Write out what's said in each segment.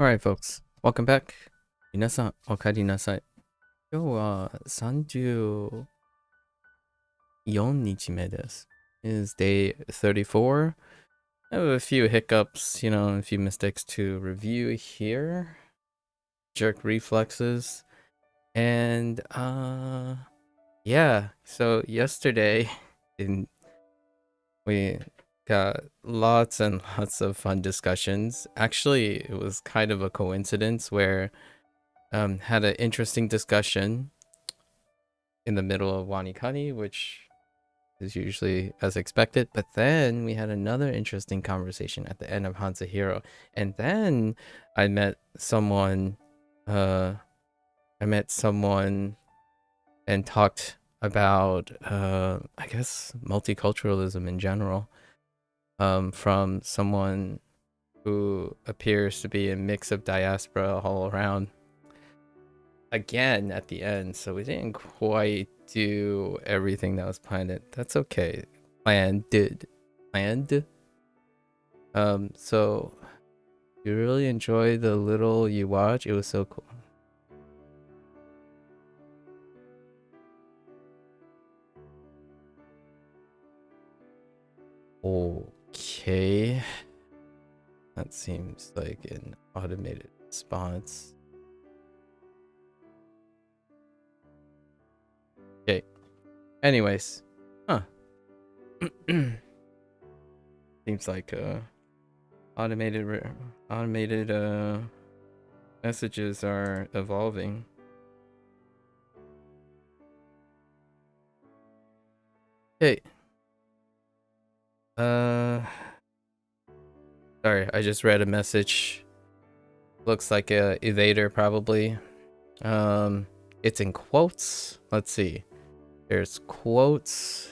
Alright, folks. Welcome back. 皆さん、お帰りなさい。今日は34日目です。It is day 34. I have a few hiccups, a few mistakes to review here. Jerk reflexes. And, yeah. So yesterday, we got lots and lots of fun discussions. Actually, it was kind of a coincidence where had an interesting discussion in the middle of WaniKani, which is usually as expected. But then we had another interesting conversation at the end of Hansa Hero. And then I met someone and talked about I guess multiculturalism in general. From someone who appears to be a mix of diaspora all around. Again at the end, so we didn't quite do everything that was planned. That's okay. Planned. So you really enjoy the little you watch. It was so cool. Okay, that seems like an automated response. Okay. Anyways, seems like automated messages are evolving. Okay. Sorry, I just read a message. Looks like a evader probably. It's in quotes. Let's see. There's quotes.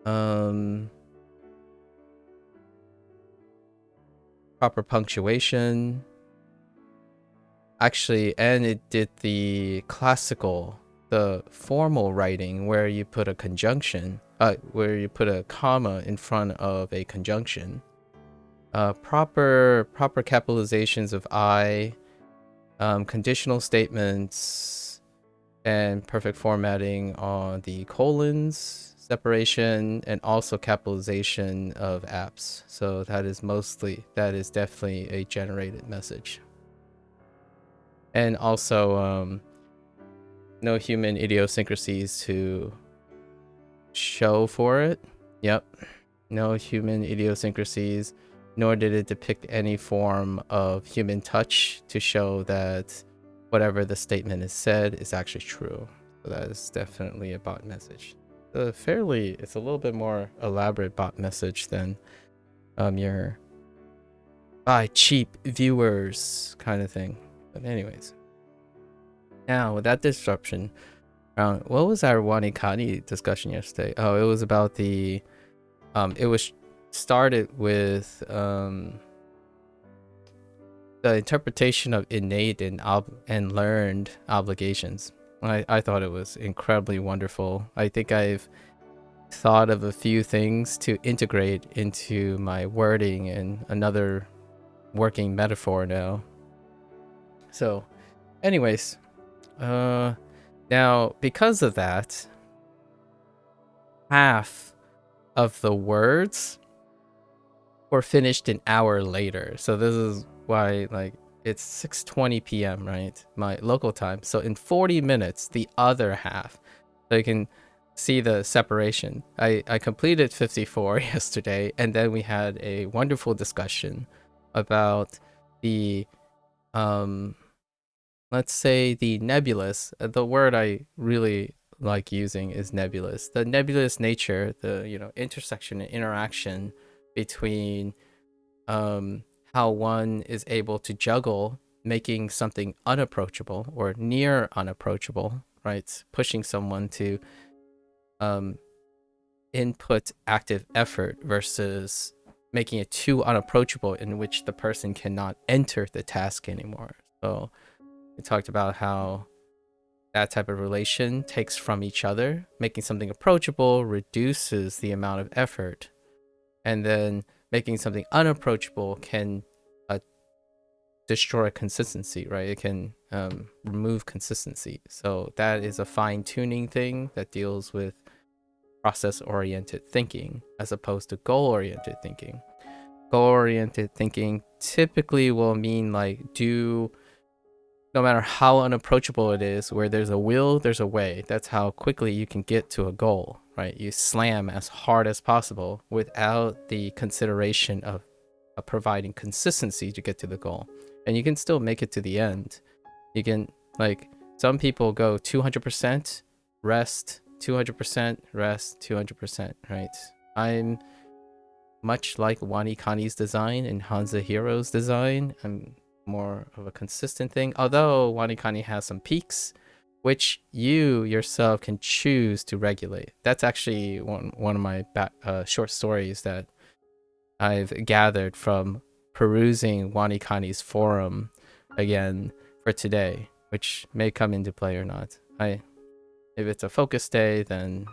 Proper punctuation. Actually, and it did the classical, the formal writing where you put a conjunction, where you put a comma in front of a conjunction. Proper capitalizations of I, conditional statements, and perfect formatting on the colons, separation, and also capitalization of apps. So that is definitely a generated message. And also no human idiosyncrasies to show for it. Yep, no human idiosyncrasies, nor did it depict any form of human touch to show that whatever the statement is said is actually true. So that is definitely a bot message. It's a little bit more elaborate bot message than your buy cheap viewers kind of thing. But anyways, now with that disruption, what was our WaniKani discussion yesterday? Oh, it was about the it was started with the interpretation of innate and learned obligations. I thought it was incredibly wonderful. I think I've thought of a few things to integrate into my wording and another working metaphor now. So, anyways, now because of that, half of the words were finished an hour later. So this is why, like, it's 6:20 p.m., right? My local time. So in 40 minutes, the other half. So you can see the separation. I completed 54 yesterday, and then we had a wonderful discussion about the let's say the nebulous. The word I really like using is nebulous. The nebulous nature, the intersection and interaction between how one is able to juggle making something unapproachable or near unapproachable, right? Pushing someone to input active effort versus making it too unapproachable in which the person cannot enter the task anymore. So we talked about how that type of relation takes from each other. Making something approachable reduces the amount of effort, and then making something unapproachable can destroy consistency, right? It can remove consistency. So that is a fine-tuning thing that deals with process-oriented thinking as opposed to goal-oriented thinking. Goal-oriented thinking typically will mean like no matter how unapproachable it is, where there's a will, there's a way. That's how quickly you can get to a goal, right? You slam as hard as possible without the consideration of providing consistency to get to the goal. And you can still make it to the end. You can, like, some people go 200% rest, 200% rest, 200%, right? I'm much like WaniKani's design and Hanzahiro's design. I'm more of a consistent thing, although WaniKani has some peaks which you yourself can choose to regulate. That's actually one of my short stories that I've gathered from perusing WaniKani's forum again for today, which may come into play or not. If it's a focus day, then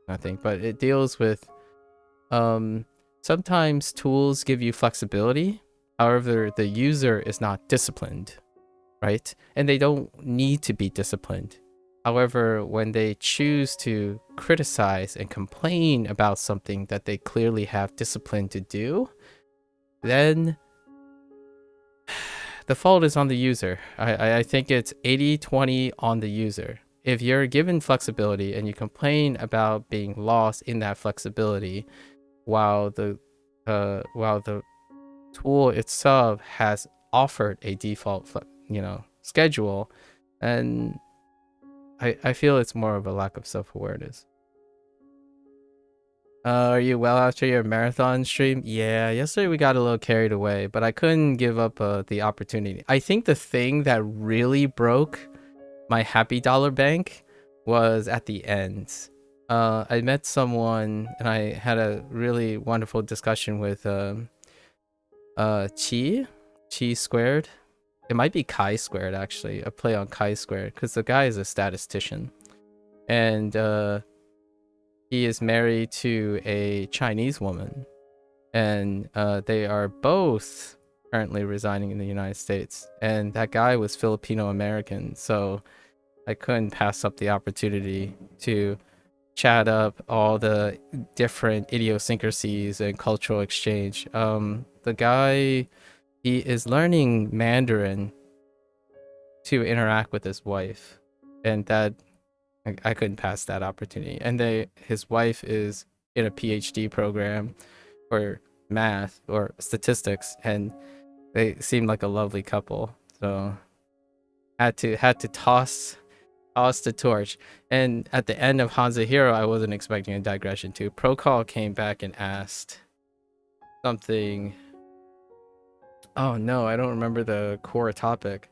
nothing, but it deals with sometimes tools give you flexibility. However, the user is not disciplined, right? And they don't need to be disciplined. However, when they choose to criticize and complain about something that they clearly have discipline to do, then the fault is on the user. I think it's 80-20 on the user. If you're given flexibility and you complain about being lost in that flexibility, while the tool itself has offered a default, schedule, and I feel it's more of a lack of self-awareness. Are you well after your marathon stream? Yeah, yesterday we got a little carried away, but I couldn't give up the opportunity. I think the thing that really broke my happy dollar bank was at the end. I met someone and I had a really wonderful discussion with Chi squared. It might be Chi squared, actually, a play on Chi squared, because the guy is a statistician, and he is married to a Chinese woman, and they are both currently residing in the United States, and that guy was Filipino American, so I couldn't pass up the opportunity to chat up all the different idiosyncrasies and cultural exchange. The guy, he is learning Mandarin to interact with his wife, and that I couldn't pass that opportunity. And his wife is in a PhD program for math or statistics, and they seem like a lovely couple. So had to toss the torch. And at the end of Hanzahiro, I wasn't expecting a digression too. Procall came back and asked something. Oh no, I don't remember the core topic.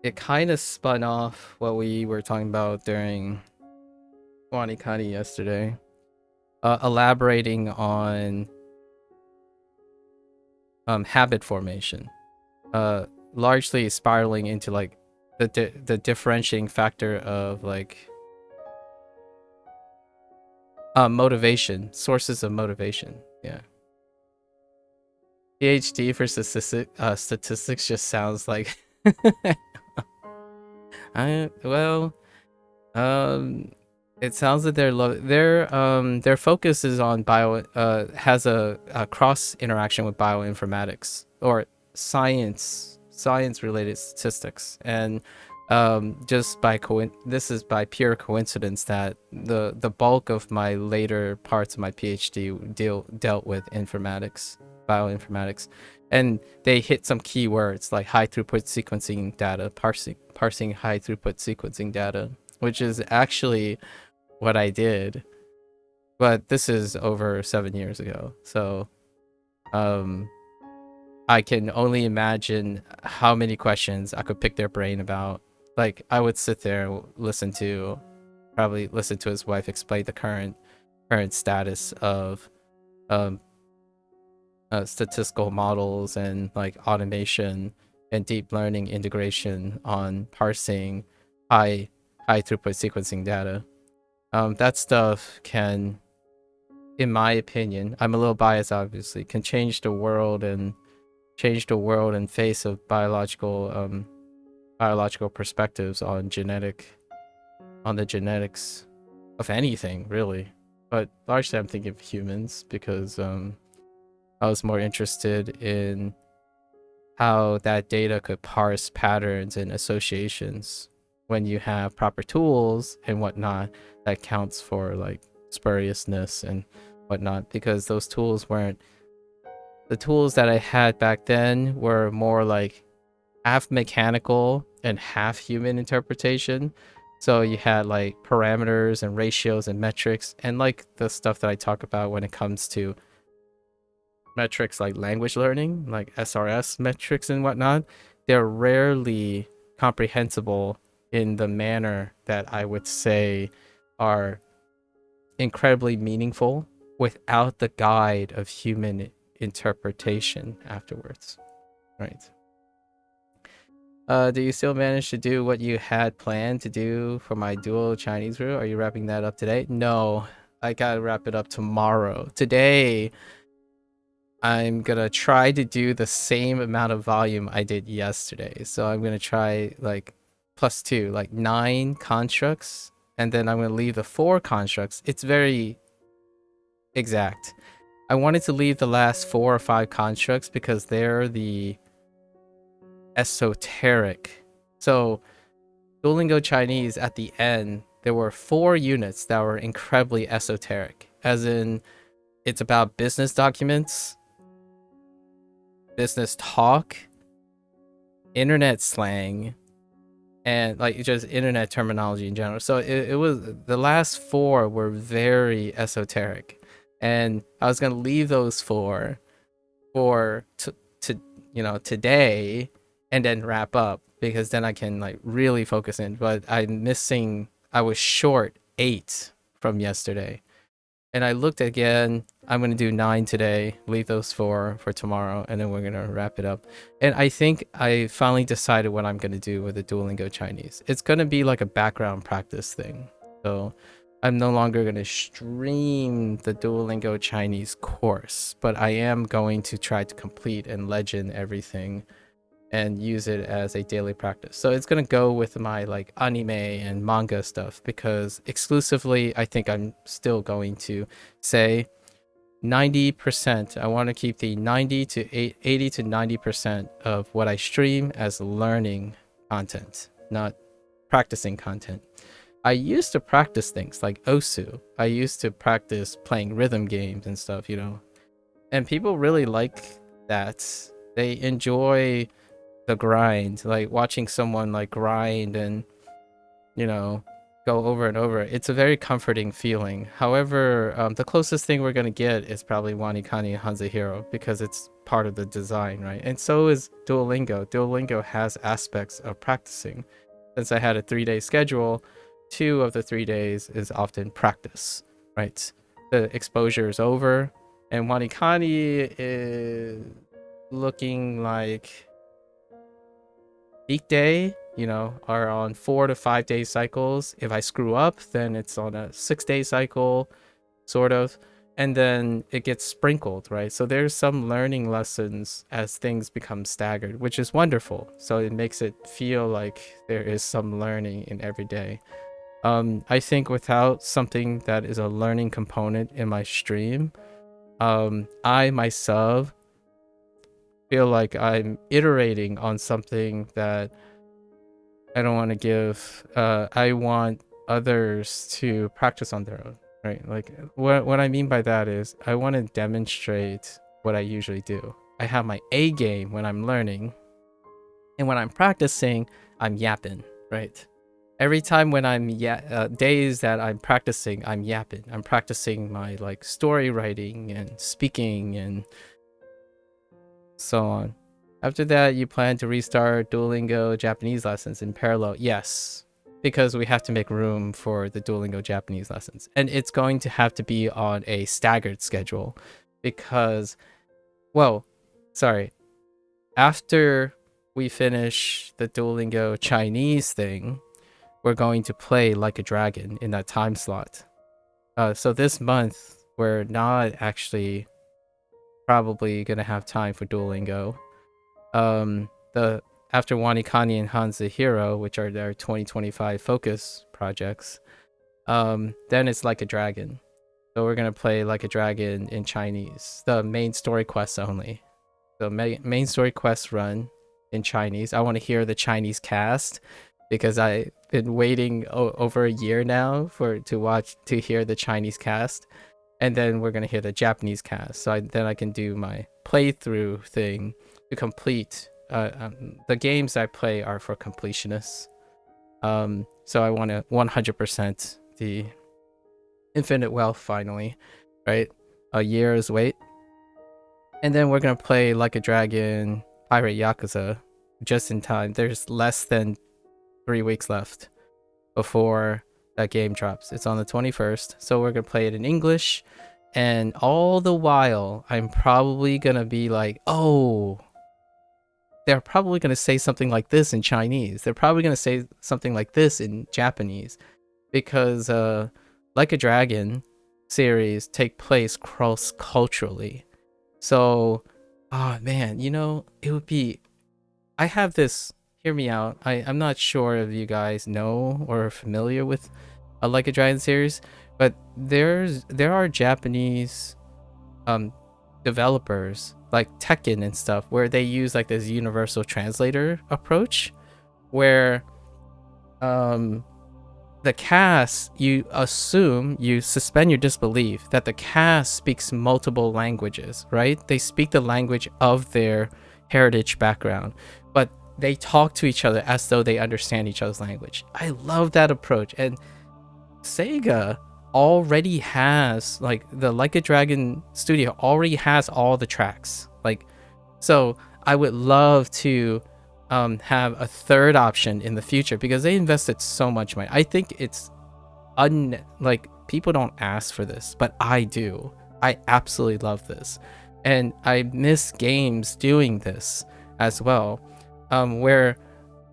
It kind of spun off what we were talking about during WaniKani yesterday. Elaborating on habit formation. Largely spiraling into like the differentiating factor of like motivation, sources of motivation. Yeah. PhD for statistics just sounds like it sounds that their focus is on has a cross interaction with bioinformatics or science related statistics, and just by this is by pure coincidence that the bulk of my later parts of my PhD dealt with bioinformatics, and they hit some keywords like high throughput sequencing data, parsing high throughput sequencing data, which is actually what I did, but this is over 7 years ago. So I can only imagine how many questions I could pick their brain about. Like, I would sit there and probably listen to his wife explain the current status of statistical models and like automation and deep learning integration on parsing high throughput sequencing data. That stuff can, in my opinion, I'm a little biased obviously, can change the world and change the world and face of biological perspectives on the genetics of anything, really. But largely I'm thinking of humans because I was more interested in how that data could parse patterns and associations when you have proper tools and whatnot that counts for like spuriousness and whatnot, because those tools weren't the tools that I had back then were more like half mechanical and half human interpretation. So you had like parameters and ratios and metrics, and like the stuff that I talk about when it comes to metrics like language learning, like SRS metrics and whatnot, they're rarely comprehensible in the manner that I would say are incredibly meaningful without the guide of human interpretation afterwards, right? Do you still manage to do what you had planned to do for my dual Chinese room? Are you wrapping that up today? No, I gotta wrap it up tomorrow. Today, I'm gonna try to do the same amount of volume I did yesterday. So I'm gonna try like +2, like 9 constructs, and then I'm gonna leave the 4 constructs. It's very exact. I wanted to leave the last 4 or 5 constructs because they're the esoteric. So Duolingo Chinese, at the end, there were 4 units that were incredibly esoteric, as in it's about business documents, business talk, internet slang, and like just internet terminology in general. So it was, the last 4 were very esoteric, and I was gonna leave those 4 for today and then wrap up, because then I can like really focus in. But I was short 8 from yesterday, and I looked again. I'm gonna do 9 today, leave those 4 for tomorrow, and then we're gonna wrap it up. And I think I finally decided what I'm gonna do with the Duolingo Chinese. It's gonna be like a background practice thing. So I'm no longer gonna stream the Duolingo Chinese course, but I am going to try to complete and legend everything and use it as a daily practice. So it's gonna go with my like anime and manga stuff, because exclusively I think I'm still going to say 90%. I want to keep the 80 to 90% of what I stream as learning content, not practicing content. I used to practice things like Osu. I used to practice playing rhythm games and stuff, and people really like that. They enjoy the grind, like watching someone like grind and go over and over. It's a very comforting feeling. However, the closest thing we're gonna get is probably WaniKani and Hanzahiro, because it's part of the design, right? And so is Duolingo. Duolingo has aspects of practicing. Since I had a 3-day schedule, 2 of the 3 days is often practice, right? The exposure is over, and WaniKani is looking like peak day, are on 4 to 5 day cycles. If I screw up, then it's on a 6-day cycle, sort of, and then it gets sprinkled, right? So there's some learning lessons as things become staggered, which is wonderful. So it makes it feel like there is some learning in every day. I think without something that is a learning component in my stream, I myself feel like I'm iterating on something that I don't want to give. I want others to practice on their own, right? Like what I mean by that is I want to demonstrate what I usually do. I have my A game when I'm learning, and when I'm practicing, I'm yapping, right? Every time when I'm days that I'm practicing, I'm yapping. I'm practicing my like story writing and speaking and so on. After that, you plan to restart Duolingo Japanese lessons in parallel? Yes, because we have to make room for the Duolingo Japanese lessons. And it's going to have to be on a staggered schedule because, after we finish the Duolingo Chinese thing, we're going to play Like a Dragon in that time slot. So this month, we're not actually probably going to have time for Duolingo. The after WaniKani and Hanzahiro, which are their 2025 focus projects, then it's Like a Dragon. So we're gonna play Like a Dragon in Chinese, the main story quests only. The main story quests run in Chinese. I want to hear the Chinese cast because I've been waiting over a year now to hear the Chinese cast, and then we're gonna hear the Japanese cast. So then I can do my playthrough thing to complete. The games I play are for completionists. So I want to 100% the Infinite Wealth finally, right? A year's wait. And then we're going to play Like a Dragon, Pirate Yakuza just in time. There's less than 3 weeks left before that game drops. It's on the 21st. So we're going to play it in English. And all the while, I'm probably going to be like, oh, they're probably going to say something like this in Chinese. They're probably going to say something like this in Japanese. Because Like a Dragon series take place cross-culturally. So, oh man, you know, it would be... I have this... Hear me out. I'm not sure if you guys know or are familiar with a Like a Dragon series, but there are Japanese developers like Tekken and stuff where they use like this universal translator approach where the cast, you suspend your disbelief that the cast speaks multiple languages, right? They speak the language of their heritage background, but they talk to each other as though they understand each other's language. I love that approach. And Sega already has, like, the Like a Dragon studio already has all the tracks. Like, so I would love to have a third option in the future because they invested so much money. I think it's like, people don't ask for this, but I do. I absolutely love this, and I miss games doing this as well, where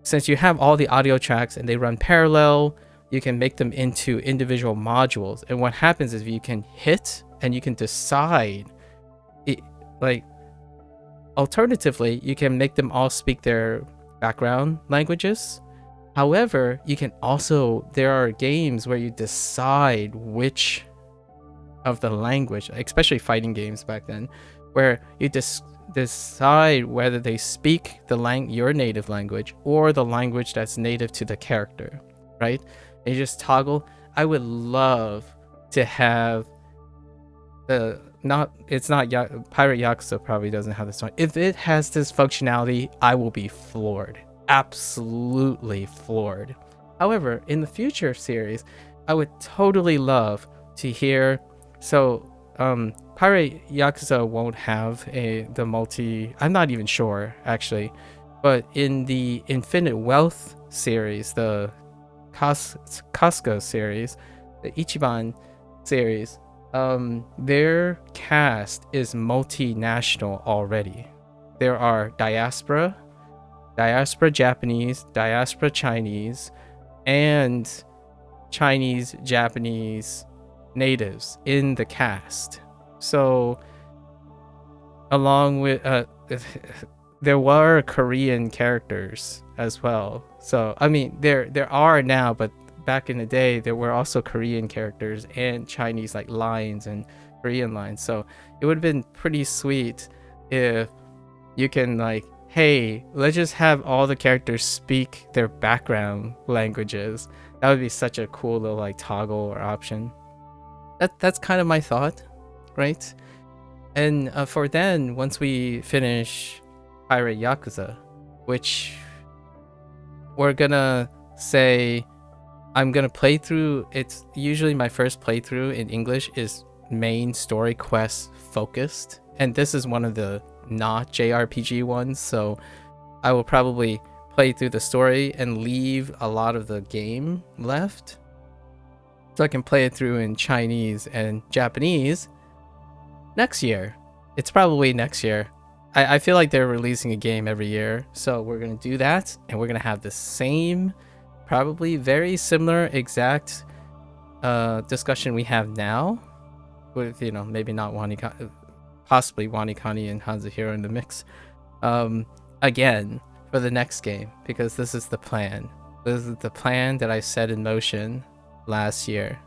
since you have all the audio tracks and they run parallel, you can make them into individual modules, and what happens is you can hit and you can decide it, like, alternatively, you can make them all speak their background languages. However, you can also, there are games where you decide which of the language, especially fighting games back then, where you decide whether they speak your native language or the language that's native to the character, right? And you just toggle. I would love to have Pirate Yakuza probably doesn't have this one. If it has this functionality, I will be floored. Absolutely floored. However, in the future series, I would totally love to hear. So, Pirate Yakuza won't have the multi. I'm not even sure actually, but in the Infinite Wealth series, the Casca series, the Ichiban series, their cast is multinational already. There are diaspora Japanese, diaspora Chinese, and Chinese Japanese natives in the cast. So along with there were Korean characters as well. So I mean there are now, but back in the day there were also Korean characters and Chinese, like, lines and Korean lines. So it would have been pretty sweet if you can, like, hey, let's just have all the characters speak their background languages. That would be such a cool little, like, toggle or option. That's kind of my thought, right? And for then, once we finish Pirate Yakuza, which we're gonna say, I'm gonna play through. It's usually my first playthrough in English is main story quest focused, and this is one of the not JRPG ones, so I will probably play through the story and leave a lot of the game left so I can play it through in Chinese and Japanese next year. It's probably next year. I feel like they're releasing a game every year, so we're gonna do that, and we're gonna have the same, probably very similar exact discussion we have now, with, you know, maybe not WaniKani, possibly WaniKani and Hanzahiro in the mix, again for the next game, because this is the plan. This is the plan that I set in motion last year.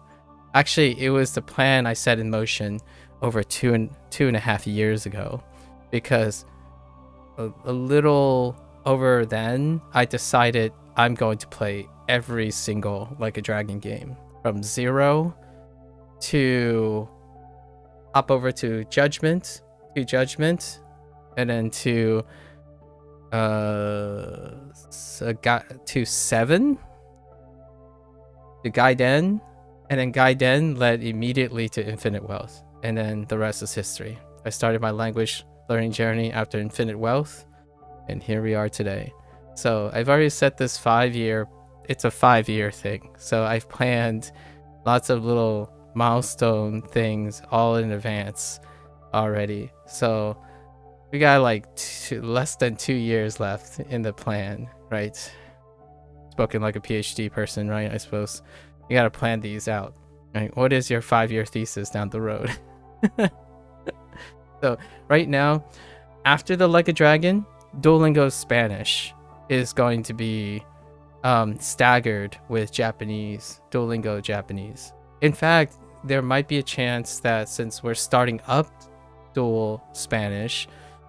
Actually, it was the plan I set in motion over two and a half years ago, because a little over then I decided I'm going to play every single Like a Dragon game from 0 to hop over to Judgment, and then to 7 to Gaiden, and then Gaiden led immediately to Infinite Wealth, and then the rest is history. I started my language learning journey after Infinite Wealth, and here we are today. So I've already set this 5-year, it's a 5-year thing. So I've planned lots of little milestone things all in advance already. So we got like less than 2 years left in the plan, right? Spoken like a PhD person, right? I suppose you got to plan these out, right? What is your 5-year thesis down the road? So right now, after the Like a Dragon, Duolingo Spanish is going to be staggered with Japanese, Duolingo Japanese. In fact, there might be a chance that since we're starting up Dual Spanish,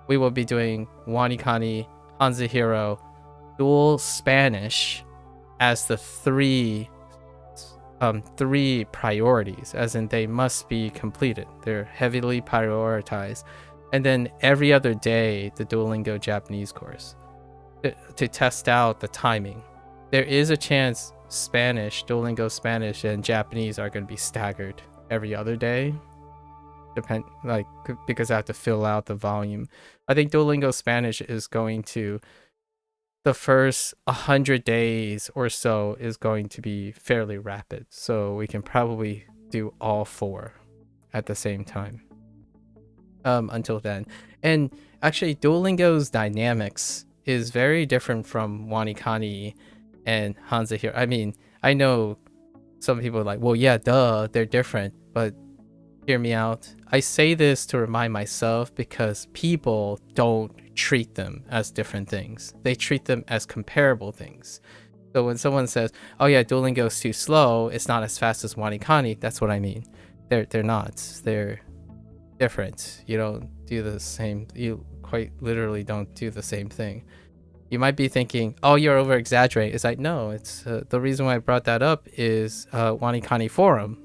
we will be doing WaniKani, Hanzahiro, Dual Spanish as the three priorities, as in they must be completed. They're heavily prioritized. And then every other day, the Duolingo Japanese course to test out the timing. There is a chance Spanish, Duolingo Spanish, and Japanese are going to be staggered every other day, because I have to fill out the volume. I think Duolingo Spanish is going to, the first 100 days or so is going to be fairly rapid, so we can probably do all 4 at the same time until then. And actually, Duolingo's dynamics is very different from WaniKani and Hanzahiro. I mean, I know some people are like, well, yeah, duh, they're different, but hear me out. I say this to remind myself because people don't treat them as different things. They treat them as comparable things. So when someone says, oh yeah, Duolingo's too slow, it's not as fast as WaniKani, that's what I mean. They're not. They're different. You don't do the same, you quite literally don't do the same thing. You might be thinking, oh, you're over exaggerating. It's like, no, it's the reason why I brought that up is WaniKani forum.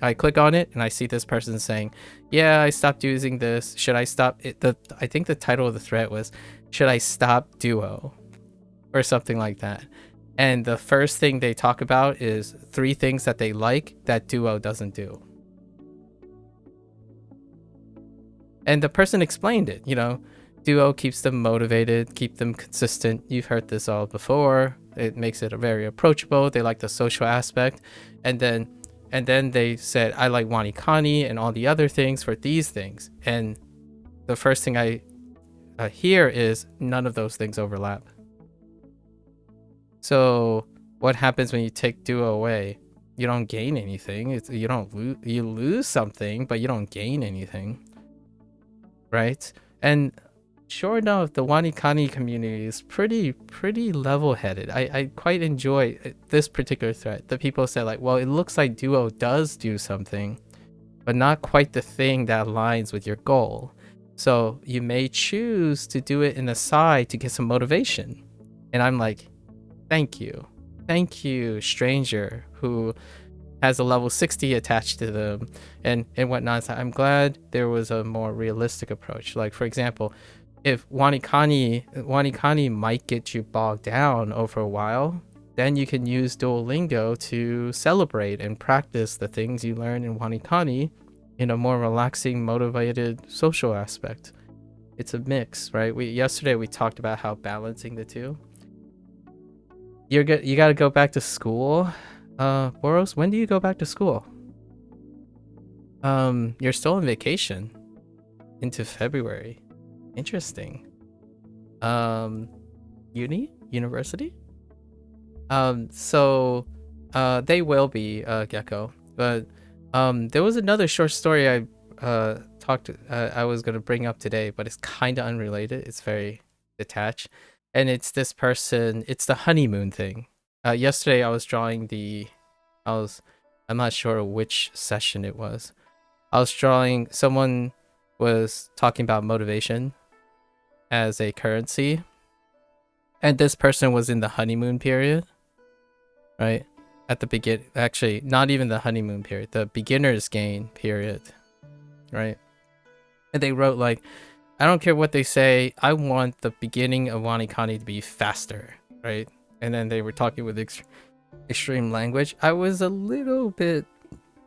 I click on it and I see this person saying, yeah, I stopped using this. Should I stop it? I think the title of the thread was, should I stop Duo? Or something like that. And the first thing they talk about is 3 things that they like that Duo doesn't do. And the person explained it, Duo keeps them motivated, keep them consistent. You've heard this all before. It makes it very approachable. They like the social aspect. And then they said, I like WaniKani and all the other things for these things. And the first thing I hear is none of those things overlap. So what happens when you take Duo away? You don't gain anything. You lose something, but you don't gain anything, right? And sure enough, the WaniKani community is pretty level-headed. I quite enjoy this particular thread. The people said like, well, it looks like Duo does do something, but not quite the thing that aligns with your goal. So you may choose to do it in the side to get some motivation. And I'm like, thank you, stranger who has a level 60 attached to them and whatnot. So I'm glad there was a more realistic approach. Like, for example, if WaniKani might get you bogged down over a while, then you can use Duolingo to celebrate and practice the things you learn in WaniKani in a more relaxing, motivated social aspect. It's a mix, right? Yesterday we talked about how balancing the two. You got to go back to school. Boros, when do you go back to school? You're still on vacation into February. Interesting. University? So they will be Gecko, but there was another short story I was gonna bring up today, but it's kind of unrelated. It's very detach. And it's this person, it's the honeymoon thing. Yesterday I was drawing I'm not sure which session it was. I was drawing, someone was talking about motivation as a currency. And this person was in the honeymoon period, right? At the actually, not even the honeymoon period, the beginner's gain period, right? And they wrote like, I don't care what they say, I want the beginning of WaniKani to be faster, right? And then they were talking with extreme language. I was a little bit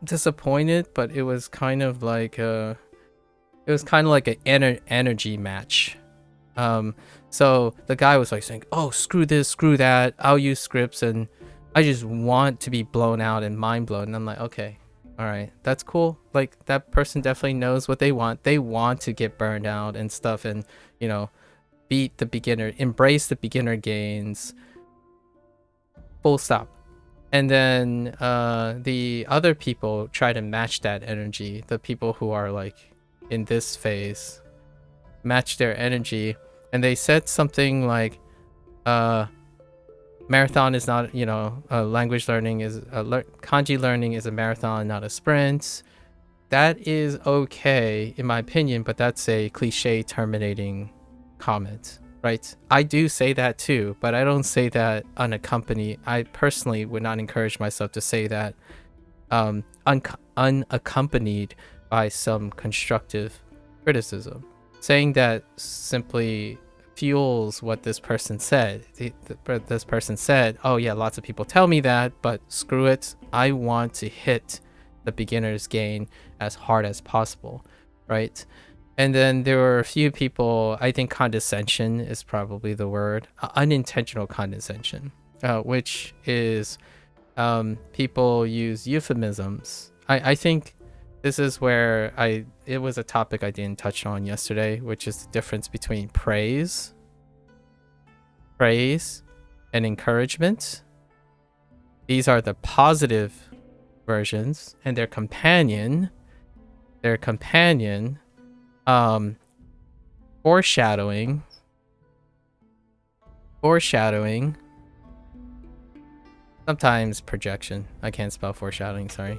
disappointed, but it was kind of like an energy match. So the guy was like saying, oh, screw this, screw that, I'll use scripts, and I just want to be blown out and mind blown. And I'm like, okay, all right, that's cool. Like, that person definitely knows what they want. They want to get burned out and stuff, and, you know, beat the beginner, embrace the beginner gains, full stop. And then the other people try to match that energy. The people who are like in this phase match their energy, and they said something like, marathon is not, you know, language learning is kanji learning is a marathon, not a sprint. That is okay in my opinion, but that's a cliche terminating comment, right? I do say that too, but I don't say that unaccompanied. I personally would not encourage myself to say that unaccompanied by some constructive criticism. Saying that simply fuels what this person said. This person said, oh yeah, lots of people tell me that, but screw it, I want to hit the beginner's gain as hard as possible, right? And then there were a few people, I think condescension is probably the word, unintentional condescension, which is people use euphemisms. I think this is where it was a topic I didn't touch on yesterday, which is the difference between praise and encouragement. These are the positive versions, and their companion, foreshadowing, sometimes projection. I can't spell foreshadowing, sorry.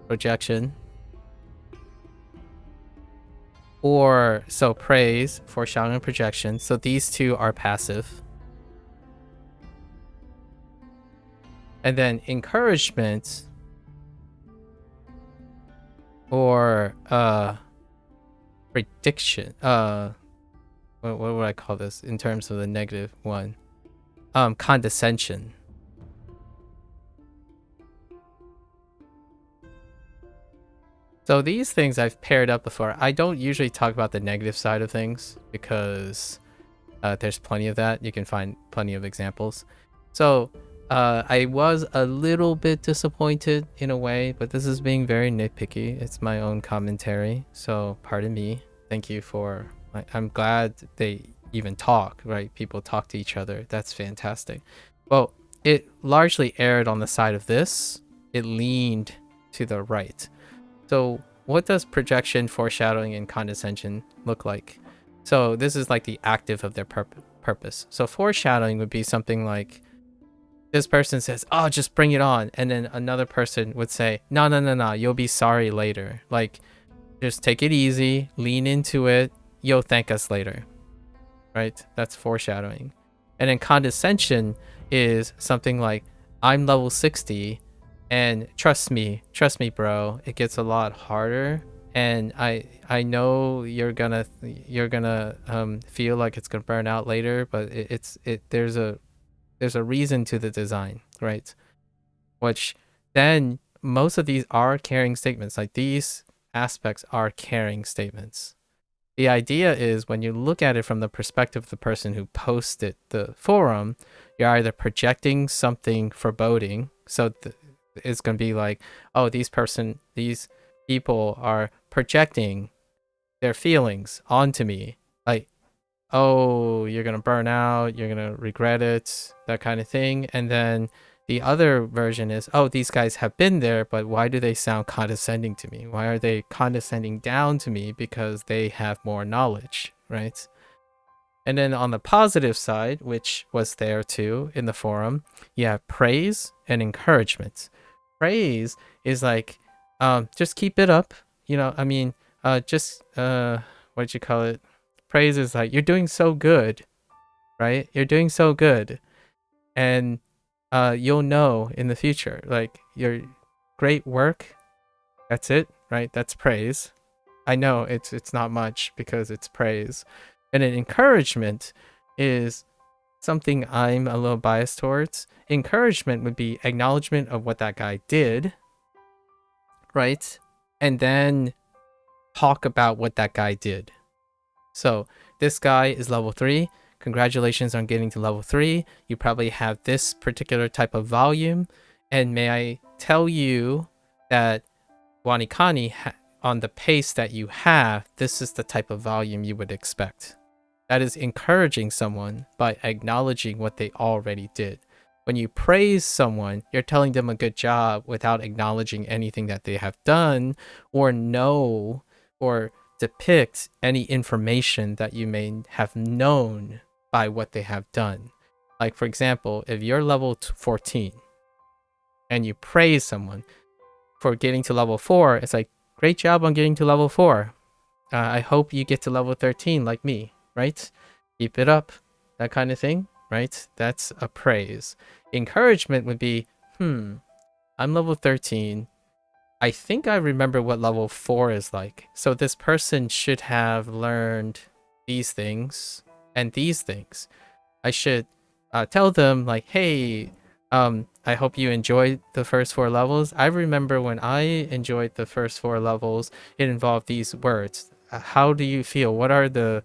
Projection. Or, so praise, foreshadowing, and projection. So these two are passive. And then encouragement, or prediction. What would I call this in terms of the negative one? Condescension. So these things I've paired up before. I don't usually talk about the negative side of things because there's plenty of that. You can find plenty of examples. So I was a little bit disappointed in a way, but this is being very nitpicky. It's my own commentary, so pardon me. Thank you for... I'm glad they even talk, right? People talk to each other. That's fantastic. Well, it largely erred on the side of this. It leaned to the right. So what does projection, foreshadowing, and condescension look like? So this is like the active of their purpose. So foreshadowing would be something like, this person says, oh, just bring it on. And then another person would say, no, you'll be sorry later. Like, just take it easy, lean into it, you'll thank us later. Right? That's foreshadowing. And then condescension is something like, I'm level 60, and trust me, bro, it gets a lot harder. And I know you're gonna feel like it's gonna burn out later, but there's a reason to the design, right? Which then most of these are caring statements. Like, these aspects are caring statements. The idea is, when you look at it from the perspective of the person who posted the forum, you're either projecting something foreboding. So it's going to be like, oh, these people are projecting their feelings onto me. Like, oh, you're going to burn out, you're going to regret it, that kind of thing. And then the other version is, oh, these guys have been there, but why do they sound condescending to me? Why are they condescending down to me? Because they have more knowledge, right? And then on the positive side, which was there too in the forum, you have praise and encouragement. Praise is like, just keep it up. You know, I mean, what'd you call it? Praise is like, you're doing so good, right? You're doing so good. And you'll know in the future, like, your great work, that's it, right? That's praise. I know it's not much because it's praise. And an encouragement is something I'm a little biased towards. Encouragement would be acknowledgement of what that guy did, right? And then talk about what that guy did. So this guy is level 3. Congratulations on getting to level 3. You probably have this particular type of volume. And may I tell you that WaniKani, on the pace that you have, this is the type of volume you would expect. That is encouraging someone by acknowledging what they already did. When you praise someone, you're telling them a good job without acknowledging anything that they have done or know or depict any information that you may have known by what they have done. Like, for example, if you're level 14 and you praise someone for getting to level 4, it's like, great job on getting to level 4. I hope you get to level 13 like me, right? Keep it up, that kind of thing, right? That's a praise. Encouragement would be, I'm level 13. I think I remember what level 4 is like. So this person should have learned these things and these things. I should tell them, like, hey, I hope you enjoyed the first 4 levels. I remember when I enjoyed the first 4 levels, it involved these words. How do you feel? What are the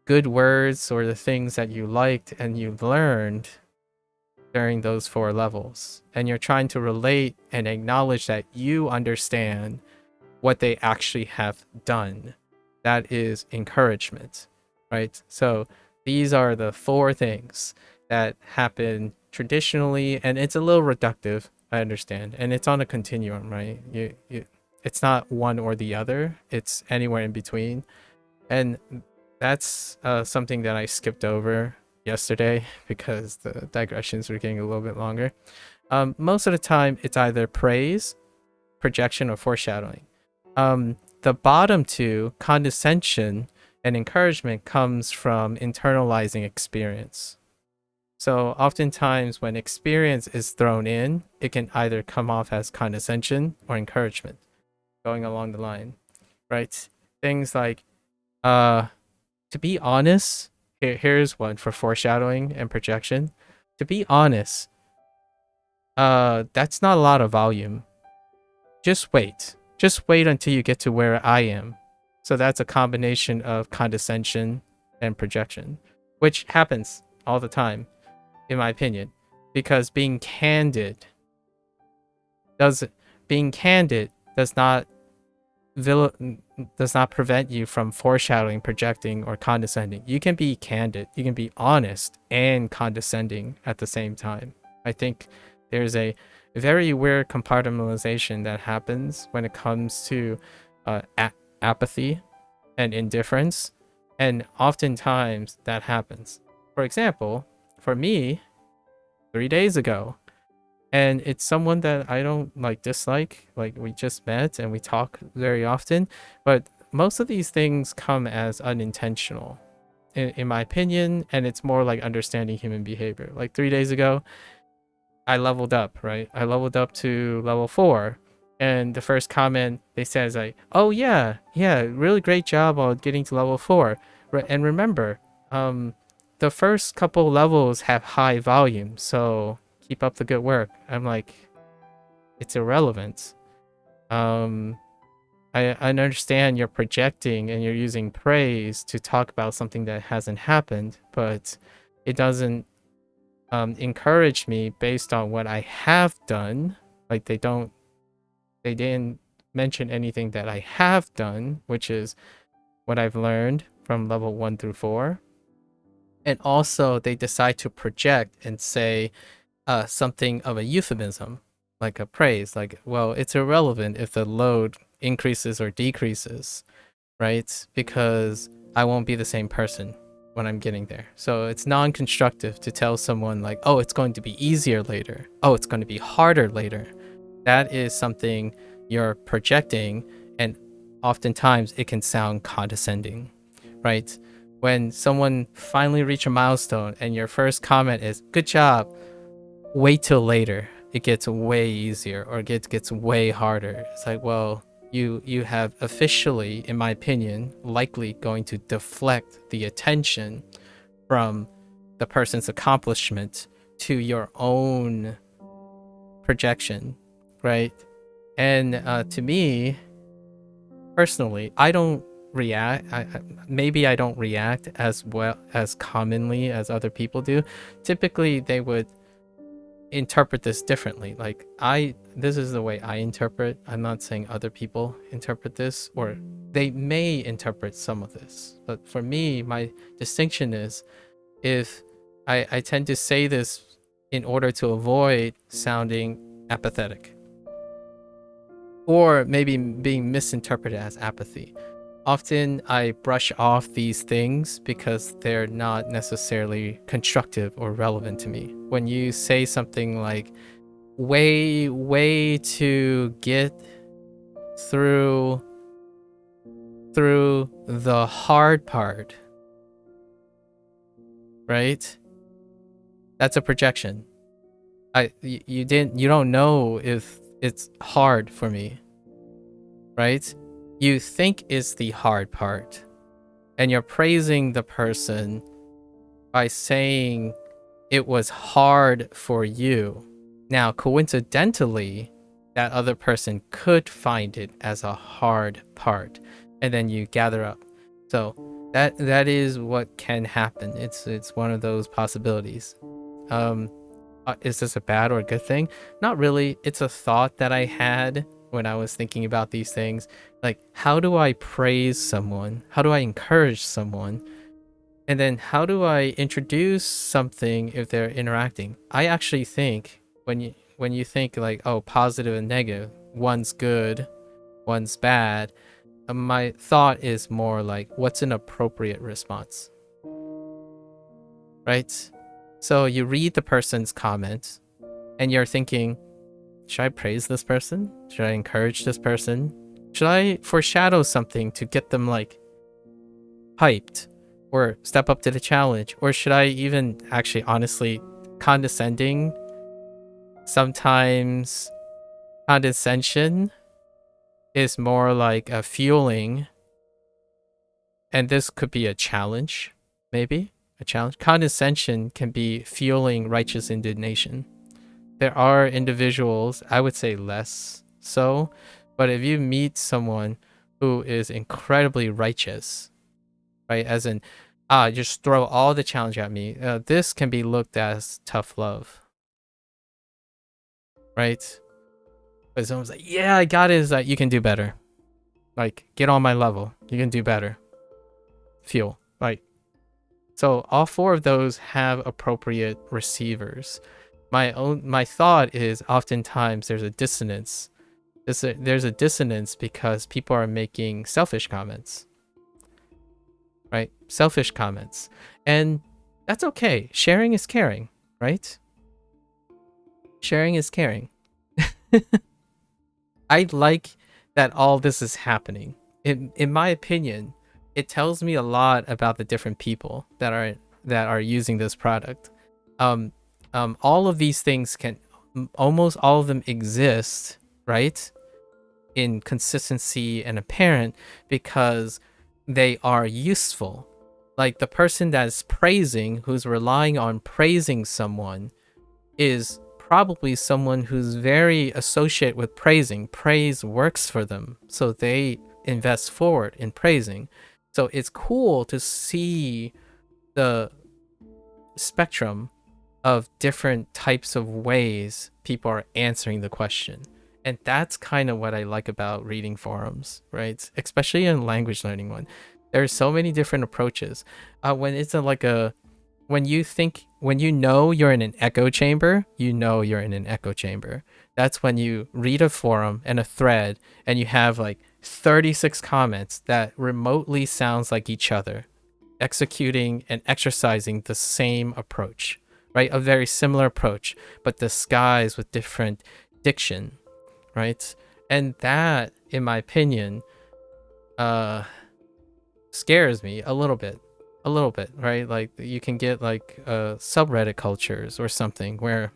good words or the things that you liked and you learned during those 4 levels? And you're trying to relate and acknowledge that you understand what they actually have done. That is encouragement, right? So these are the 4 things that happen traditionally, and it's a little reductive, I understand, and it's on a continuum, right? It's not one or the other, it's anywhere in between. And that's something that I skipped over yesterday because the digressions were getting a little bit longer. Most of the time it's either praise, projection, or foreshadowing. The bottom 2, condescension and encouragement, comes from internalizing experience. So oftentimes when experience is thrown in, it can either come off as condescension or encouragement, going along the line, right? Things like, to be honest, here's one for foreshadowing and projection. To be honest, that's not a lot of volume. Just wait. Just wait until you get to where I am. So that's a combination of condescension and projection, which happens all the time, in my opinion, because being candid does not prevent you from foreshadowing, projecting, or condescending. You can be candid, you can be honest and condescending at the same time. I think there's a very weird compartmentalization that happens when it comes to apathy and indifference, and oftentimes that happens. For example, for me, 3 days ago, and it's someone that I don't dislike, like we just met and we talk very often, but most of these things come as unintentional in my opinion, and it's more like understanding human behavior. Like 3 days ago, I leveled up, right? I leveled up to level 4, and the first comment they said is like, oh yeah, really great job on getting to level 4. And remember, the first couple levels have high volume, so keep up the good work. I'm like, it's irrelevant. I understand you're projecting and you're using praise to talk about something that hasn't happened, but it doesn't encourage me based on what I have done. Like they didn't mention anything that I have done, which is what I've learned from level 1 through 4. And also they decide to project and say something of a euphemism, like a praise, like, well, it's irrelevant if the load increases or decreases, right? Because I won't be the same person. when I'm getting there. So it's non-constructive to tell someone like, oh, it's going to be easier later. Oh, it's going to be harder later. That is something you're projecting, and oftentimes it can sound condescending, right? When someone finally reach a milestone and your first comment is, good job, wait till later. It gets way easier, or it gets way harder. It's like, well, you have officially, in my opinion, likely going to deflect the attention from the person's accomplishment to your own projection, right? And to me, personally, I don't react. Maybe I don't react as well as commonly as other people do. Typically, they would interpret this differently. Like this is the way I interpret. I'm not saying other people interpret this, or they may interpret some of this, but for me, my distinction is, if I tend to say this in order to avoid sounding apathetic, or maybe being misinterpreted as apathy. Often I brush off these things because they're not necessarily constructive or relevant to me. When you say something like, way to get through the hard part, right? That's a projection. You don't know if it's hard for me, right? You think it's the hard part, and you're praising the person by saying it was hard for you. Now, coincidentally, that other person could find it as a hard part, and then you gather up. So that is what can happen. It's one of those possibilities. Is this a bad or a good thing? Not really. It's a thought that I had when I was thinking about these things. Like, how do I praise someone? How do I encourage someone? And then how do I introduce something if they're interacting? I actually think when you think like, oh, positive and negative, one's good, one's bad, my thought is more like, what's an appropriate response? Right? So you read the person's comment and you're thinking, should I praise this person? Should I encourage this person? Should I foreshadow something to get them like hyped or step up to the challenge? Or should I even actually, honestly, condescending? Sometimes condescension is more like a fueling, and this could be a challenge, maybe a challenge. Condescension can be fueling righteous indignation. There are individuals, I would say less so, but if you meet someone who is incredibly righteous, right, as in, just throw all the challenge at me, this can be looked at as tough love, right? But someone's like, yeah, I got it, is that you can do better. Like, get on my level. You can do better. Fuel, right? So all four of those have appropriate receivers. My thought is oftentimes there's a dissonance. There's a dissonance because people are making selfish comments, right? Selfish comments. And that's okay. Sharing is caring, right? Sharing is caring. I like that all this is happening. In my opinion, it tells me a lot about the different people that are using this product. All of these things almost all of them exist, right, in consistency and apparent because they are useful. Like the person that's praising, who's relying on praising someone, is probably someone who's very associated with praising. Praise works for them, so they invest forward in praising. So it's cool to see the spectrum of different types of ways people are answering the question. And that's kind of what I like about reading forums, right? Especially in language learning one. There's so many different approaches. When it's when you know you're in an echo chamber, you know you're in an echo chamber. That's when you read a forum and a thread and you have like 36 comments that remotely sounds like each other. executing and exercising the same approach, right? A very similar approach, but disguised with different diction, right? And that, in my opinion, scares me a little bit, right? Like you can get like subreddit cultures or something where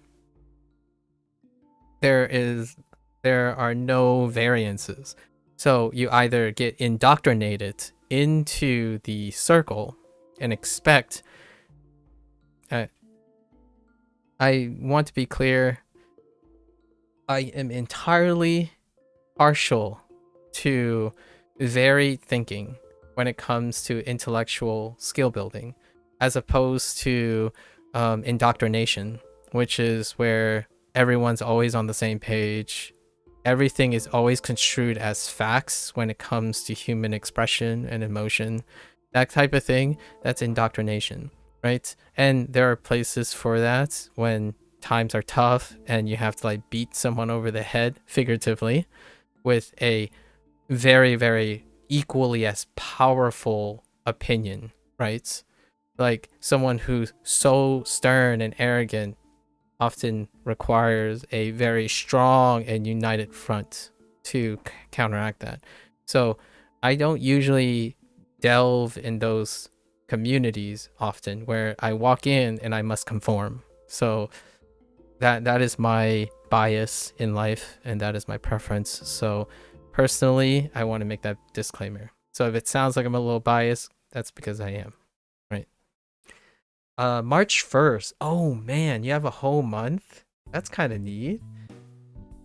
there are no variances. So you either get indoctrinated into the circle and expect. I want to be clear. I am entirely partial to varied thinking when it comes to intellectual skill building, as opposed to indoctrination, which is where everyone's always on the same page. Everything is always construed as facts when it comes to human expression and emotion. That type of thing, that's indoctrination, right? And there are places for that when times are tough and you have to like beat someone over the head, figuratively, with a very, very equally as powerful opinion, right? Like someone who's so stern and arrogant often requires a very strong and united front to counteract that. So I don't usually delve in those communities often where I walk in and I must conform. So that is my bias in life, and that is my preference. So personally, I want to make that disclaimer. So if it sounds like I'm a little biased, that's because I am, right? March 1st. Oh man, you have a whole month? That's kind of neat.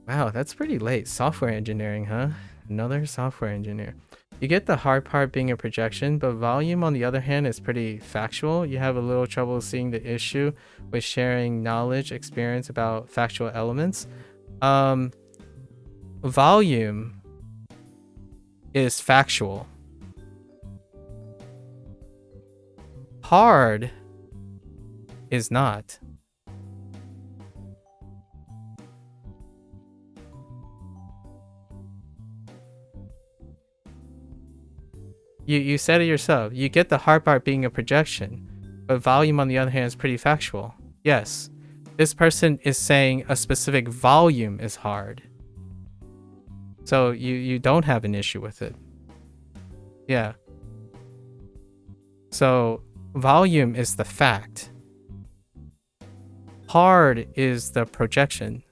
Wow, that's pretty late. Software engineering, huh? Another software engineer. You get the hard part being a projection, but volume, on the other hand, is pretty factual. You have a little trouble seeing the issue with sharing knowledge, experience about factual elements. Volume is factual. Hard is not. You said it yourself. You get the hard part being a projection, but volume, on the other hand, is pretty factual. Yes, this person is saying a specific volume is hard. So you don't have an issue with it. Yeah. So volume is the fact. Hard is the projection.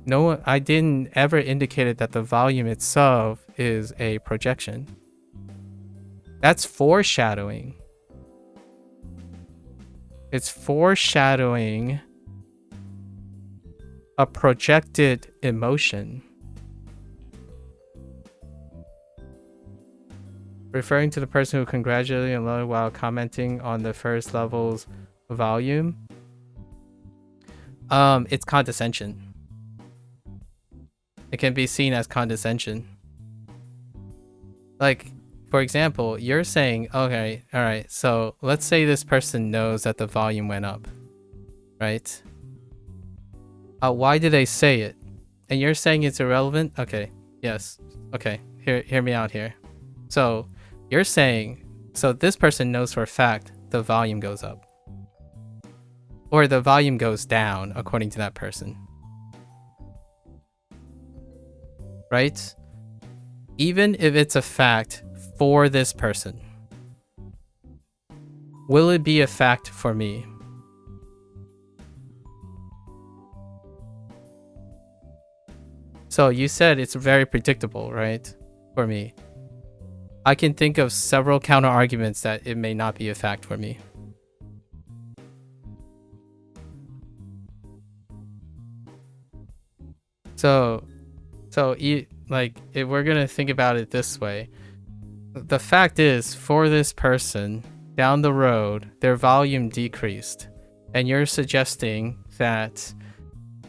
No, I didn't ever indicate that the volume itself is a projection. That's foreshadowing. It's foreshadowing a projected emotion. Referring to the person who congratulated alone while commenting on the first level's volume. It's condescension. It can be seen as condescension. Like, for example, you're saying, okay, all right, so let's say this person knows that the volume went up, right? Why did they say it? And you're saying it's irrelevant? Okay, yes. Okay, hear me out here. So you're saying, so this person knows for a fact the volume goes up. Or the volume goes down, according to that person. Right? Even if it's a fact for this person, will it be a fact for me? So you said it's very predictable, right? For me. I can think of several counter arguments that it may not be a fact for me. So like, if we're gonna think about it this way, the fact is, for this person down the road, their volume decreased, and you're suggesting that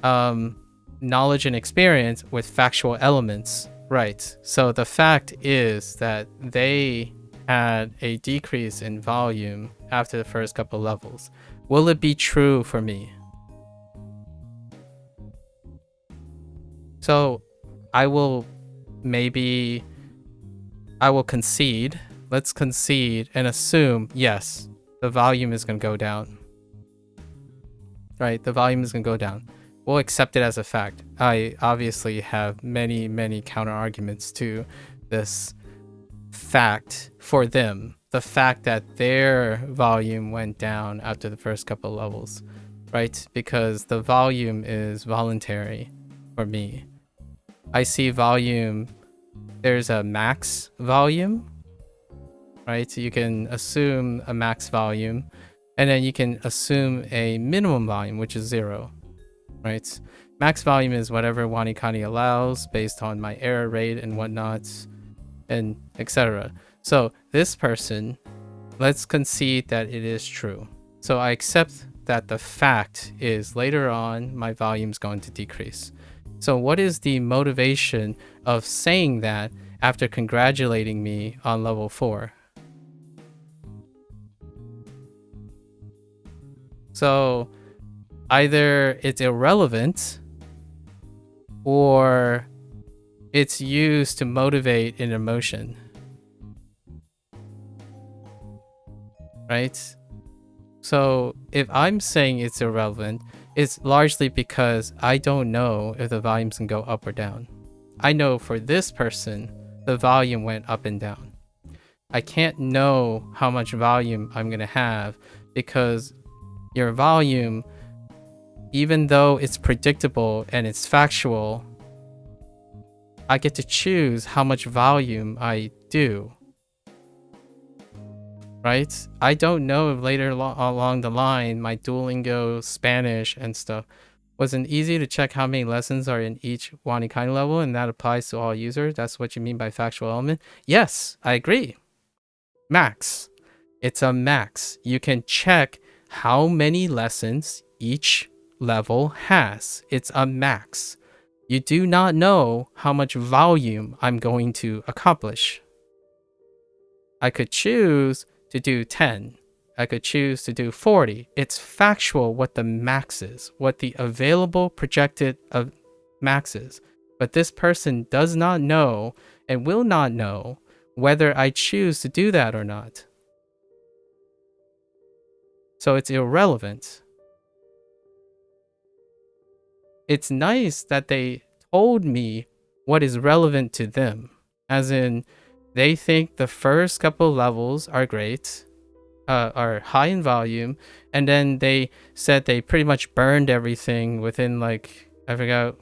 knowledge and experience with factual elements, right? So the fact is that they had a decrease in volume after the first couple levels. Will it be true for me? So I will maybe I will concede. Let's concede and assume, yes, the volume is going to go down. Right? The volume is going to go down. We'll accept it as a fact. I obviously have many, many counter arguments to this fact for them. The fact that their volume went down after the first couple levels, right? Because the volume is voluntary for me. I see volume, there's a max volume, right? So you can assume a max volume, and then you can assume a minimum volume, which is 0, right? Max volume is whatever WaniKani allows based on my error rate and whatnot, and etc. So this person, let's concede that it is true. So I accept that the fact is later on my volume is going to decrease. So what is the motivation of saying that after congratulating me on level 4? So either it's irrelevant or it's used to motivate an emotion. Right? So if I'm saying it's irrelevant, it's largely because I don't know if the volumes can go up or down. I know for this person, the volume went up and down. I can't know how much volume I'm going to have because your volume, even though it's predictable and it's factual, I get to choose how much volume I do. Right? I don't know if later along the line, my Duolingo Spanish and stuff wasn't easy to check how many lessons are in each WaniKani level, and that applies to all users. That's what you mean by factual element. Yes, I agree. Max. It's a max. You can check how many lessons each level has. It's a max. You do not know how much volume I'm going to accomplish. I could choose to do 10. I could choose to do 40. It's factual what the max is, what the available projected max is. But this person does not know and will not know whether I choose to do that or not. So it's irrelevant. It's nice that they told me what is relevant to them, as in they think the first couple levels are great, are high in volume, and then they said they pretty much burned everything within, like, I forgot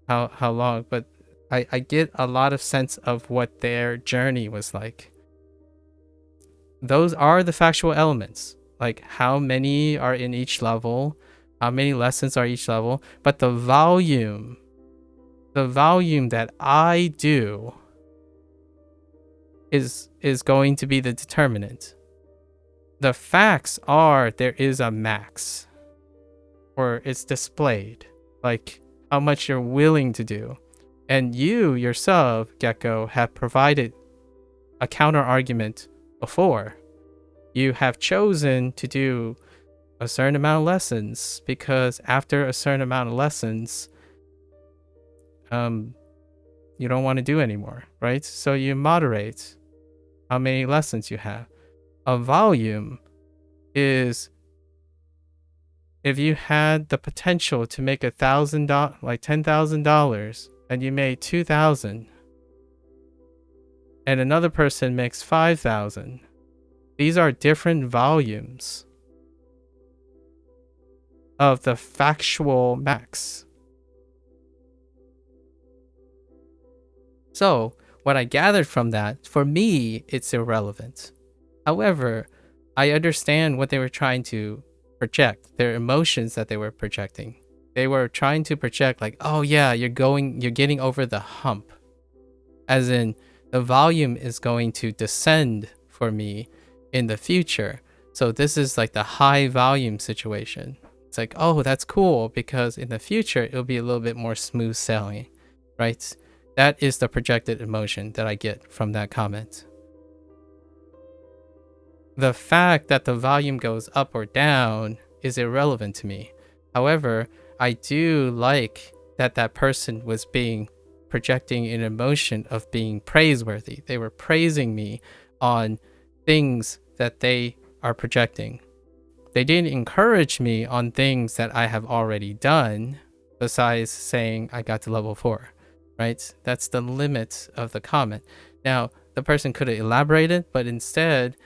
how long, but I get a lot of sense of what their journey was like. Those are the factual elements, like how many are in each level, how many lessons are each level, but the volume that I do is going to be the determinant. The facts are there is a max, or it's displayed, like how much you're willing to do. And you yourself, Gecko, have provided a counter argument before. You have chosen to do a certain amount of lessons because after a certain amount of lessons, you don't want to do anymore, right? So you moderate how many lessons you have. A volume is if you had the potential to make $1,000, like $10,000, and you made 2,000, and another person makes 5,000. These are different volumes of the factual max. So what I gathered from that, for me, it's irrelevant. However, I understand what they were trying to project, their emotions that they were projecting. They were trying to project like, oh yeah, you're getting over the hump. As in, the volume is going to descend for me in the future. So this is like the high volume situation. It's like, oh, that's cool because in the future, it'll be a little bit more smooth sailing, right? That is the projected emotion that I get from that comment. The fact that the volume goes up or down is irrelevant to me. However, I do like that that person was being projecting an emotion of being praiseworthy. They were praising me on things that they are projecting. They didn't encourage me on things that I have already done, besides saying I got to level 4, right? That's the limit of the comment. Now, the person could have elaborated, but instead,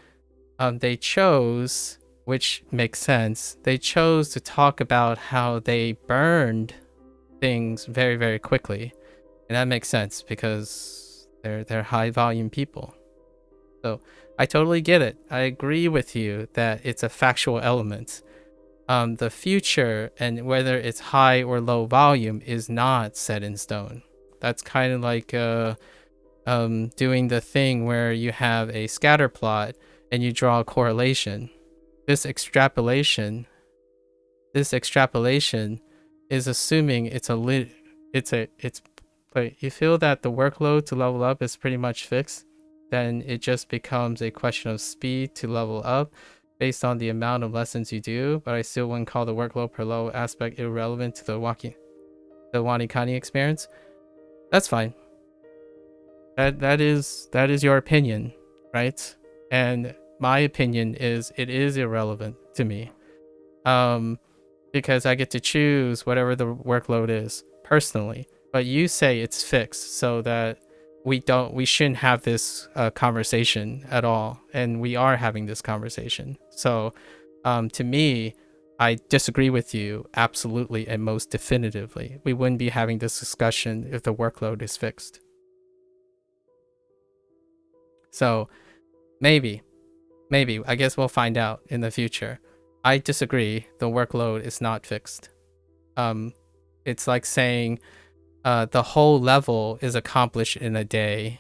they chose, which makes sense, they chose to talk about how they burned things very, very quickly. And that makes sense because they're high volume people. So I totally get it. I agree with you that it's a factual element. The future and whether it's high or low volume is not set in stone. That's kind of like doing the thing where you have a scatter plot and you draw a correlation. This extrapolation is assuming but you feel that the workload to level up is pretty much fixed, then it just becomes a question of speed to level up based on the amount of lessons you do, but I still wouldn't call the workload per low aspect irrelevant to the WaniKani experience. That's fine. That is your opinion, right? And my opinion is it is irrelevant to me. Because I get to choose whatever the workload is personally. But you say it's fixed, so that we shouldn't have this conversation at all, and we are having this conversation. So to me, I disagree with you absolutely and most definitively. We wouldn't be having this discussion if the workload is fixed. So maybe I guess we'll find out in the future. I disagree. The workload is not fixed. It's like saying the whole level is accomplished in a day,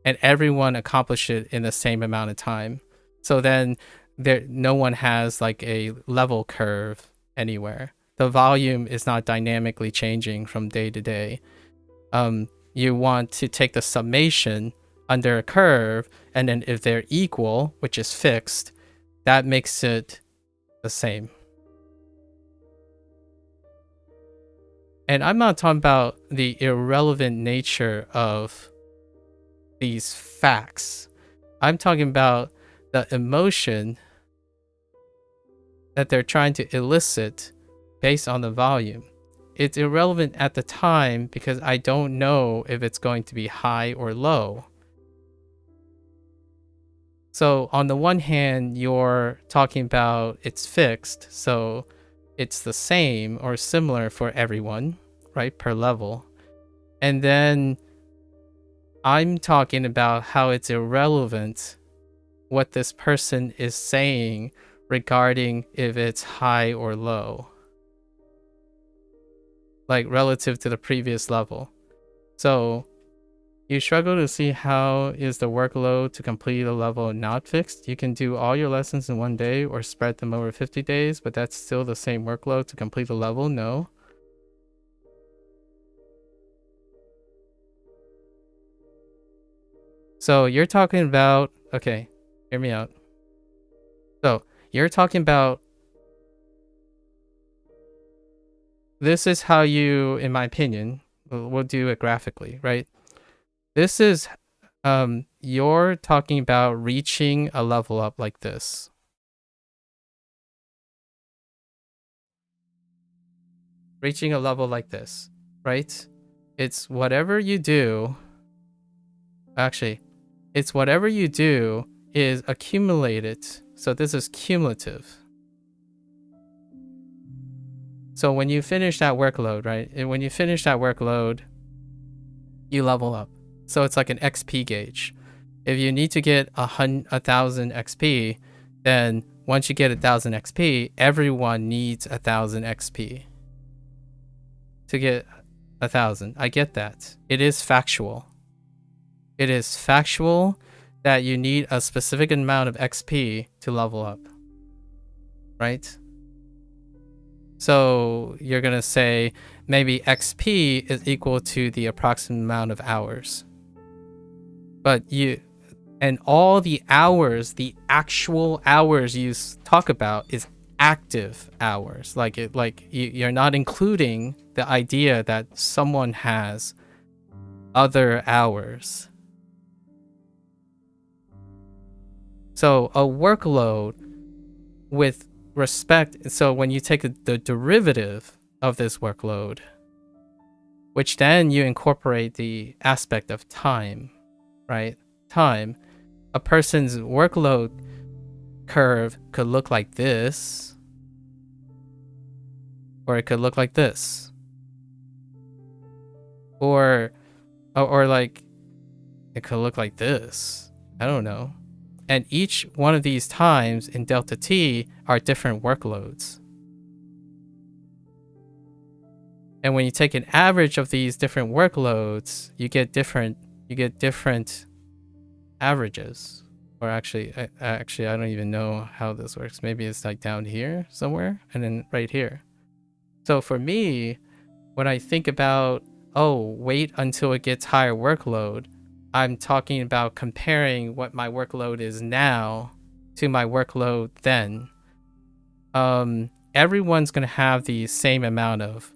and everyone accomplished it in the same amount of time. So then no one has like a level curve anywhere. The volume is not dynamically changing from day to day. You want to take the summation under a curve, and then if they're equal, which is fixed, that makes it the same. And I'm not talking about the irrelevant nature of these facts. I'm talking about the emotion that they're trying to elicit based on the volume. It's irrelevant at the time because I don't know if it's going to be high or low. So on the one hand, you're talking about it's fixed, so it's the same or similar for everyone, right, per level. And then I'm talking about how it's irrelevant what this person is saying regarding if it's high or low, like relative to the previous level. So you struggle to see how is the workload to complete a level not fixed. You can do all your lessons in one day or spread them over 50 days, but that's still the same workload to complete the level? No. So you're talking about, okay, hear me out. So you're talking about, this is how you, in my opinion, we'll do it graphically, right? This is, you're talking about reaching a level up like this. Reaching a level like this, right? It's whatever you do. Actually, it's whatever you do is accumulated. So this is cumulative. So when you finish that workload, right? And when you finish that workload, you level up. So it's like an XP gauge. If you need to get 1,000 XP, then once you get 1,000 XP, everyone needs 1,000 XP to get 1,000. I get that. It is factual. It is factual that you need a specific amount of XP to level up, right? So you're gonna say maybe XP is equal to the approximate amount of hours. But all the hours, the actual hours you talk about is active hours. You're not including the idea that someone has other hours. So a workload with respect, so when you take the derivative of this workload, which then you incorporate the aspect of time, right? Time, a person's workload curve could look like this, or it could look like this, or like it could look like this. I don't know. And each one of these times in delta t are different workloads. And when you take an average of these different workloads, you get different averages. Or actually I don't even know how this works. Maybe it's like down here somewhere and then right here. So for me, when I think about, oh, wait until it gets higher workload, I'm talking about comparing what my workload is now to my workload then. Everyone's going to have the same amount of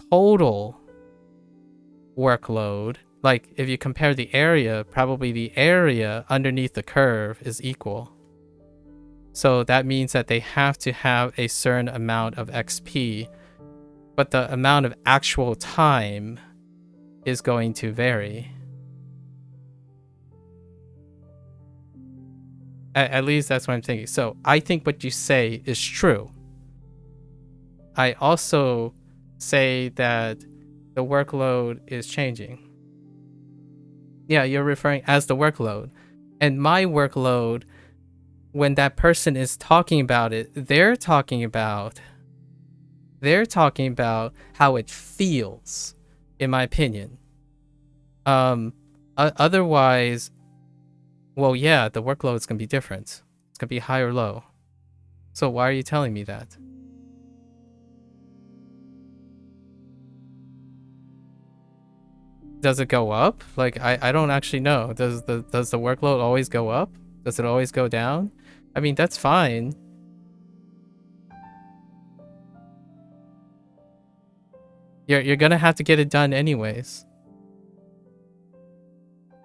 total workload. Like if you compare the area, probably the area underneath the curve is equal. So that means that they have to have a certain amount of XP, but the amount of actual time is going to vary. At least that's what I'm thinking. So I think what you say is true. I also say that the workload is changing. Yeah, you're referring as the workload. And my workload, when that person is talking about it, they're talking about how it feels, in my opinion. Otherwise, well, yeah, the workload's gonna be different. It's gonna be high or low. So why are you telling me that? Does it go up? Like, I don't actually know. Does the workload always go up? Does it always go down? I mean, that's fine. You're gonna have to get it done anyways.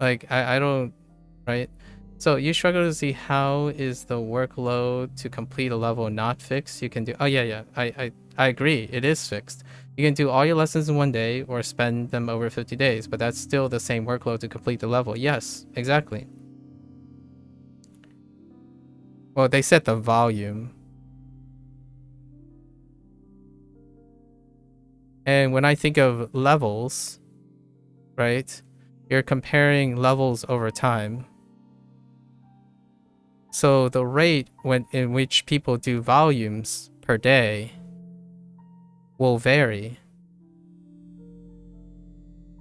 Like, I don't, right? So you struggle to see how is the workload to complete a level not fixed? You can do, oh yeah, I agree, it is fixed. You can do all your lessons in one day or spend them over 50 days, but that's still the same workload to complete the level. Yes, exactly. Well, they set the volume. And when I think of levels, right, you're comparing levels over time. So the rate in which people do volumes per day will vary.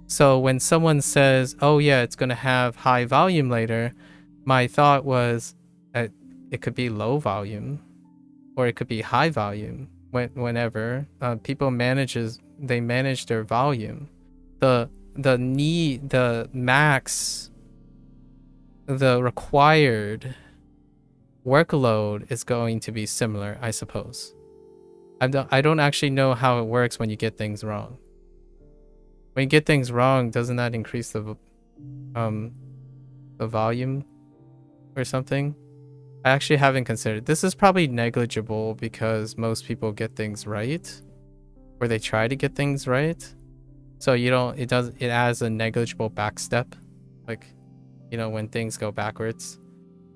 So when someone says, oh yeah, it's going to have high volume later, my thought was that it could be low volume or it could be high volume whenever people manage their volume. The max, the required workload is going to be similar, I suppose. I don't actually know how it works when you get things wrong. When you get things wrong, doesn't that increase the volume or something? I actually haven't considered. This is probably negligible because most people get things right, or they try to get things right. So it adds a negligible back step. Like, when things go backwards,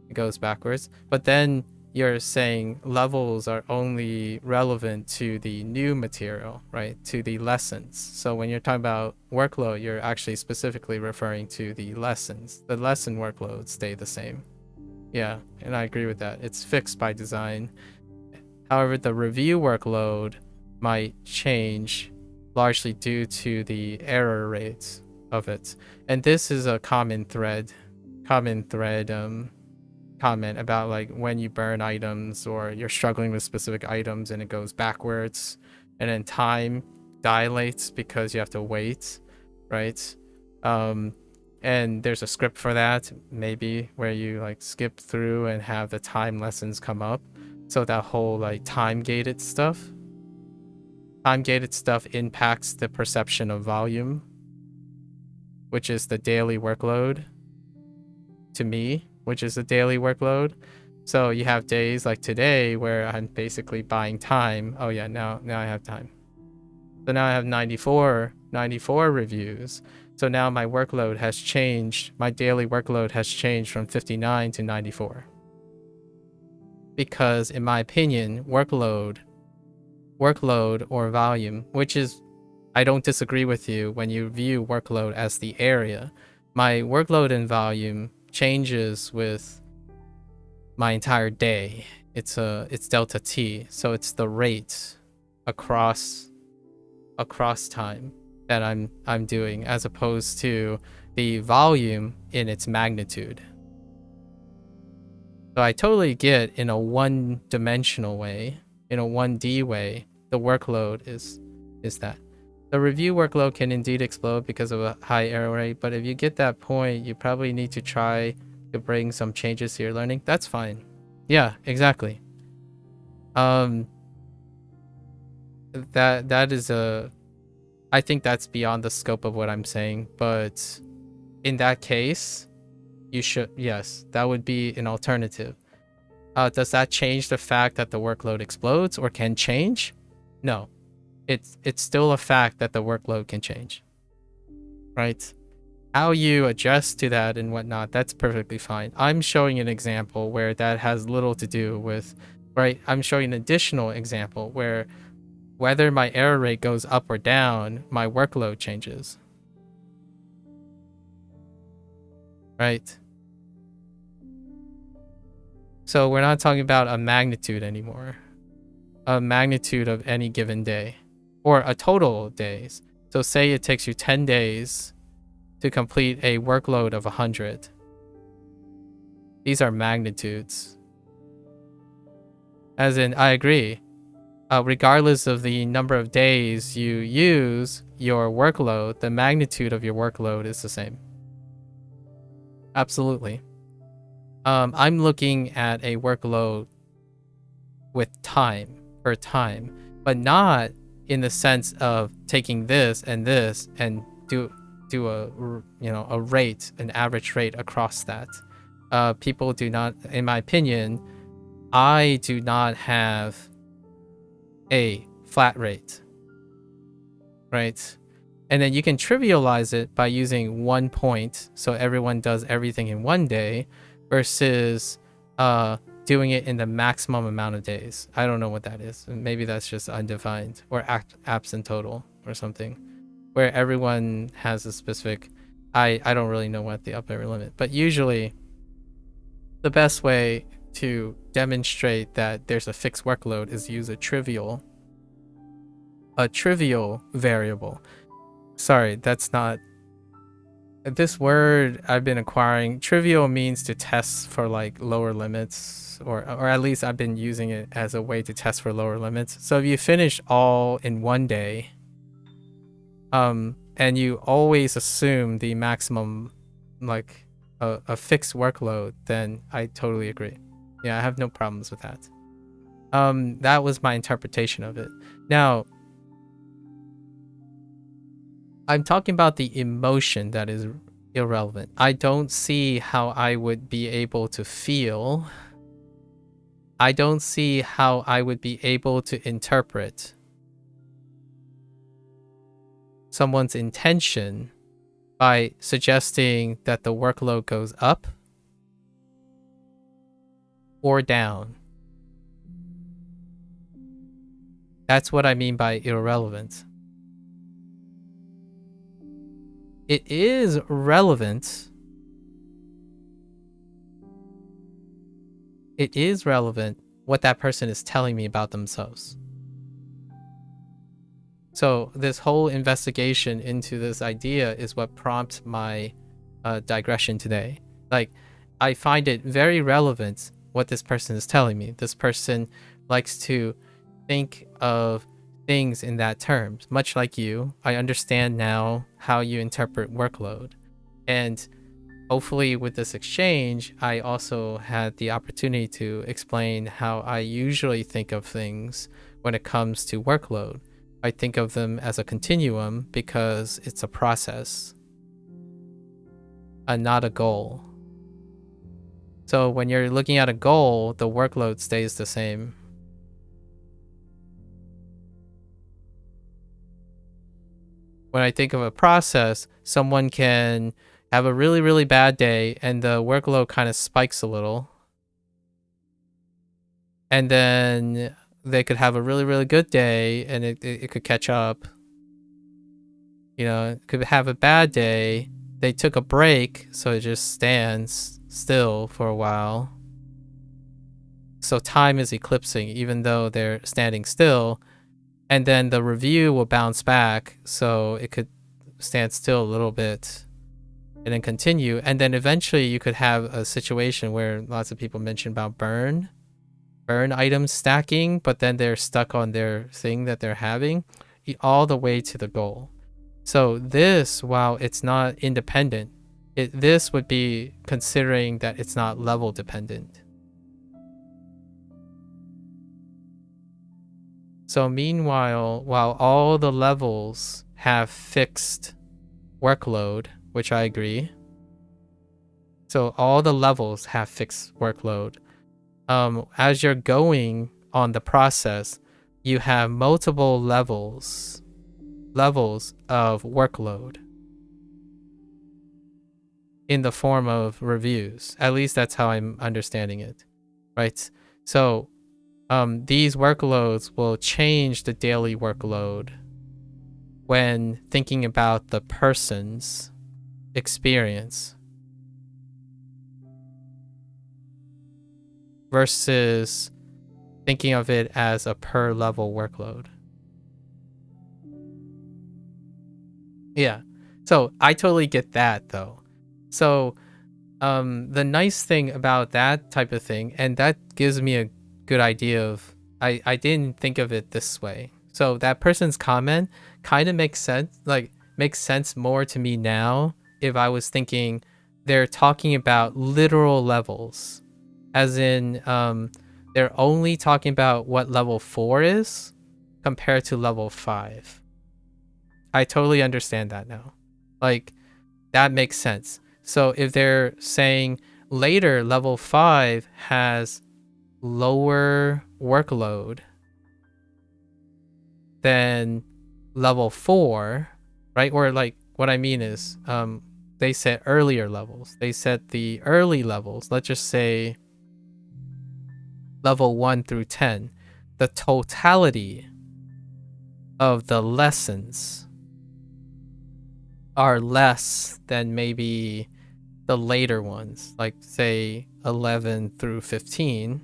it goes backwards. But then you're saying levels are only relevant to the new material, right? To the lessons. So when you're talking about workload, you're actually specifically referring to the lessons. The lesson workloads stay the same. Yeah, and I agree with that. It's fixed by design. However, the review workload might change largely due to the error rates of it. And this is a common thread comment about like when you burn items or you're struggling with specific items and it goes backwards, and then time dilates because you have to wait, right? And there's a script for that, maybe, where you like skip through and have the time lessons come up. So that whole like time-gated stuff impacts the perception of volume. which is the daily workload, to me, which is the daily workload. So you have days like today where I'm basically buying time. Oh yeah, now I have time. So now I have 94 reviews. So now my workload has changed. My daily workload has changed from 59 to 94. Because in my opinion, workload or volume, which is, I don't disagree with you when you view workload as the area. My workload and volume changes with my entire day. It's delta T, so it's the rate across time that I'm doing, as opposed to the volume in its magnitude. So I totally get, in a one-dimensional way, in a 1D way, the workload is that. The review workload can indeed explode because of a high error rate, but if you get that point, you probably need to try to bring some changes to your learning. That's fine. Yeah, exactly. That is I think that's beyond the scope of what I'm saying, but in that case, you should, yes, that would be an alternative. Does that change the fact that the workload explodes or can change? No. It's still a fact that the workload can change. Right? How you adjust to that and whatnot, that's perfectly fine. I'm showing an example where that has little to do with, right? I'm showing an additional example where whether my error rate goes up or down, my workload changes. Right? So we're not talking about a magnitude anymore. A magnitude of any given day. Or a total of days. So say it takes you 10 days to complete a workload of 100. These are magnitudes. As in, I agree. Regardless of the number of days you use your workload, the magnitude of your workload is the same. Absolutely. I'm looking at a workload with time, per time, but not in the sense of taking this and do a rate, an average rate across that. People do not, in my opinion, I do not have a flat rate, right? And then you can trivialize it by using 1 point, so everyone does everything in 1 day, versus doing it in the maximum amount of days. I don't know what that is. Maybe that's just undefined, or absent total or something, where everyone has a specific, I don't really know what the upper limit, but usually the best way to demonstrate that there's a fixed workload is use a trivial variable. Sorry, that's not this word I've been acquiring. Trivial means to test for like lower limits, or at least I've been using it as a way to test for lower limits. So if you finish all in 1 day, and you always assume the maximum, like a fixed workload, then I totally agree. Yeah, I have no problems with that. That was my interpretation of it. Now, I'm talking about the emotion that is irrelevant. I don't see how I would be able to feel. I don't see how I would be able to interpret someone's intention by suggesting that the workload goes up or down. That's what I mean by irrelevant. It is relevant. It is relevant what that person is telling me about themselves. So this whole investigation into this idea is what prompts my digression today. Like, I find it very relevant what this person is telling me. This person likes to think of things in that terms. Much like you, I understand now how you interpret workload. And hopefully with this exchange, I also had the opportunity to explain how I usually think of things when it comes to workload. I think of them as a continuum because it's a process. not a goal. So when you're looking at a goal, the workload stays the same. When I think of a process, someone can have a really, really bad day and the workload kind of spikes a little. And then they could have a really, really good day and it could catch up. You know, it could have a bad day. They took a break, so it just stands still for a while. So time is eclipsing, even though they're standing still. And then the review will bounce back, so it could stand still a little bit and then continue. And then eventually you could have a situation where lots of people mention about burn items stacking, but then they're stuck on their thing that they're having all the way to the goal. So this, while it's not independent, this would be considering that it's not level dependent. So meanwhile, while all the levels have fixed workload, which I agree. So all the levels have fixed workload. As you're going on the process, you have multiple levels of workload in the form of reviews. At least that's how I'm understanding it, right? So these workloads will change the daily workload when thinking about the person's experience versus thinking of it as a per level workload. Yeah. So I totally get that though. So the nice thing about that type of thing, and that gives me a good idea of, I didn't think of it this way. So that person's comment kind of makes sense more to me now if I was thinking they're talking about literal levels, as in they're only talking about what level 4 is compared to level 5. I totally understand that now. Like, that makes sense. So if they're saying later level 5 has lower workload than level 4, right? Or like what I mean is they said earlier levels. They said the early levels, let's just say level 1 through 10, the totality of the lessons are less than maybe the later ones, like say 11 through 15.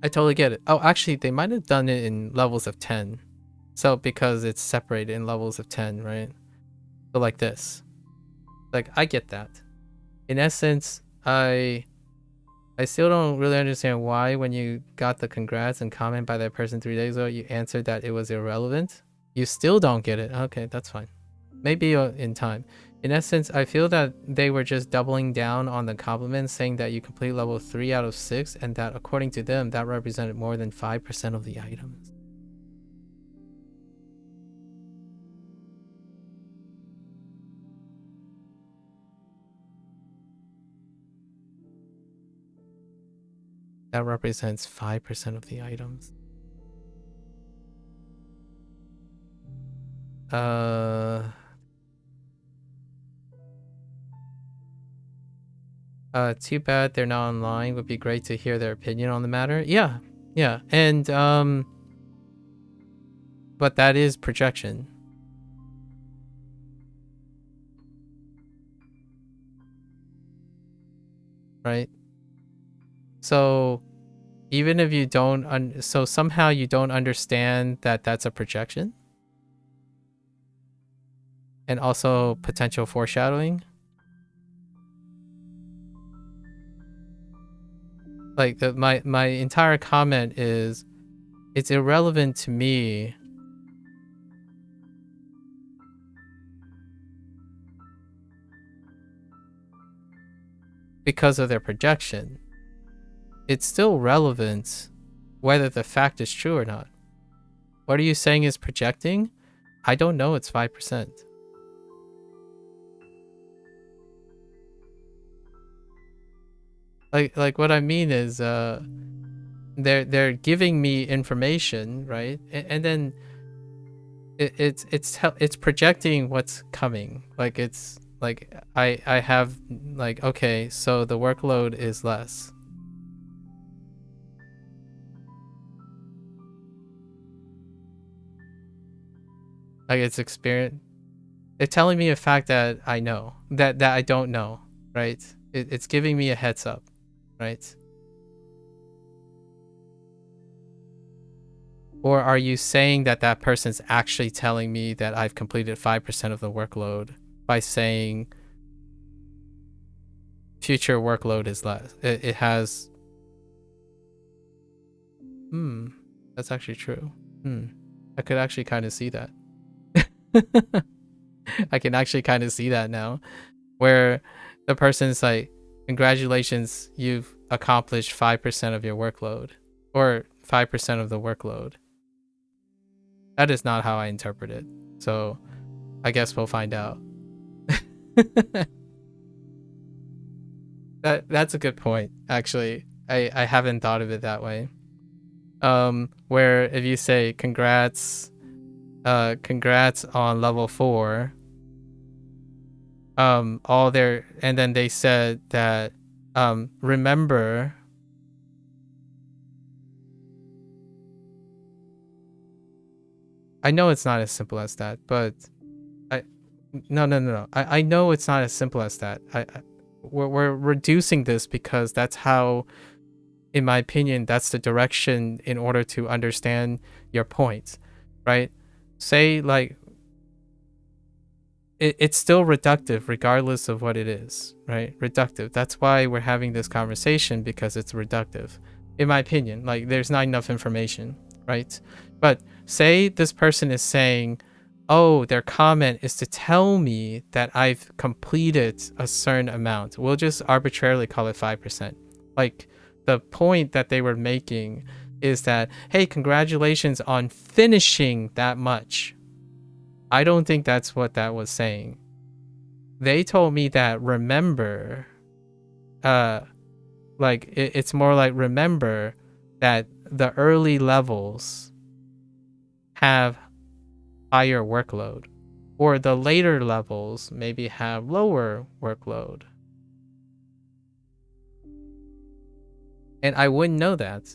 I totally get it. Oh, actually, they might have done it in levels of 10. So because it's separated in levels of 10, right? So like this. Like, I get that. In essence, I still don't really understand why when you got the congrats and comment by that person 3 days ago, you answered that it was irrelevant. You still don't get it. Okay, that's fine. Maybe in time. In essence, I feel that they were just doubling down on the compliments, saying that you complete level 3 out of 6, and that according to them, that represented more than 5% of the items. That represents 5% of the items. Too bad they're not online. Would be great to hear their opinion on the matter. Yeah. And but that is projection. Right? So even if you don't so somehow you don't understand that that's a projection, and also potential foreshadowing. Like my entire comment is, it's irrelevant to me because of their projection. It's still relevant whether the fact is true or not. What are you saying is projecting? I don't know, it's 5%. Like what I mean is they're giving me information, right? And then it's projecting what's coming. Like it's like I have like, okay, so the workload is less. Like it's experience. It's telling me a fact that I know that I don't know, right? It's giving me a heads up, right? Or are you saying that that person's actually telling me that I've completed 5% of the workload by saying future workload is less? It has. That's actually true. I could actually kind of see that. I can actually kind of see that now, where the person's like, congratulations, you've accomplished 5% of your workload, or 5% of the workload. That is not how I interpret it. So I guess we'll find out. That's a good point, actually. I haven't thought of it that way. Where if you say congrats on level 4, all their, and then they said that remember, I know it's not as simple as that, but no. I know it's not as simple as that. We're reducing this because that's how, in my opinion, that's the direction in order to understand your point, right? Say like it's still reductive regardless of what it is, right? Reductive. That's why we're having this conversation, because it's reductive, in my opinion. Like there's not enough information, right? But say this person is saying, oh, their comment is to tell me that I've completed a certain amount. We'll just arbitrarily call it 5%. Like the point that they were making is that, hey, congratulations on finishing that much. I don't think that's what that was saying. They told me that remember, like it's more like remember that the early levels have higher workload, or the later levels maybe have lower workload. And I wouldn't know that.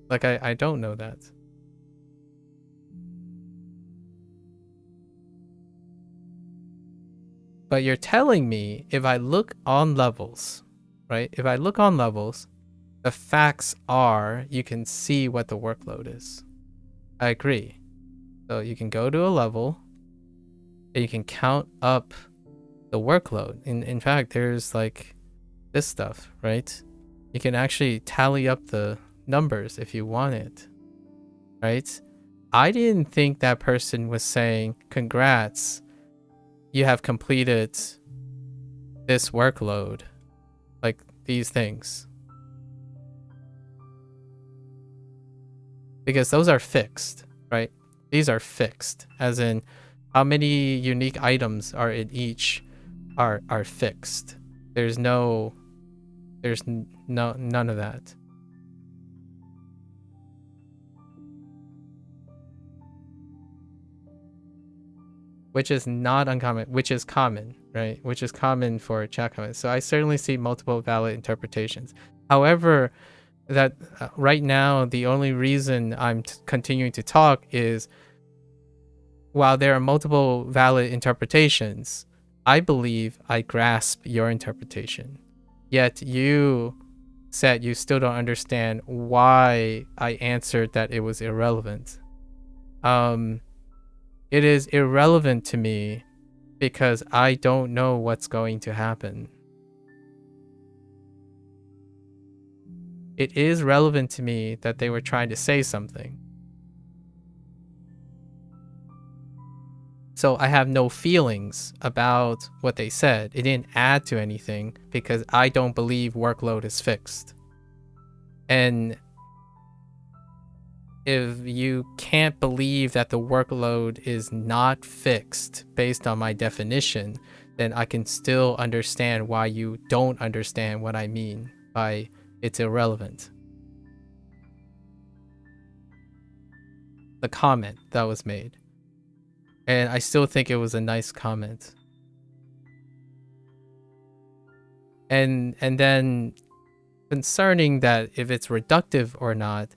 Like I don't know that. But you're telling me if I look on levels, right? If I look on levels, the facts are you can see what the workload is. I agree. So you can go to a level and you can count up the workload. In fact, there's like this stuff, right? You can actually tally up the numbers if you want it, right? I didn't think that person was saying, congrats, you have completed this workload, like these things. Because those are fixed, right? These are fixed, as in how many unique items are in each are fixed. There's none of that. Which is not uncommon, which is common, right? Which is common for chat comments. So I certainly see multiple valid interpretations. However, that right now, the only reason I'm continuing to talk is, while there are multiple valid interpretations, I believe I grasp your interpretation. Yet you said you still don't understand why I answered that it was irrelevant. It is irrelevant to me because I don't know what's going to happen. It is relevant to me that they were trying to say something. So I have no feelings about what they said. It didn't add to anything because I don't believe workload is fixed. And if you can't believe that the workload is not fixed based on my definition, then I can still understand why you don't understand what I mean by it's irrelevant. The comment that was made. And I still think it was a nice comment. And then concerning that if it's reductive or not,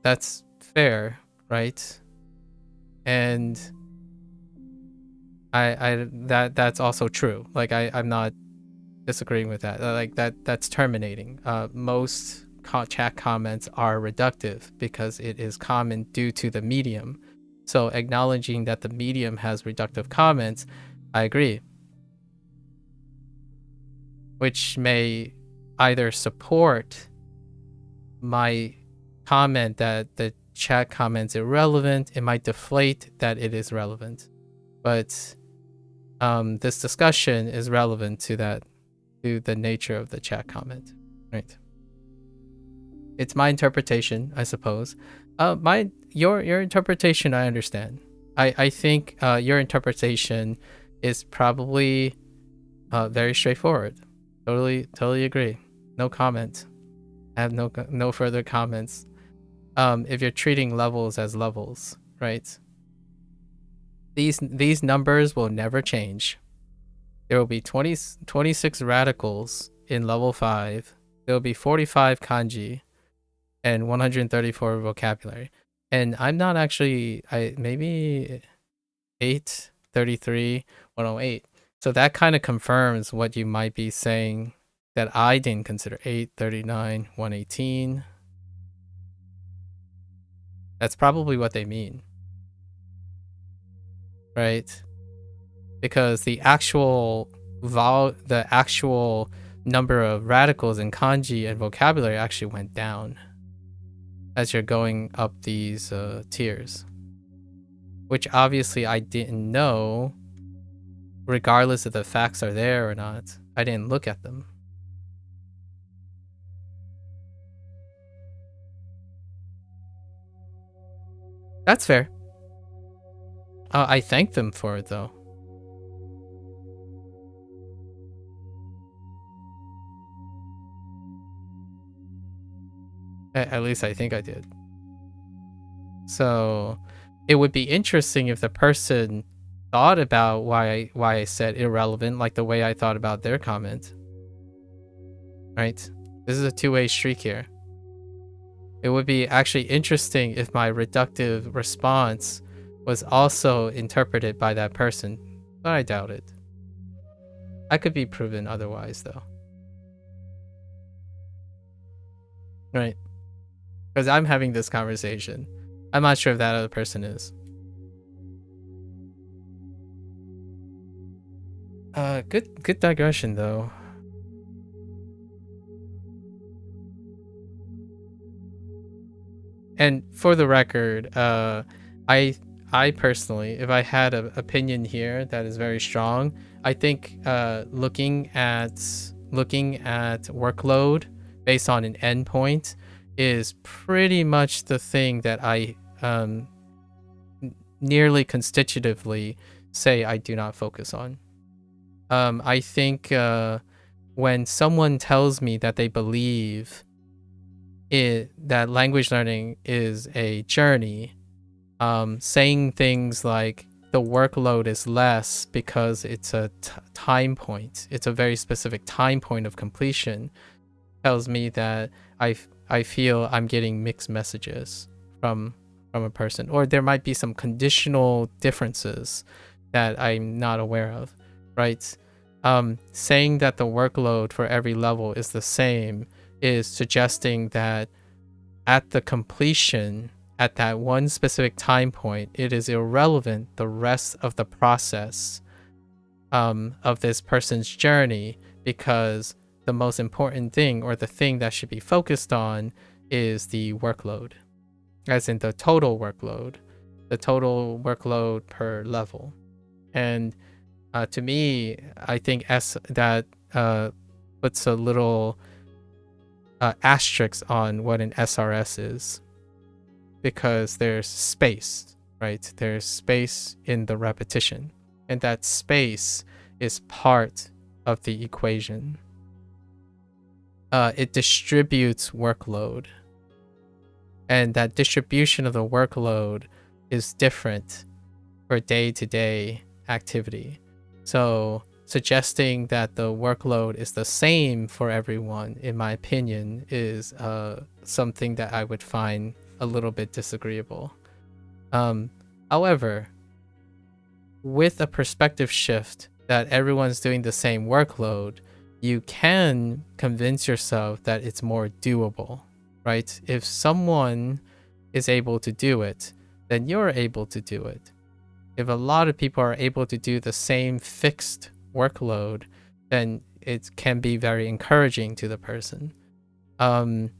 that's fair, right? And that's also true. Like I'm not disagreeing with that. Like that's terminating. Most chat comments are reductive because it is common due to the medium. So acknowledging that the medium has reductive comments, I agree. Which may either support my comment that the chat comment's irrelevant, it might deflate that it is relevant. But this discussion is relevant to that, to the nature of the chat comment, right? It's my interpretation, I suppose. Your interpretation, I understand. I think your interpretation is probably very straightforward. Totally agree. No comment. I have no further comments. If you're treating levels as levels, right? These numbers will never change. There will be 26 radicals in level 5. There will be 45 kanji and 134 vocabulary. And I'm not actually, maybe 833, 108. So that kind of confirms what you might be saying that I didn't consider. 839, 118. That's probably what they mean. Right? Because the actual number of radicals in kanji and vocabulary actually went down as you're going up these tiers, which obviously I didn't know, regardless if the facts are there or not. I didn't look at them. That's fair. I thank them for it, though. At least I think I did. So it would be interesting if the person thought about why I said irrelevant, like the way I thought about their comment. Right? This is a two-way streak here. It would be actually interesting if my reductive response was also interpreted by that person, but I doubt it. I could be proven otherwise, though. Right? Because I'm having this conversation. I'm not sure if that other person is. Good digression, though. And for the record, I personally, if I had an opinion here that is very strong, I think looking at workload based on an endpoint is pretty much the thing that I nearly constitutively say I do not focus on. I think when someone tells me that they believe that language learning is a journey, saying things like the workload is less because it's a time point, it's a very specific time point of completion, tells me that I feel I'm getting mixed messages from a person, or there might be some conditional differences that I'm not aware of, right? Saying that the workload for every level is the same is suggesting that at the completion, at that one specific time point, it is irrelevant the rest of the process of this person's journey, because the most important thing, or the thing that should be focused on, is the workload, as in the total workload per level. And to me, I think that puts a little asterisk on what an SRS is, because there's space, right? There's space in the repetition, and that space is part of the equation. It distributes workload, and that distribution of the workload is different for day-to-day activity. So suggesting that the workload is the same for everyone, in my opinion, is something that I would find a little bit disagreeable. However, with a perspective shift that everyone's doing the same workload, you can convince yourself that it's more doable, right? If someone is able to do it, then you're able to do it. If a lot of people are able to do the same fixed workload, then it can be very encouraging to the person. For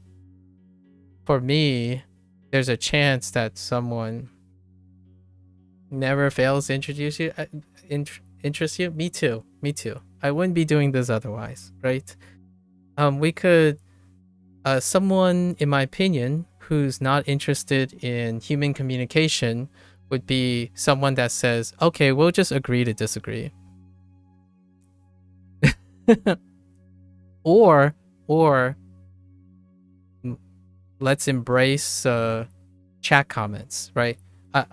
me, there's a chance that someone never fails to interest you. Me too. I wouldn't be doing this otherwise, right? We could, someone, in my opinion, who's not interested in human communication would be someone that says, okay, we'll just agree to disagree. or let's embrace chat comments, right?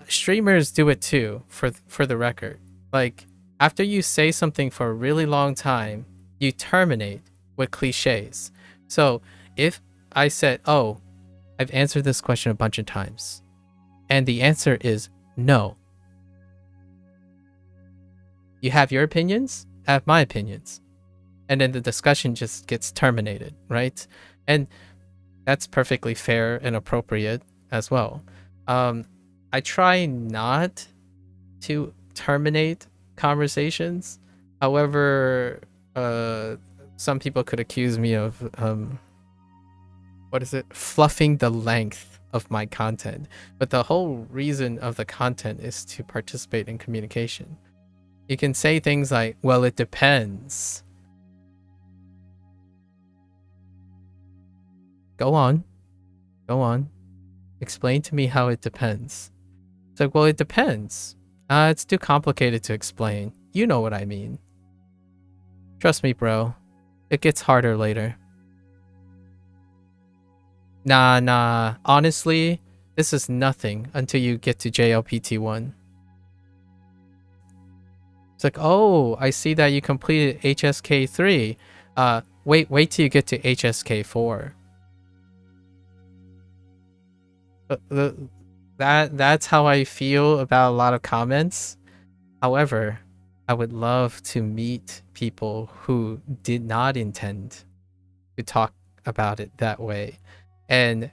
Streamers do it too, for the record. Like, after you say something for a really long time, you terminate with cliches. So if I said, oh, I've answered this question a bunch of times, and the answer is no. You have your opinions, I have my opinions. And then the discussion just gets terminated, right? And that's perfectly fair and appropriate as well. I try not to terminate conversations. However, some people could accuse me of fluffing the length of my content. But the whole reason of the content is to participate in communication. You can say things like, well, it depends. Go on. Explain to me how it depends. It's like, well, it depends. It's too complicated to explain. You know what I mean. Trust me, bro. It gets harder later. Nah. Honestly, this is nothing until you get to JLPT1. It's like, oh, I see that you completed HSK3. Wait till you get to HSK4. That's how I feel about a lot of comments. However, I would love to meet people who did not intend to talk about it that way. And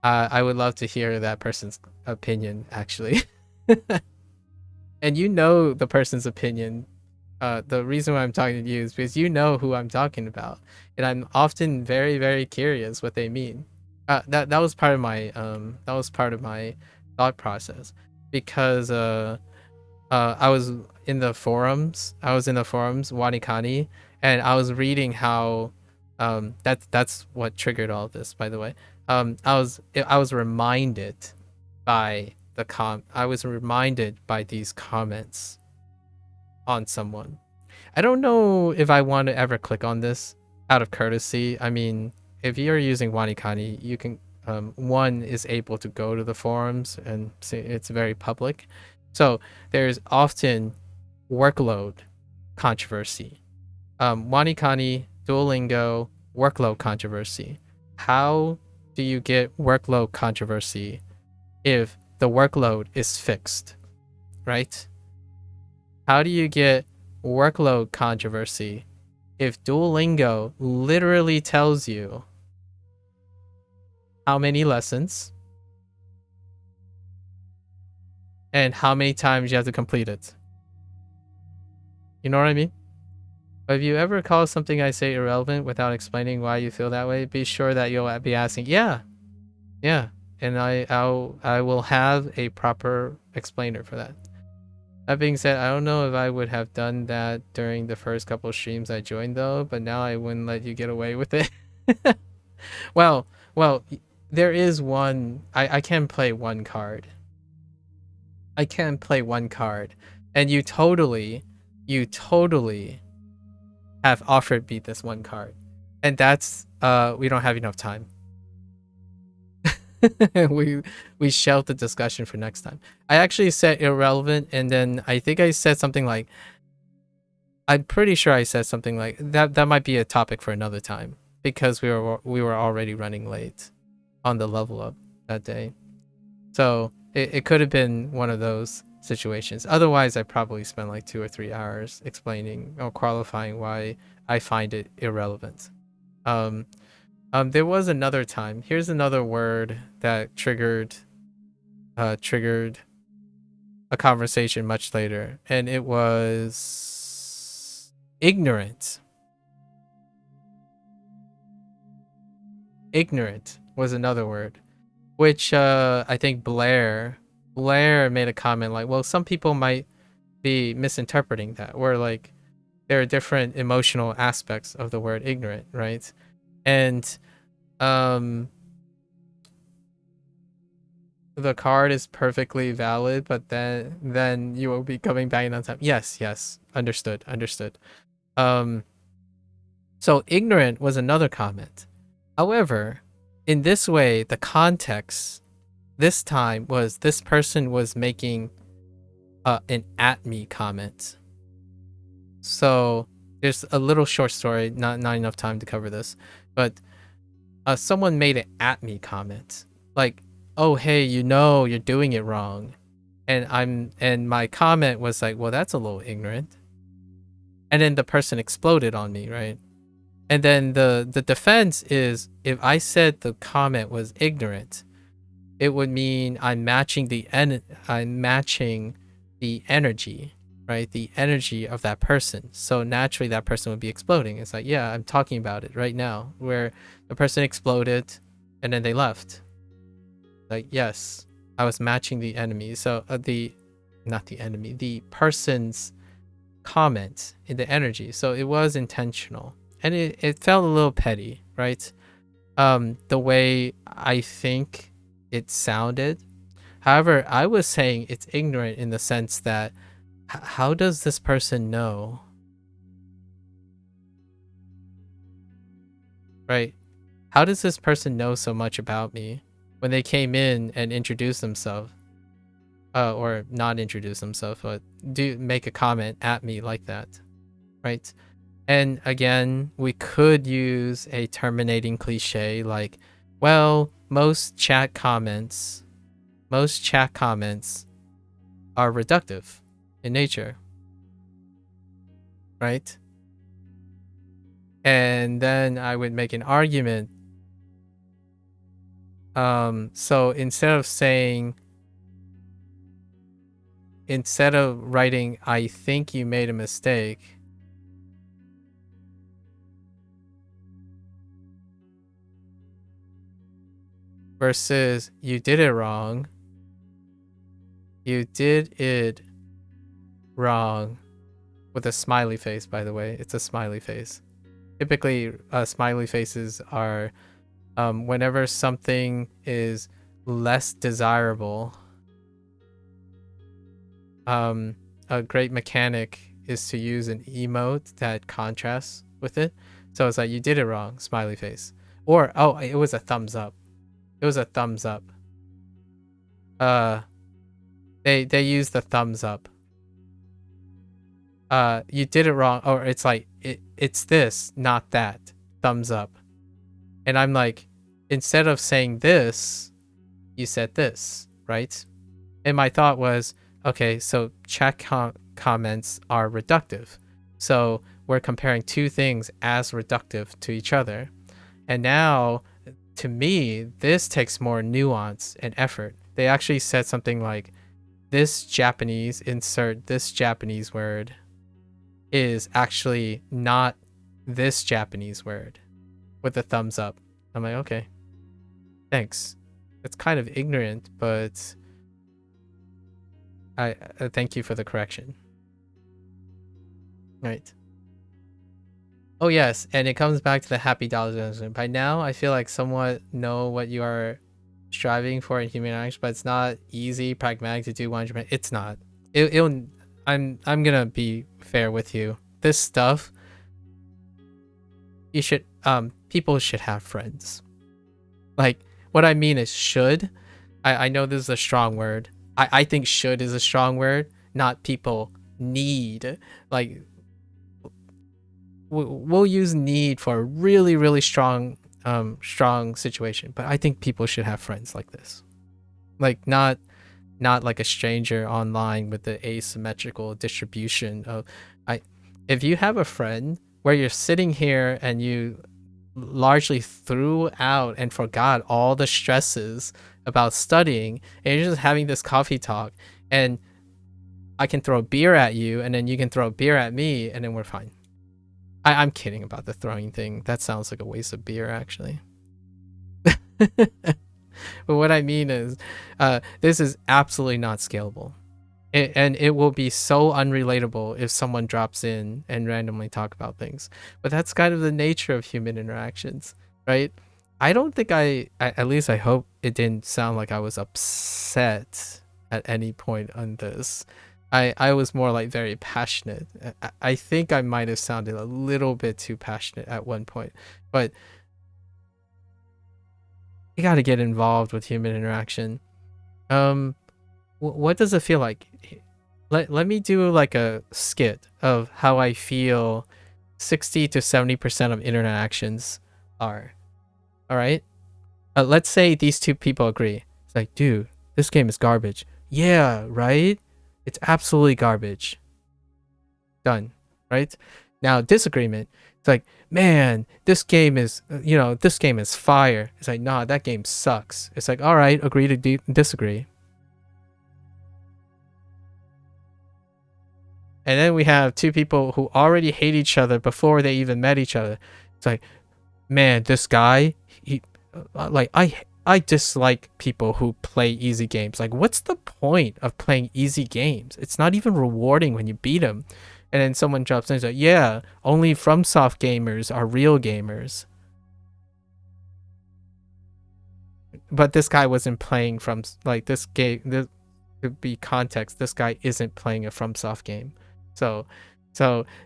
I would love to hear that person's opinion, actually. And you know the person's opinion. The reason why I'm talking to you is because you know who I'm talking about. And I'm often very, very curious what they mean. That was part of my thought process, because I was in the forums. WaniKani, and I was reading how that's what triggered all of this, by the way. I was reminded by these comments on someone. I don't know if I want to ever click on this out of courtesy. I mean, if you're using WaniKani, you can one is able to go to the forums and see it's very public. So there's often workload controversy. WaniKani, Duolingo, workload controversy. How do you get workload controversy if the workload is fixed, right? How do you get workload controversy if Duolingo literally tells you how many lessons and how many times you have to complete it? You know what I mean? But if you ever call something I say irrelevant without explaining why you feel that way, be sure that you'll be asking, yeah, and I will have a proper explainer for that. That being said, I don't know if I would have done that during the first couple streams I joined, though, but now I wouldn't let you get away with it. well, there is one. I can play one card. And you totally you totally have offered me this one card, and that's we don't have enough time. we shelved the discussion for next time. I actually said irrelevant, and then I think I said something like, I'm pretty sure I said something like that. That might be a topic for another time, because we were already running late on the level up that day. So it could have been one of those situations. Otherwise, I probably spent like 2 or 3 hours explaining or qualifying why I find it irrelevant. There was another time. Here's another word that triggered a conversation much later, and it was ignorant. Ignorant was another word, which I think Blair made a comment like, well, some people might be misinterpreting that, where like there are different emotional aspects of the word ignorant, right? And the card is perfectly valid, but then you will be coming back on time. Yes, understood. So ignorant was another comment. However, in this way, the context this time was this person was making an "at me" comment. So there's a little short story, not enough time to cover this, but someone made an "at me" comment, like, "Oh, hey, you're doing it wrong," and my comment was like, "Well, that's a little ignorant," and then the person exploded on me, right? And then the defense is, if I said the comment was ignorant, it would mean I'm matching the energy, right? The energy of that person. So naturally that person would be exploding. It's like, yeah, I'm talking about it right now, where the person exploded and then they left. Like, yes, I was matching the enemy. So the person's comment in the energy. So it was intentional. And it felt a little petty, right? The way I think it sounded. However, I was saying it's ignorant in the sense that how does this person know? Right? How does this person know so much about me when they came in and introduced themselves? Or not introduce themselves, but do make a comment at me like that, right? And again, we could use a terminating cliche like, well, most chat comments are reductive in nature, right? And then I would make an argument. So instead of writing, I think you made a mistake, versus you did it wrong. You did it wrong with a smiley face, by the way. It's a smiley face. Typically, smiley faces are whenever something is less desirable. A great mechanic is to use an emote that contrasts with it. So it's like, you did it wrong, smiley face. Or, oh, it was a thumbs up. It was a thumbs up. They use the thumbs up. You did it wrong, or it's like, it's this, not that. Thumbs up. And I'm like, instead of saying this, you said this, right? And my thought was, okay, so chat comments are reductive. So we're comparing two things as reductive to each other. And now, to me, this takes more nuance and effort. They actually said something like, this Japanese, insert this Japanese word, is actually not this Japanese word, with a thumbs up. I'm like, okay, thanks. It's kind of ignorant, but I thank you for the correction. Right. Oh yes, and it comes back to the happy dollars. By now, I feel like somewhat know what you are striving for in human interaction, but it's not easy, pragmatic to do 100%. It's not. I'm I'm gonna be fair with you. This stuff, you should people should have friends. Like, what I mean is should. I know this is a strong word. I think should is a strong word, not people need. Like, we'll use need for a really, really strong situation, but I think people should have friends like this. Like, not like a stranger online with the asymmetrical distribution of if you have a friend where you're sitting here and you largely threw out and forgot all the stresses about studying, and you're just having this coffee talk, and I can throw a beer at you and then you can throw a beer at me and then we're fine. I'm kidding about the throwing thing. That sounds like a waste of beer, actually. But what I mean is, this is absolutely not scalable. And it will be so unrelatable if someone drops in and randomly talk about things. But that's kind of the nature of human interactions, right? I don't think at least I hope it didn't sound like I was upset at any point on this. I was more like very passionate. I think I might have sounded a little bit too passionate at one point, but you got to get involved with human interaction. What does it feel like? Let me do like a skit of how I feel 60 to 70% of internet actions are. All right? Let's say these two people agree. It's like, dude, this game is garbage. Yeah, right? It's absolutely garbage. Done. Right? Now, disagreement. It's like, man, this game is, this game is fire. It's like, nah, that game sucks. It's like, all right, agree to disagree. And then we have two people who already hate each other before they even met each other. It's like, man, this guy, I dislike people who play easy games. Like, what's the point of playing easy games? It's not even rewarding when you beat them. And then someone drops in and says, yeah, only FromSoft gamers are real gamers. But this guy wasn't playing from, like, this game, this could be context. This guy isn't playing a FromSoft game. So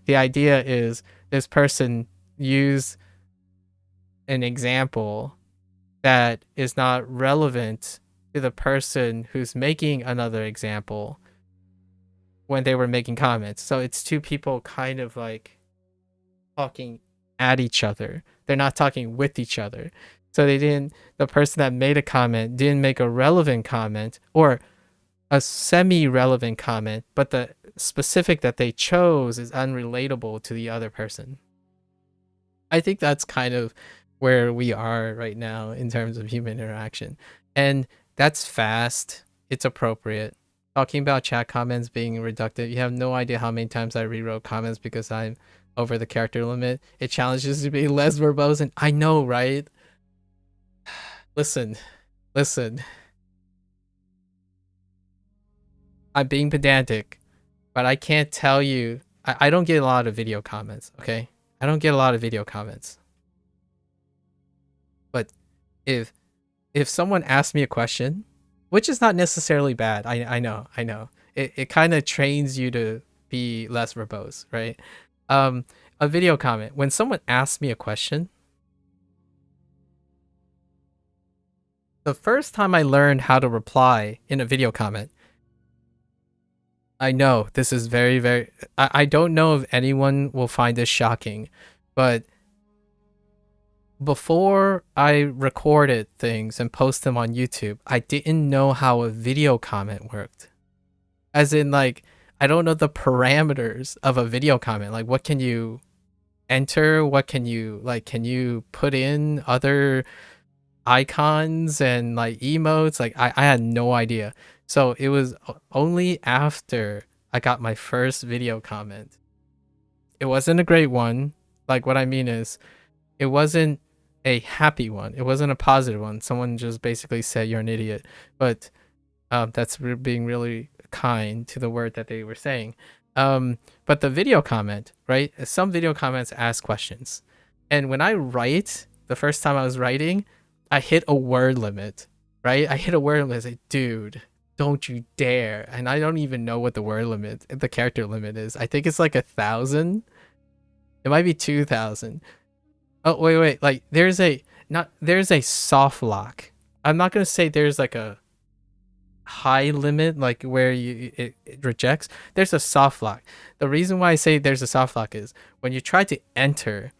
the idea is this person used an example that is not relevant to the person who's making another example when they were making comments. So it's two people kind of like talking at each other. They're not talking with each other. So the person that made a comment didn't make a relevant comment or a semi-relevant comment, but the specific that they chose is unrelatable to the other person. I think that's kind of where we are right now in terms of human interaction. And that's fast. It's appropriate. Talking about chat comments being reductive, you have no idea how many times I rewrote comments because I'm over the character limit. It challenges to be less verbose, and I know, right? Listen. I'm being pedantic, but I can't tell you. I don't get a lot of video comments, okay? I don't get a lot of video comments. But if someone asks me a question, which is not necessarily bad, I know. It kind of trains you to be less verbose, right? A video comment. When someone asks me a question, the first time I learned how to reply in a video comment, I know this is very, very... I don't know if anyone will find this shocking, but before I recorded things and post them on YouTube, I didn't know how a video comment worked. As in, like, I don't know the parameters of a video comment. Like, what can you enter? What can you, like, can you put in other icons and, like, emotes? Like, I had no idea. So it was only after I got my first video comment. It wasn't a great one. Like, what I mean is, it wasn't a happy one. It wasn't a positive one. Someone just basically said, you're an idiot. But that's being really kind to the word that they were saying. But the video comment, right? Some video comments ask questions. And when I write, the first time I was writing, I hit a word limit, right? I hit a word limit. I say, dude, Don't you dare. And I don't even know what the character limit is. I think it's like 1,000. It might be 2,000. Oh, wait. Like, there's a soft lock. I'm not going to say there's like a high limit, like where it rejects. There's a soft lock. The reason why I say there's a soft lock is when you try to enter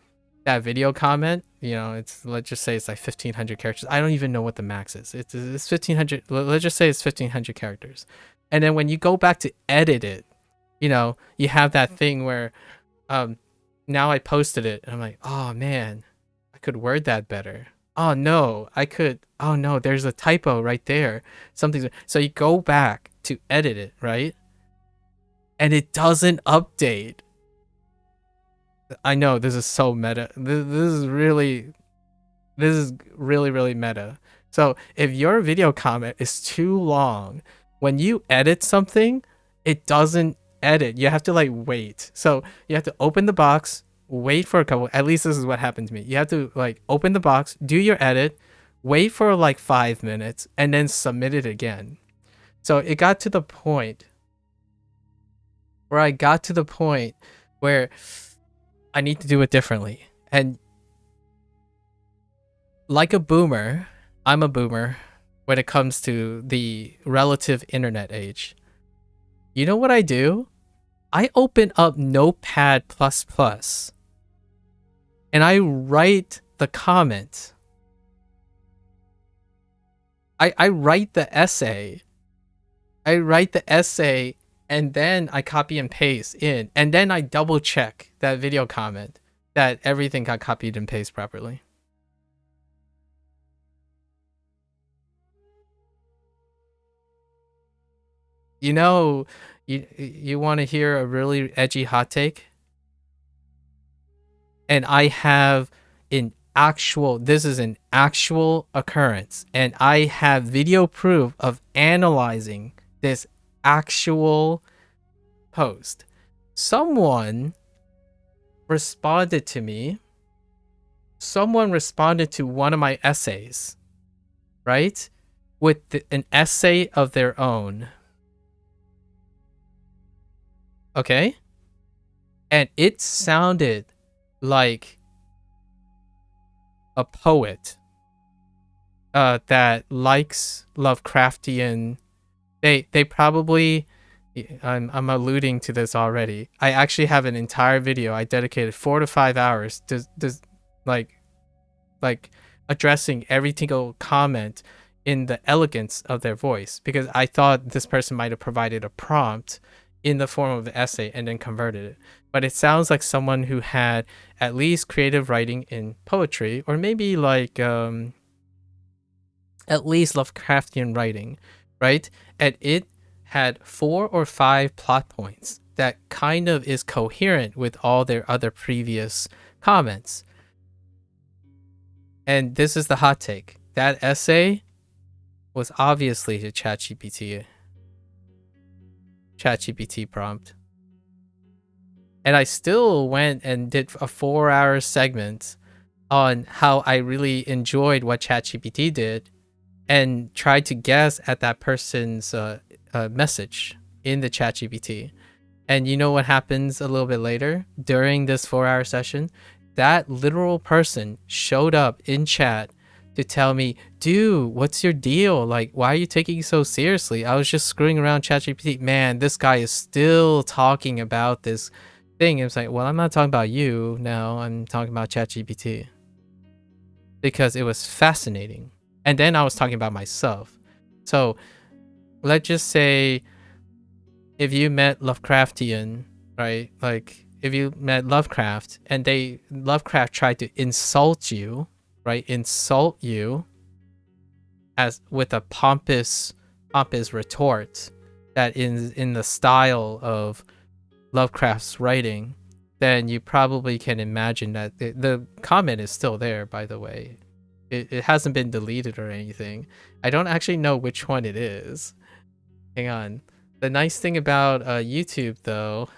that video comment, it's, let's just say it's like 1,500 characters. I don't even know what the max is. It's 1,500. Let's just say it's 1,500 characters. And then when you go back to edit it, you have that thing where, now I posted it and I'm like, oh man, I could word that better. Oh no, oh no, there's a typo right there. So you go back to edit it, right? And it doesn't update. I know this is so meta. This is really meta. So if your video comment is too long, when you edit something, it doesn't edit. You have to like wait. So you have to open the box, wait for a couple. At least this is what happened to me. You have to like open the box, do your edit, wait for like 5 minutes, and then submit it again. So it got to the point where I need to do it differently. And like a boomer, I'm a boomer when it comes to the relative internet age. You know what I do? I open up Notepad++ and I write the comment. I write the essay. And then I copy and paste in, and then I double check that video comment that everything got copied and pasted properly. You want to hear a really edgy hot take? And I have this is an actual occurrence, and I have video proof of analyzing this actual post. Someone responded to me. Someone responded to one of my essays, right? With an essay of their own. Okay? And it sounded like a poet that likes Lovecraftian. They probably, I'm alluding to this already. I actually have an entire video I dedicated 4 to 5 hours to like addressing every single comment in the elegance of their voice, because I thought this person might have provided a prompt in the form of an essay and then converted it. But it sounds like someone who had at least creative writing in poetry, or maybe like at least Lovecraftian writing, right? And it had 4 or 5 plot points that kind of is coherent with all their other previous comments. And this is the hot take. That essay was obviously a ChatGPT prompt. And I still went and did a 4-hour segment on how I really enjoyed what ChatGPT did and tried to guess at that person's message in the ChatGPT. And you know what happens a little bit later during this 4-hour session? That literal person showed up in chat to tell me, dude, what's your deal? Like, why are you taking it so seriously? I was just screwing around ChatGPT. Man, this guy is still talking about this thing. It was like, well, I'm not talking about you now. I'm talking about ChatGPT. Because it was fascinating. And then I was talking about myself. So let's just say if you met Lovecraftian, right? Like if you met Lovecraft and Lovecraft tried to insult you, right? Insult you as with a pompous retort that is in the style of Lovecraft's writing, then you probably can imagine that the comment is still there, by the way. It hasn't been deleted or anything. I don't actually know which one it is. Hang on. The nice thing about YouTube, though,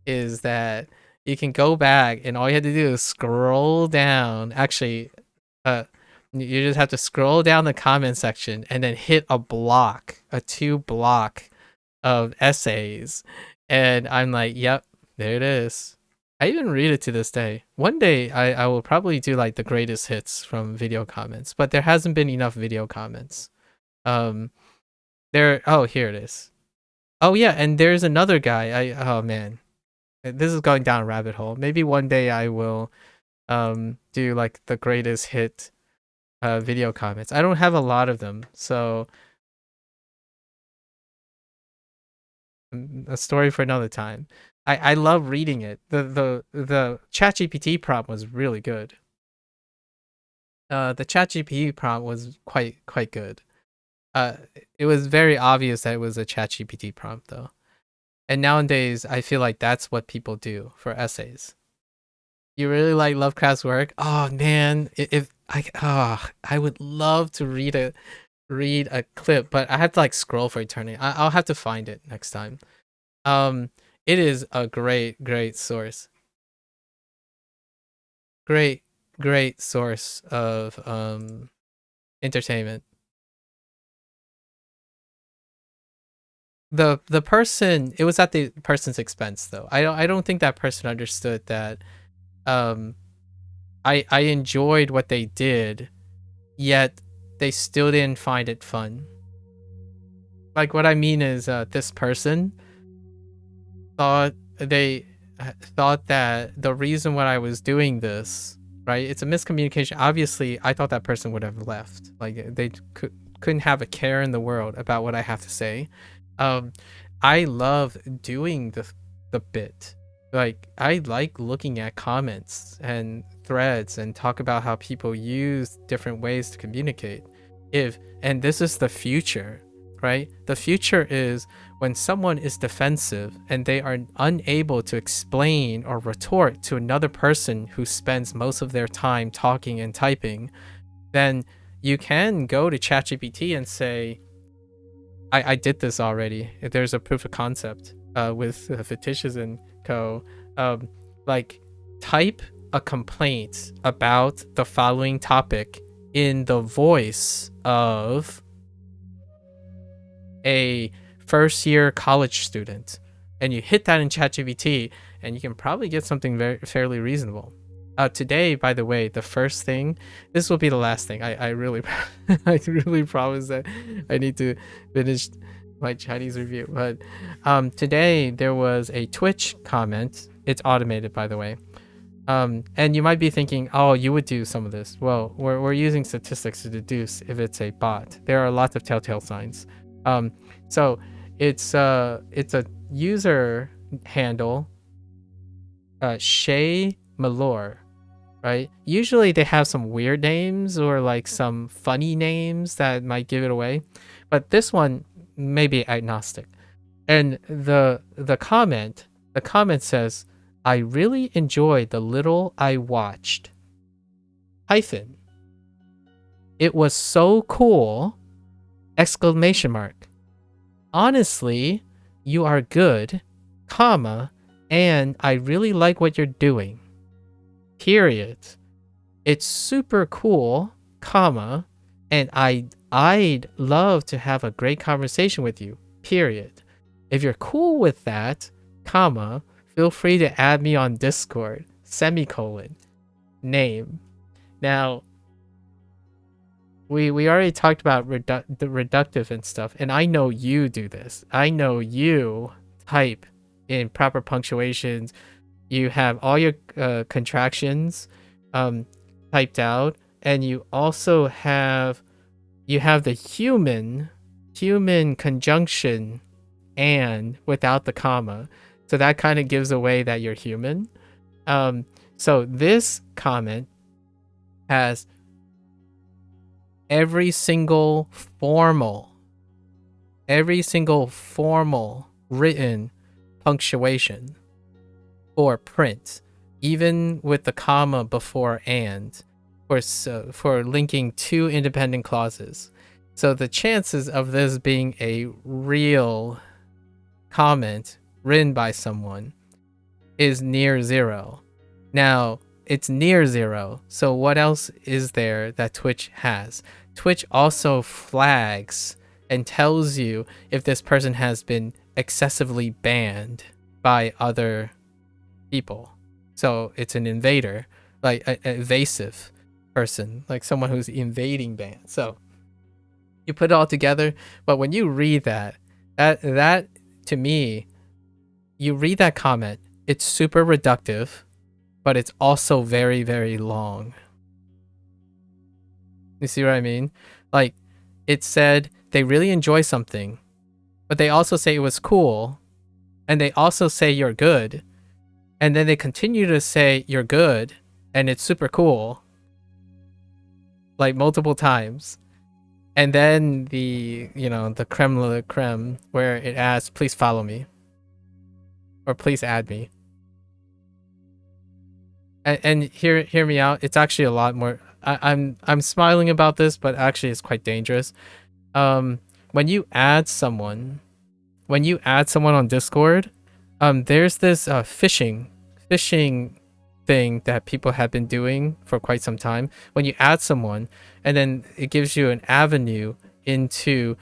is that you can go back and all you have to do is scroll down. Actually, You just have to scroll down the comment section and then hit a 2 block of essays. And I'm like, yep, there it is. I even read it to this day. One day I will probably do like the greatest hits from video comments, but there hasn't been enough video comments. Oh, here it is. Oh yeah, and there's another guy. Oh man. This is going down a rabbit hole. Maybe one day I will do like the greatest hit video comments. I don't have a lot of them, so a story for another time. I love reading it. The ChatGPT prompt was really good. The ChatGPT prompt was quite good. It was very obvious that it was a ChatGPT prompt though. And nowadays I feel like that's what people do for essays. You really like Lovecraft's work? Oh man, I would love to read a clip, but I have to like scroll for eternity. I'll have to find it next time. It is a great source. Great source of entertainment. The person, it was at the person's expense though. I don't think that person understood that I enjoyed what they did, yet they still didn't find it fun. Like what I mean is this person thought that the reason why I was doing this, right? It's a miscommunication. Obviously, I thought that person would have left. Like they couldn't have a care in the world about what I have to say. I love doing the bit. Like I like looking at comments and threads and talk about how people use different ways to communicate. And this is the future, right? The future is when someone is defensive and they are unable to explain or retort to another person who spends most of their time talking and typing, then you can go to ChatGPT and say, I did this already. There's a proof of concept with Fictitious and Co. Like type a complaint about the following topic in the voice of a first-year college student, and you hit that in ChatGPT, and you can probably get something fairly reasonable. Today, by the way, the first thing, this will be the last thing. I really, I really promise that I need to finish my Chinese review. But today there was a Twitch comment. It's automated, by the way. And you might be thinking, oh, you would do some of this. Well, we're using statistics to deduce if it's a bot. There are lots of telltale signs. So it's a user handle, Shay Malore, right? Usually they have some weird names or like some funny names that might give it away, but this one may be agnostic. And the comment says, I really enjoyed the little I watched. Hyphen. It was so cool! Exclamation mark. Honestly, you are good, comma, and I really like what you're doing. Period. It's super cool, comma, and I'd love to have a great conversation with you. Period. If you're cool with that, comma, feel free to add me on Discord. Semicolon. Name. Now, we already talked about the reductive and stuff, and I know you do this. I know you type in proper punctuations. You have all your contractions typed out, and you also have the human conjunction and without the comma. So that kind of gives away that you're human. So this comment has every single formal written punctuation for print, even with the comma before and, for linking two independent clauses. So the chances of this being a real comment written by someone is near zero. Now, it's near zero. So what else is there that Twitch has? Twitch also flags and tells you if this person has been excessively banned by other people. So it's an invader, like an invasive person, like someone who's invading ban. So you put it all together, but when you read that to me, you read that comment, it's super reductive, but it's also very, very long. You see what I mean? Like, it said they really enjoy something, but they also say it was cool, and they also say you're good, and then they continue to say you're good, and it's super cool, like multiple times. And then the creme de la creme, where it asks, please follow me, or please add me. And hear me out. It's actually a lot more. I'm smiling about this, but actually it's quite dangerous. When you add someone on Discord, there's this phishing thing that people have been doing for quite some time. When you add someone, and then it gives you an avenue into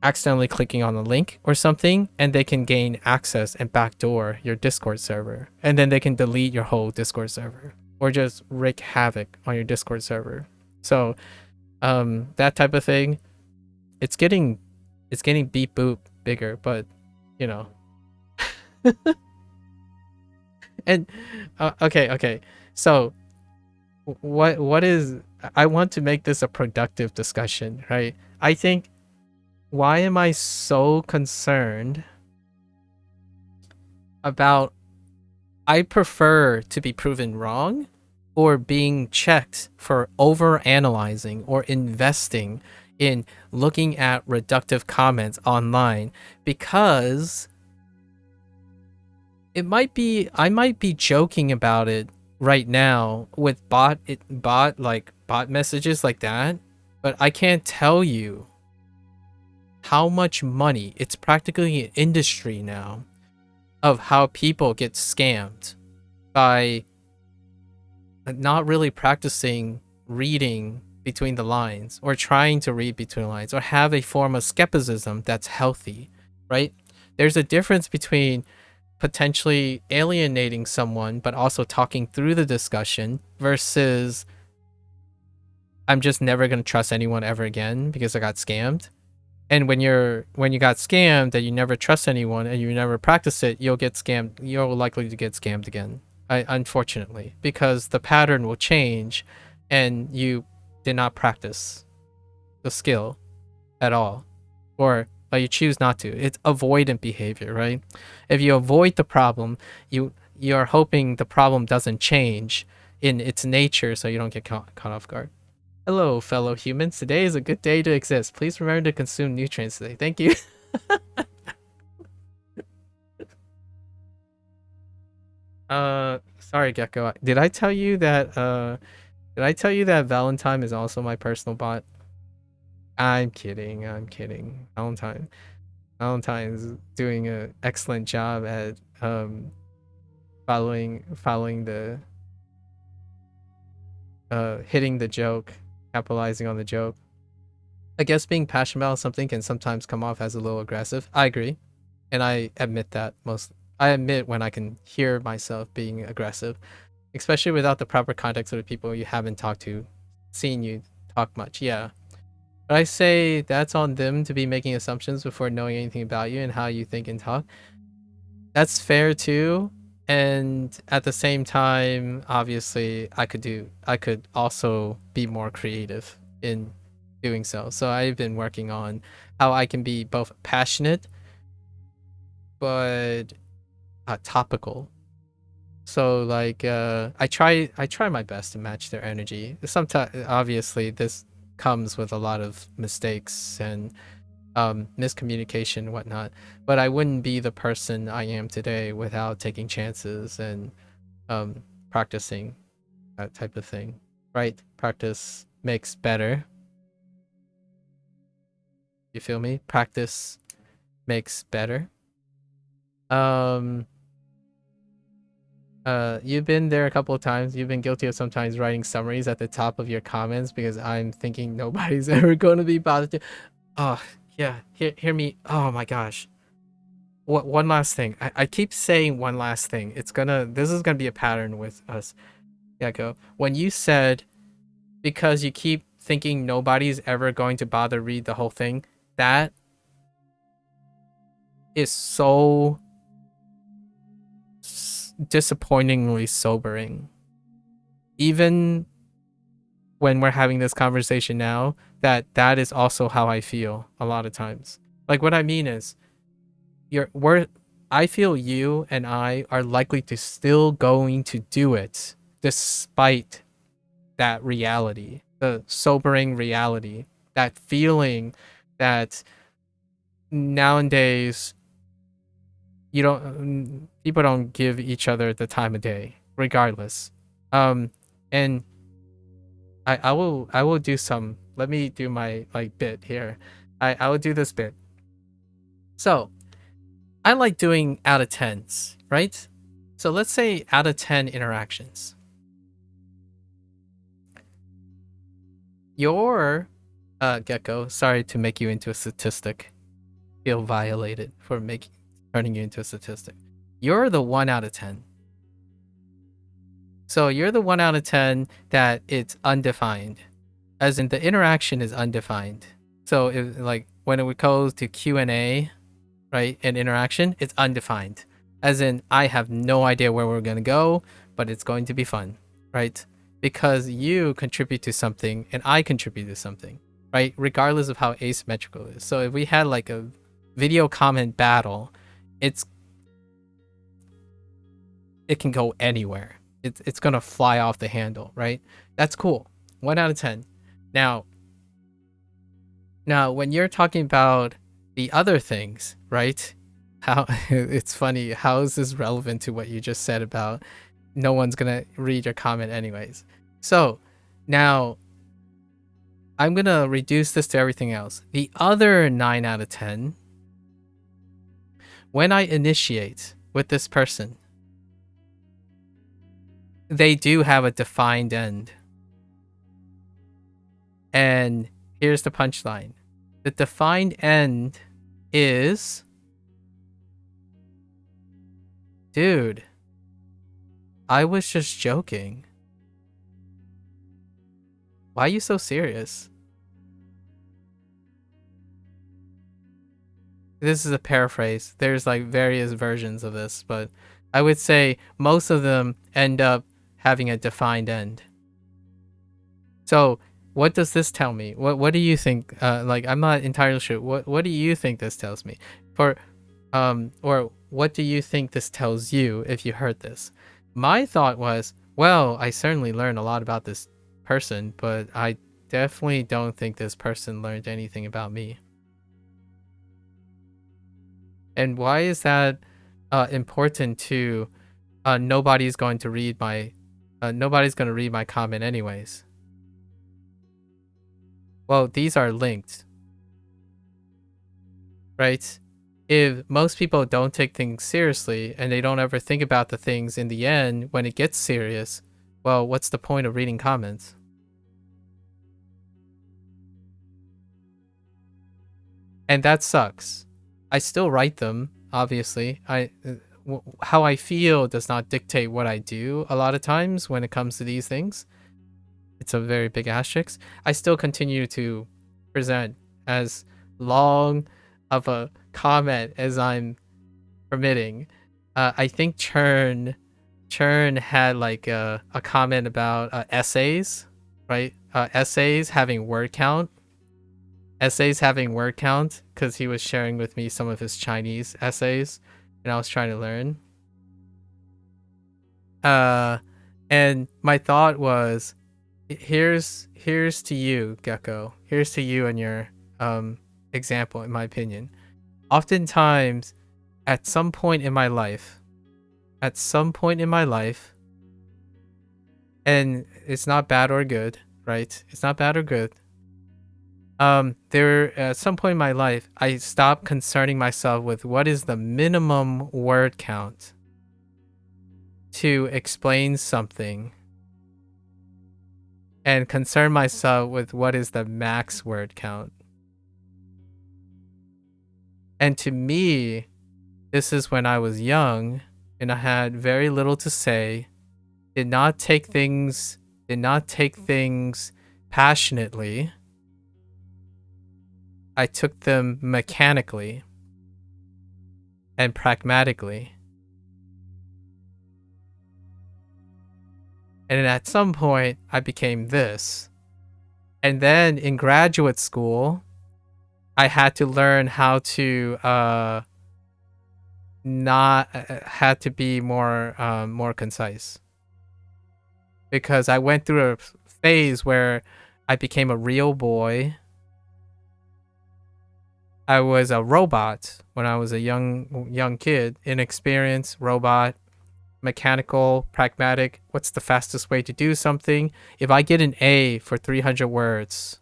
accidentally clicking on a link or something, and they can gain access and backdoor your Discord server, and then they can delete your whole Discord server or just wreak havoc on your Discord server. So that type of thing, it's getting beep boop bigger, but you know. And okay, so what is, I want to make this a productive discussion, right? I think, why am I so concerned about, I prefer to be proven wrong or being checked for over analyzing or investing in looking at reductive comments online, because I might be joking about it right now with bot messages like that, but I can't tell you how much money, it's practically an industry now, of how people get scammed by not really practicing reading between the lines, or trying to read between the lines, or have a form of skepticism that's healthy, right? There's a difference between potentially alienating someone but also talking through the discussion versus, I'm just never going to trust anyone ever again because I got scammed. And when you got scammed and you never trust anyone and you never practice it, you'll get scammed. You're likely to get scammed again, unfortunately, because the pattern will change and you did not practice the skill at all, or you choose not to. It's avoidant behavior, right? If you avoid the problem, you're hoping the problem doesn't change in its nature, so you don't get caught off guard. Hello, fellow humans. Today is a good day to exist. Please remember to consume nutrients today. Thank you. Sorry, Gecko. Did I tell you that Valentine is also my personal bot? I'm kidding. Valentine is doing an excellent job at following the hitting the joke, capitalizing on the joke. I guess being passionate about something can sometimes come off as a little aggressive. I agree, and I admit that I admit when I can hear myself being aggressive, especially without the proper context of the people you haven't talked to, seen you talk much. Yeah. But I say that's on them to be making assumptions before knowing anything about you and how you think and talk. That's fair too. And at the same time, obviously, I could also be more creative in doing so. So I've been working on how I can be both passionate but topical. So like I try my best to match their energy. Sometimes obviously this comes with a lot of mistakes and miscommunication and whatnot, but I wouldn't be the person I am today without taking chances and practicing that type of thing, right? Practice makes better. You feel me? Practice makes better. You've been there a couple of times. You've been guilty of sometimes writing summaries at the top of your comments because I'm thinking nobody's ever going to be bothered to. Oh, yeah. Hear me. Oh my gosh. One last thing. I keep saying one last thing. This is gonna be a pattern with us, Gecko. When you said because you keep thinking nobody's ever going to bother read the whole thing, that is so disappointingly sobering. Even when we're having this conversation now, that is also how I feel a lot of times. Like, what I mean is, I feel you and I are likely to still going to do it despite that reality, the sobering reality, that feeling that nowadays people don't give each other the time of day regardless. And I will do some, let me do my like bit here. I will do this bit. So I like doing out of 10s, right? So let's say out of 10 interactions, your Gecko, sorry to make you into a statistic, feel violated for turning you into a statistic. You're the 1 out of 10. So you're the 1 out of 10 that it's undefined, as in the interaction is undefined. So if, like, when it goes to Q&A, right, and interaction, it's undefined, as in I have no idea where we're going to go, but it's going to be fun, right? Because you contribute to something and I contribute to something, right? Regardless of how asymmetrical it is. So if we had like a video comment battle, it can go anywhere. It's gonna fly off the handle, right? That's cool. 1 out of 10. Now when you're talking about the other things, right? How it's funny, how is this relevant to what you just said about no one's gonna read your comment anyways? So now I'm gonna reduce this to everything else. The other 9 out of 10, when I initiate with this person, they do have a defined end. And here's the punchline. The defined end is, dude, I was just joking. Why are you so serious? This is a paraphrase. There's like various versions of this, but I would say most of them end up having a defined end. So what does this tell me? What do you think? Like, I'm not entirely sure. What do you think this tells me? Or what do you think this tells you if you heard this? My thought was, well, I certainly learned a lot about this person, but I definitely don't think this person learned anything about me. And why is that important to nobody's going to read my comment anyways? Well, these are linked, right? If most people don't take things seriously and they don't ever think about the things in the end when it gets serious, well, what's the point of reading comments? And that sucks. I still write them, obviously. How I feel does not dictate what I do a lot of times when it comes to these things. It's a very big asterisk. I still continue to present as long of a comment as I'm permitting. I think Churn had like a comment about essays, right? Essays having word count. Because he was sharing with me some of his Chinese essays and I was trying to learn. And my thought was, here's to you, Gecko. Here's to you and your example, in my opinion. Oftentimes, at some point in my life, and it's not bad or good, right? It's not bad or good. There at some point in my life, I stopped concerning myself with what is the minimum word count to explain something and concern myself with what is the max word count. And to me, this is when I was young and I had very little to say, did not take things passionately. I took them mechanically and pragmatically. And then at some point, I became this. And then in graduate school, I had to learn how to had to be more concise. Because I went through a phase where I became a real boy. I was a robot when I was a young kid, inexperienced robot, mechanical, pragmatic. What's the fastest way to do something? If I get an A for 300 words,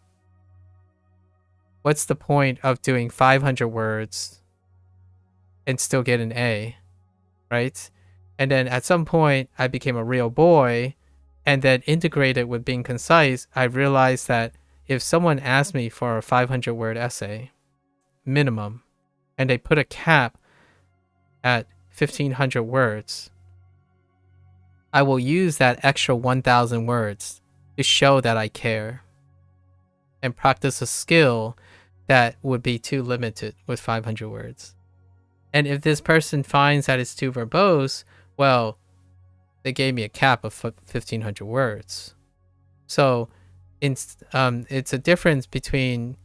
what's the point of doing 500 words and still get an A, right? And then at some point, I became a real boy, and then integrated with being concise. I realized that if someone asked me for a 500-word essay, minimum, and they put a cap at 1,500 words, I will use that extra 1,000 words to show that I care and practice a skill that would be too limited with 500 words. And if this person finds that it's too verbose, well, they gave me a cap of 1,500 words. So it's a difference between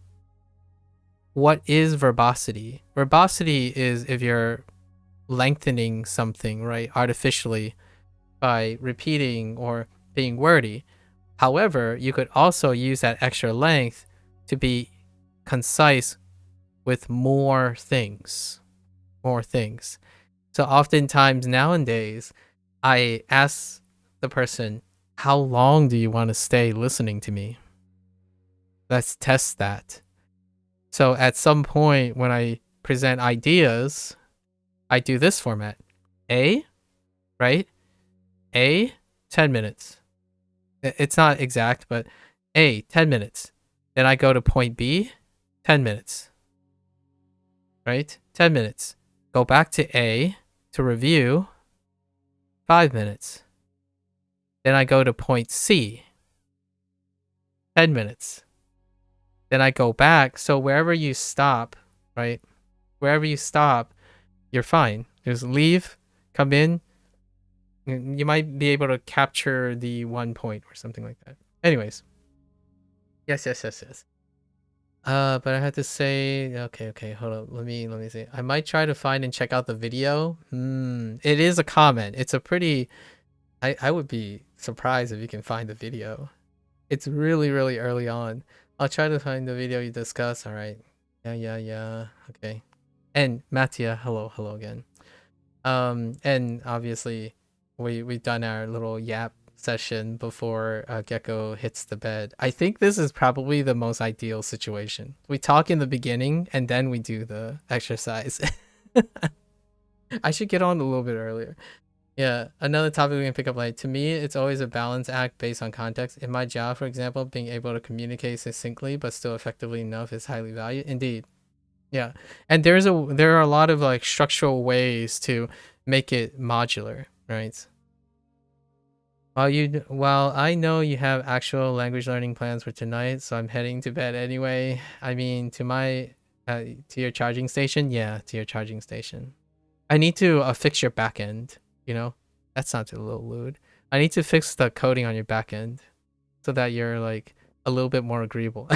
what is verbosity. Verbosity is if you're lengthening something, right, artificially by repeating or being wordy. However, you could also use that extra length to be concise with more things. So oftentimes nowadays, I ask the person, how long do you want to stay listening to me? Let's test that. So at some point when I present ideas, I do this format. A, right? A, 10 minutes. It's not exact, but A, 10 minutes. Then I go to point B, 10 minutes. Right? 10 minutes. Go back to A to review, 5 minutes. Then I go to point C, 10 minutes. Then I go back. So wherever you stop, right? Wherever you stop, you're fine. Just leave, come in. You might be able to capture the 1 point or something like that. Anyways. Yes. But I had to say, okay, hold on. Let me see. I might try to find and check out the video. It is a comment. It's a pretty, I would be surprised if you can find the video. It's really, really early on. I'll try to find the video you discuss. All right. Yeah. Okay. And Mattia, hello again. And obviously we've done our little yap session before Gecko hits the bed. I think this is probably the most ideal situation. We talk in the beginning and then we do the exercise. I should get on a little bit earlier. Yeah, another topic we can pick up. Like, to me, it's always a balance act based on context. In my job, for example, being able to communicate succinctly but still effectively enough is highly valued. Indeed. Yeah. And there are a lot of like structural ways to make it modular, right? While I know you have actual language learning plans for tonight, so I'm heading to bed anyway. I mean, to your charging station? Yeah, to your charging station. I need to fix your back end. You know, that sounds a little lewd. I need to fix the coding on your back end so that you're like a little bit more agreeable.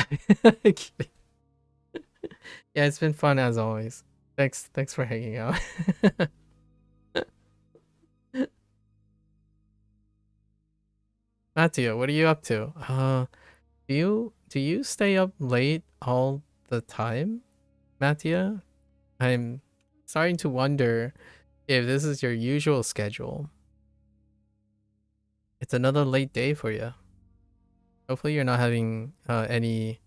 Yeah, it's been fun as always. Thanks for hanging out. Mattia, what are you up to? Do you stay up late all the time, Mattia? I'm starting to wonder if this is your usual schedule. It's another late day for you. Hopefully you're not having any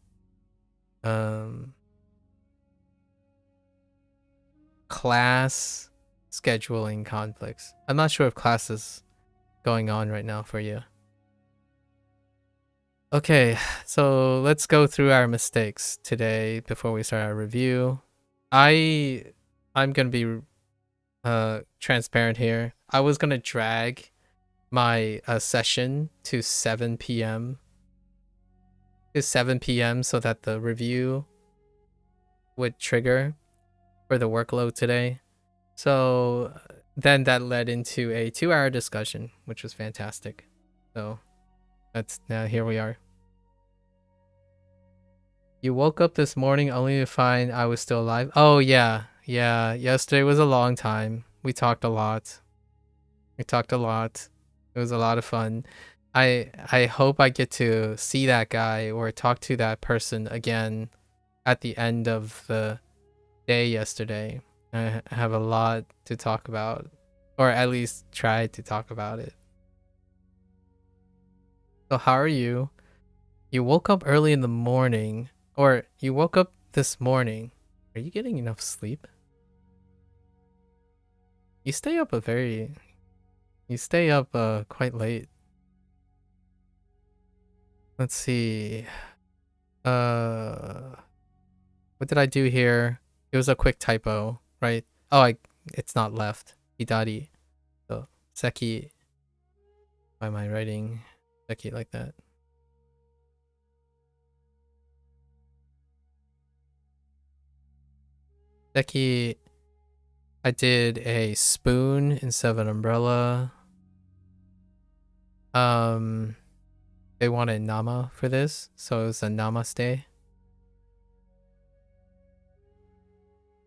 class scheduling conflicts. I'm not sure if classes going on right now for you? Okay, so let's go through our mistakes today before we start our review. I'm gonna be transparent here. I was gonna drag my session to 7 p.m. so that the review would trigger for the workload today. So then that led into a 2-hour discussion, which was fantastic. So that's now here we are. You woke up this morning only to find I was still alive. Oh yeah. Yesterday was a long time. We talked a lot. It was a lot of fun. I hope I get to see that guy or talk to that person again at the end of the day yesterday. I have a lot to talk about, or at least try to talk about it. So how are you? You woke up early in the morning, or you woke up this morning. Are you getting enough sleep? You stay up quite late. Let's see. What did I do here? It was a quick typo, right? Oh, it's not left. Hidari. So, Seki. Why am I writing Seki like that? Seki. I did a spoon instead of an umbrella. They wanted Nama for this, so it was a Namaste.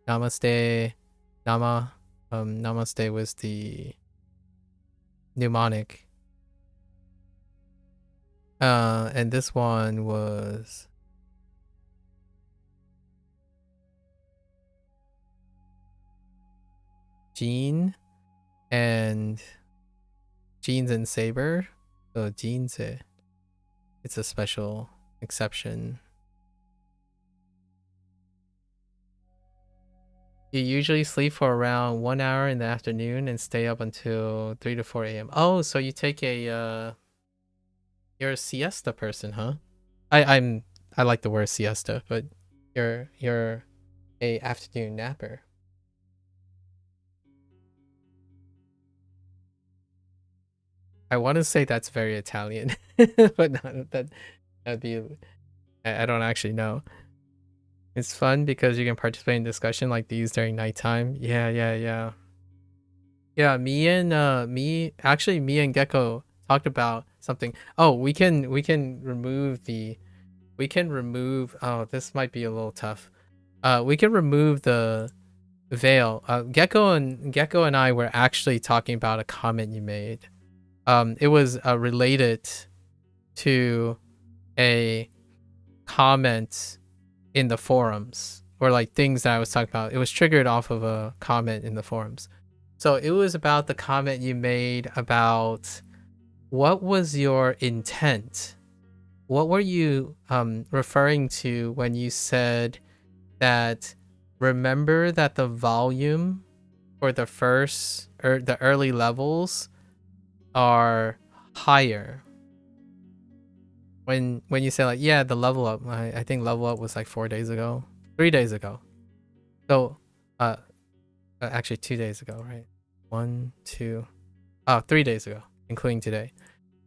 Namaste. Nama. Namaste was the mnemonic. And this one was Jean and Jeans and Saber. So Jeans, it's a special exception. You usually sleep for around 1 hour in the afternoon and stay up until 3 to 4 a.m. Oh, so you take a you're a siesta person, huh? I like the word siesta, but you're a afternoon napper. I want to say that's very Italian, but not, that'd be. I don't actually know. It's fun because you can participate in discussion like these during nighttime. Yeah. Me and Gecko talked about something. Oh, we can remove oh, this might be a little tough. We can remove the veil. Gecko and I were actually talking about a comment you made. It was related to a comment in the forums, or like things that I was talking about. It was triggered off of a comment in the forums. So it was about the comment you made about what was your intent? What were you referring to when you said that remember that the volume for the first or the early levels are higher? When you say like, yeah, the level up, I think level up was like 3 days ago. So actually 2 days ago, right? 3 days ago, including today.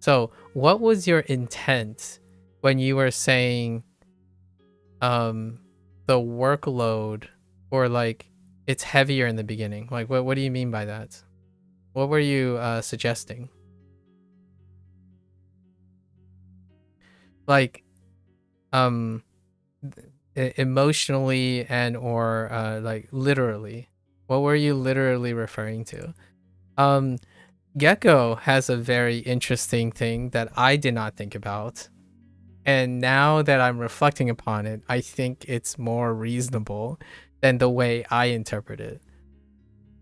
So what was your intent when you were saying the workload, or like it's heavier in the beginning? Like what do you mean by that? What were you suggesting? Like emotionally and or like literally, what were you literally referring to? Gecko has a very interesting thing that I did not think about, and now that I'm reflecting upon it, I think it's more reasonable than the way I interpret it.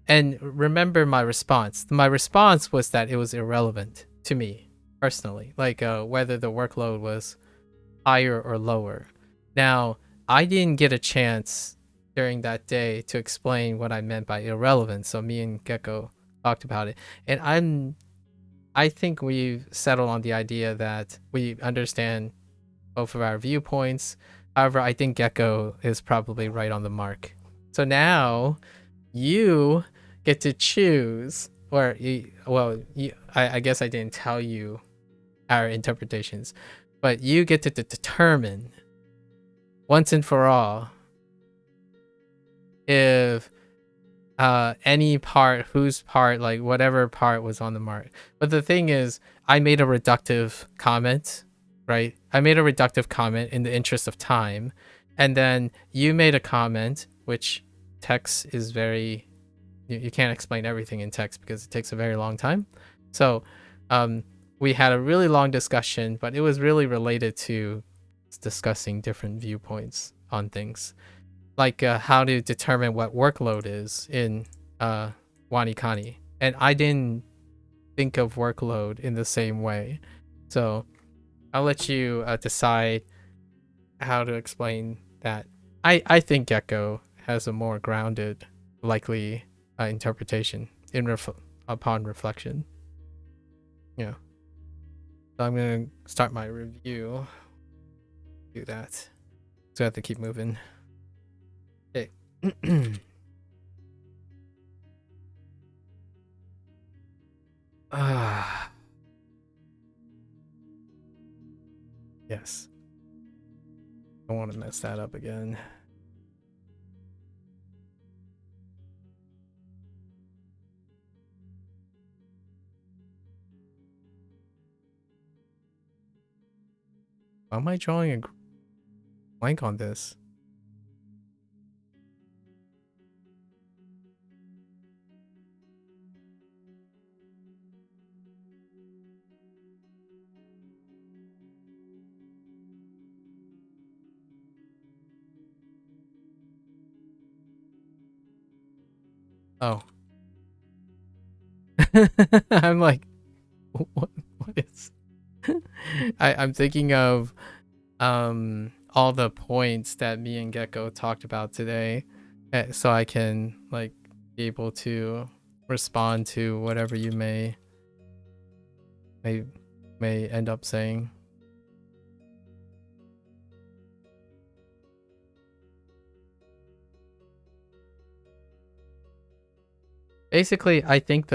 And remember my response was that it was irrelevant to me personally, like whether the workload was higher or lower. Now, I didn't get a chance during that day to explain what I meant by irrelevant, so me and Gecko talked about it. And I think we've settled on the idea that we understand both of our viewpoints. However, I think Gecko is probably right on the mark. So now you get to choose, or I guess I didn't tell you our interpretations, but you get to determine once and for all if any part, whose part, like whatever part was on the mark. But the thing is, I made a reductive comment, right? I made a reductive comment in the interest of time, and then you made a comment, which text is very, you can't explain everything in text because it takes a very long time. So we had a really long discussion, but it was really related to discussing different viewpoints on things, like how to determine what workload is in WaniKani. And I didn't think of workload in the same way. So I'll let you decide how to explain that. I think Gecko has a more grounded, likely interpretation upon reflection. Yeah. So I'm gonna start my review. Do that. So I have to keep moving. Okay. Yes. I don't want to mess that up again. Why am I drawing a blank on this? Oh. I'm like, what is... I'm thinking of all the points that me and Gecko talked about today, so I can like be able to respond to whatever you may end up saying. Basically, I think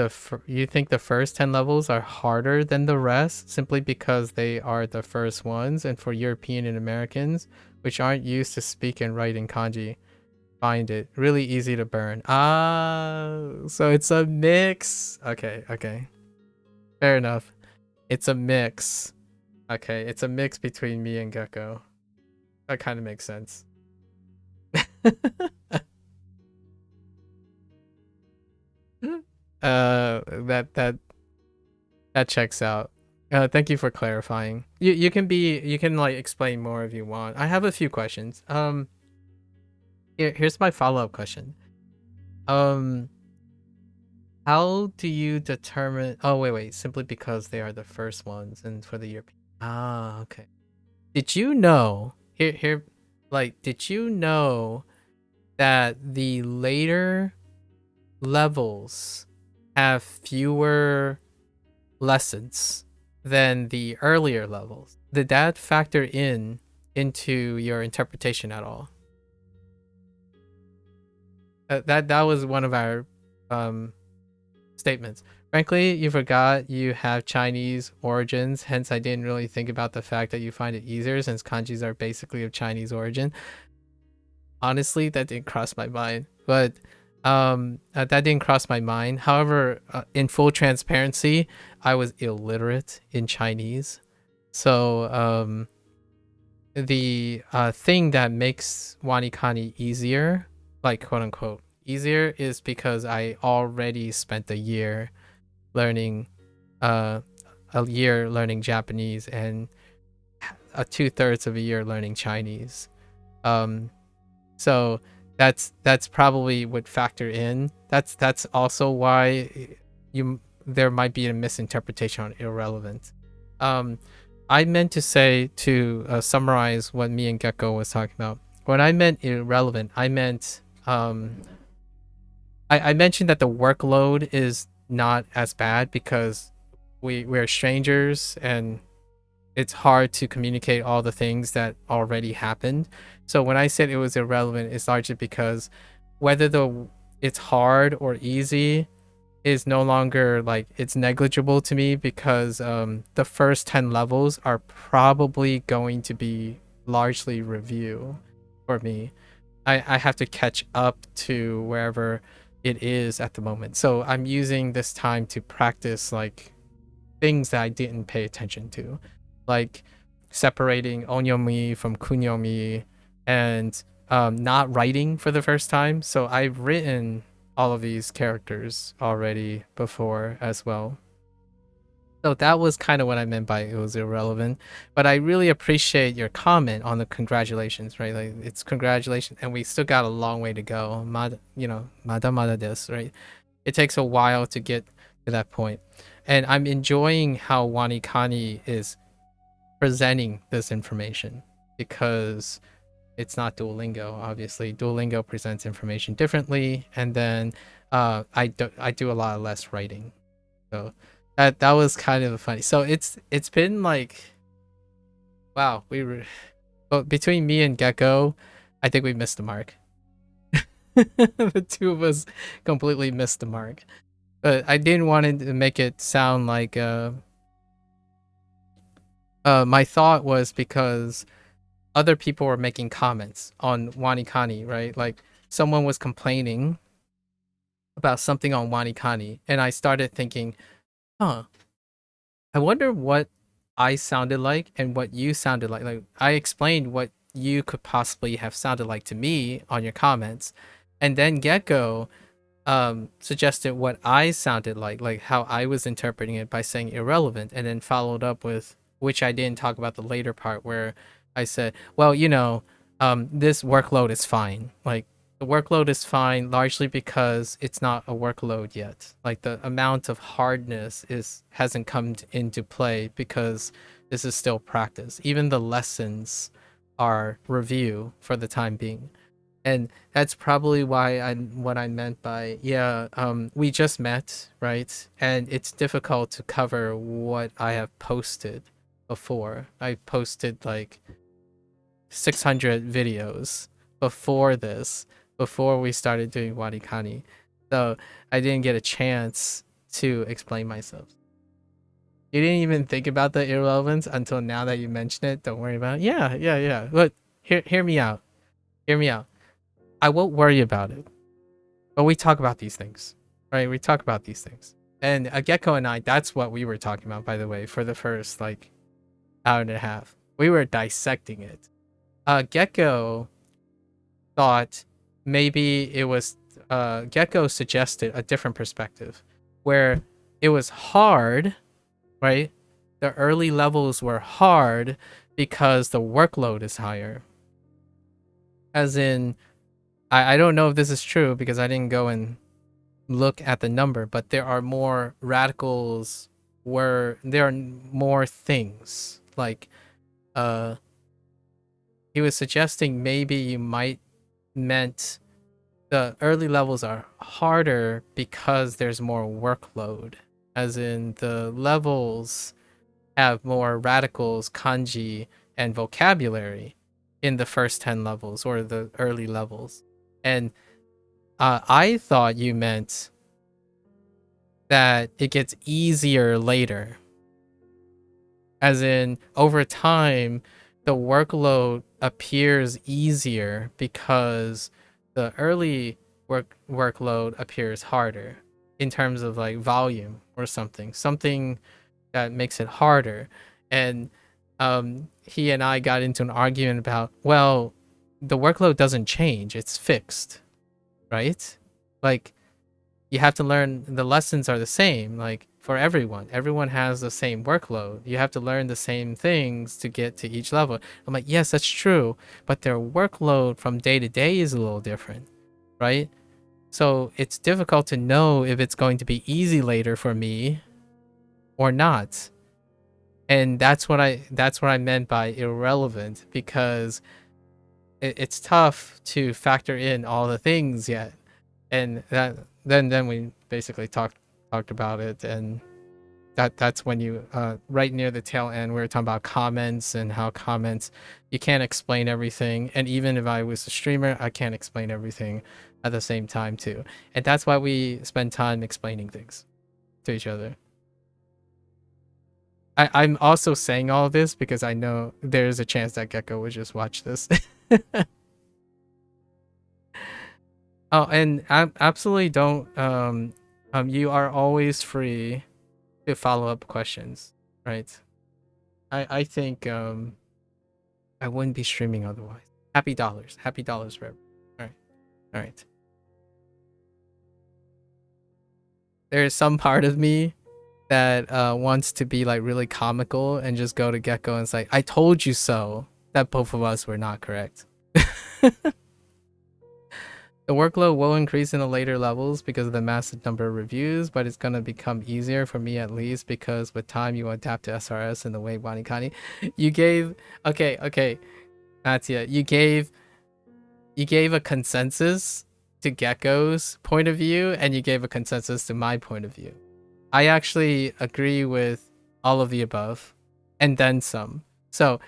you think the first 10 levels are harder than the rest simply because they are the first ones, and for European and Americans, which aren't used to speak and write in kanji, find it really easy to burn. Ah, so it's a mix. Okay. Fair enough. It's a mix. Okay, it's a mix between me and Gecko. That kind of makes sense. That checks out. Thank you for clarifying. You can like explain more if you want. I have a few questions. Here's my follow-up question. How do you determine... Oh, wait. Simply because they are the first ones and for the European... Ah, okay. Did you know... did you know that the later levels have fewer lessons than the earlier levels? Did that factor into your interpretation at all? That was one of our statements. Frankly, you forgot you have Chinese origins, hence I didn't really think about the fact that you find it easier since kanjis are basically of Chinese origin. Honestly, that didn't cross my mind, but that didn't cross my mind. However, in full transparency, I was illiterate in Chinese, so the thing that makes WaniKani easier, like quote unquote easier, is because I already spent a year learning Japanese and 2/3 of a year learning Chinese. So that's probably would factor in. That's also why there might be a misinterpretation on irrelevant. I meant to say, to summarize what me and Gecko was talking about. When I meant irrelevant, I meant I mentioned that the workload is not as bad because we're strangers, and it's hard to communicate all the things that already happened. So when I said it was irrelevant, it's largely because whether it's hard or easy is no longer like it's negligible to me, because the first 10 levels are probably going to be largely review for me. I have to catch up to wherever it is at the moment. So I'm using this time to practice like things that I didn't pay attention to, like separating onyomi from kunyomi, and not writing for the first time. So I've written all of these characters already before as well. So that was kind of what I meant by it was irrelevant. But I really appreciate your comment on the congratulations, right? Like it's congratulations, and we still got a long way to go. Mada mada desu, right? It takes a while to get to that point. And I'm enjoying how WaniKani is presenting this information, because it's not Duolingo. Obviously, Duolingo presents information differently, and then I do a lot less writing. So that was kind of funny. So it's been like, wow, but between me and Gecko, I think we missed the mark. The two of us completely missed the mark. But I didn't want to make it sound like my thought was because other people were making comments on WaniKani, right? Like someone was complaining about something on WaniKani, and I started thinking, huh, I wonder what I sounded like and what you sounded like. Like I explained what you could possibly have sounded like to me on your comments, and then Gecko suggested what I sounded like how I was interpreting it by saying irrelevant, and then followed up with, which I didn't talk about the later part, where I said, well, this workload is fine. Like the workload is fine largely because it's not a workload yet. Like the amount of hardness hasn't come into play because this is still practice. Even the lessons are review for the time being. And that's probably what I meant by, we just met, right? And it's difficult to cover what I have posted before. I posted like 600 videos before this, before we started doing WaniKani. So I didn't get a chance to explain myself. You didn't even think about the irrelevance until now that you mention it. Don't worry about it. Yeah. But hear me out. Hear me out. I won't worry about it. But we talk about these things, right? We talk about these things. And Gecko and I, that's what we were talking about, by the way, for the first like hour and a half. We were dissecting it. Gecko thought maybe it was Gecko suggested a different perspective where it was hard, right? The early levels were hard because the workload is higher. As in, I don't know if this is true because I didn't go and look at the number, but there are more radicals where there are more things. Like he was suggesting maybe you might meant the early levels are harder because there's more workload, as in the levels have more radicals, kanji, and vocabulary in the first 10 levels or the early levels. And I thought you meant that it gets easier later, as in over time the workload appears easier because the early workload appears harder in terms of like volume or something that makes it harder. And he and I got into an argument about, well, the workload doesn't change, it's fixed, right? Like you have to learn, the lessons are the same, like for everyone has the same workload. You have to learn the same things to get to each level. I'm like, yes, that's true, but their workload from day to day is a little different, right? So it's difficult to know if it's going to be easy later for me or not. And that's what I meant by irrelevant, because it's tough to factor in all the things yet. And then we basically talked about it, and That's when you right near the tail end we were talking about comments and how comments you can't explain everything, and even if I was a streamer I can't explain everything at the same time too, and that's why we spend time explaining things to each other. I'm also saying all this because I know there's a chance that Gecko would just watch this. Oh, and absolutely don't you are always free to follow up questions, right? I think I wouldn't be streaming otherwise. Happy dollars forever. All right. There is some part of me that wants to be like really comical and just go to Gecko and say, "I told you so," that both of us were not correct. The workload will increase in the later levels because of the massive number of reviews, but it's gonna become easier for me at least because with time you adapt to SRS and the way WaniKani. You gave okay, Natia, you gave a consensus to Gecko's point of view and you gave a consensus to my point of view. I actually agree with all of the above and then some. So,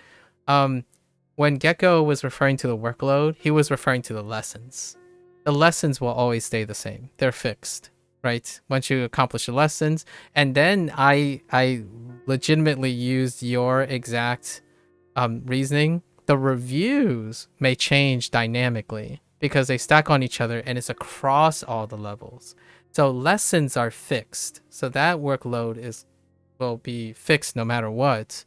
when Gecko was referring to the workload, he was referring to the lessons. The lessons will always stay the same. They're fixed, right? Once you accomplish the lessons, and then I legitimately used your exact reasoning. The reviews may change dynamically because they stack on each other and it's across all the levels. So lessons are fixed. So that workload will be fixed no matter what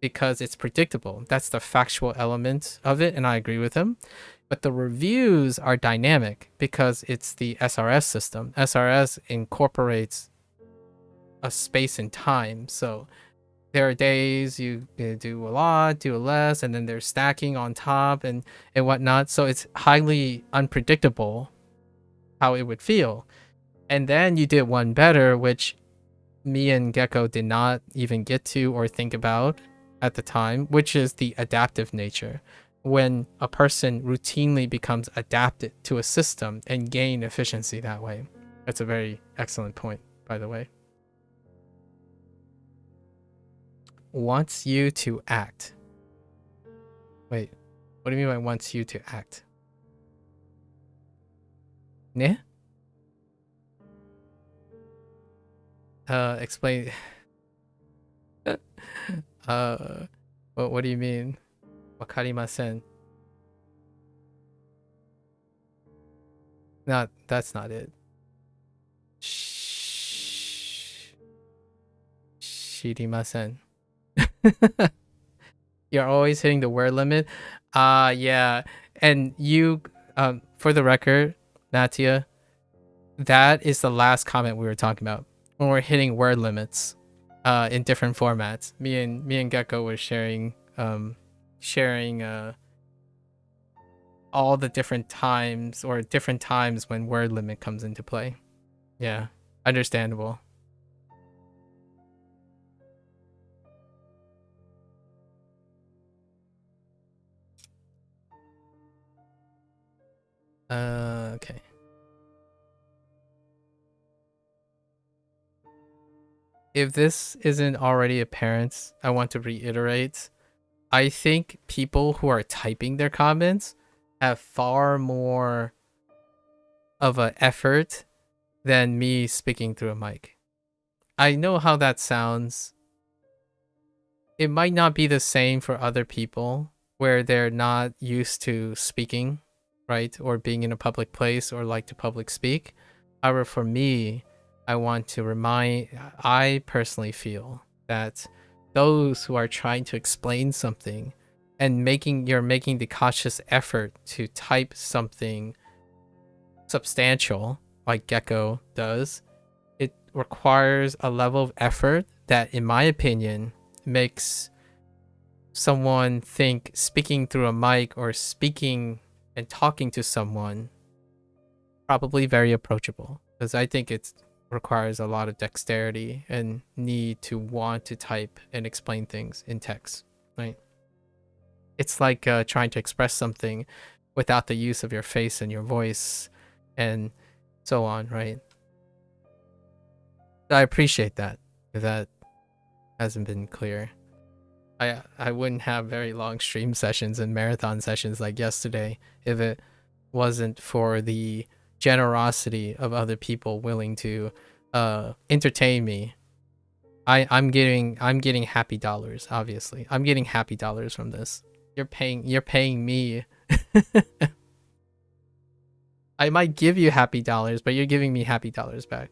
because it's predictable. That's the factual element of it, and I agree with him. But the reviews are dynamic because it's the SRS system. SRS incorporates a space and time. So there are days you do a lot, do less, and then there's stacking on top and whatnot. So it's highly unpredictable how it would feel. And then you did one better, which me and Gecko did not even get to or think about at the time, which is the adaptive nature. When a person routinely becomes adapted to a system and gain efficiency that way. That's a very excellent point, by the way. Wants you to act. Wait, what do you mean by wants you to act? Ne? Explain. What do you mean? Wakarimasen. That's not it. Shirimasen. You're always hitting the word limit. Yeah. And you, for the record, Natia, that is the last comment we were talking about when we're hitting word limits, in different formats. Me and Gecko were sharing all the different times when word limit comes into play. Yeah, understandable. Okay. If this isn't already apparent, I want to reiterate. I think people who are typing their comments have far more of an effort than me speaking through a mic. I know how that sounds. It might not be the same for other people where they're not used to speaking, right? Or being in a public place or like to public speak. However, for me, I personally feel that those who are trying to explain something and you're making the cautious effort to type something substantial like Gecko does, it requires a level of effort that, in my opinion, makes someone think speaking through a mic or speaking and talking to someone probably very approachable, because I think it requires a lot of dexterity and need to want to type and explain things in text, right? It's like trying to express something without the use of your face and your voice and so on, right? I appreciate that hasn't been clear. I wouldn't have very long stream sessions and marathon sessions like yesterday if it wasn't for the generosity of other people willing to entertain me. I'm getting happy dollars, obviously. I'm getting happy dollars from this. You're paying me. I might give you happy dollars, but you're giving me happy dollars back.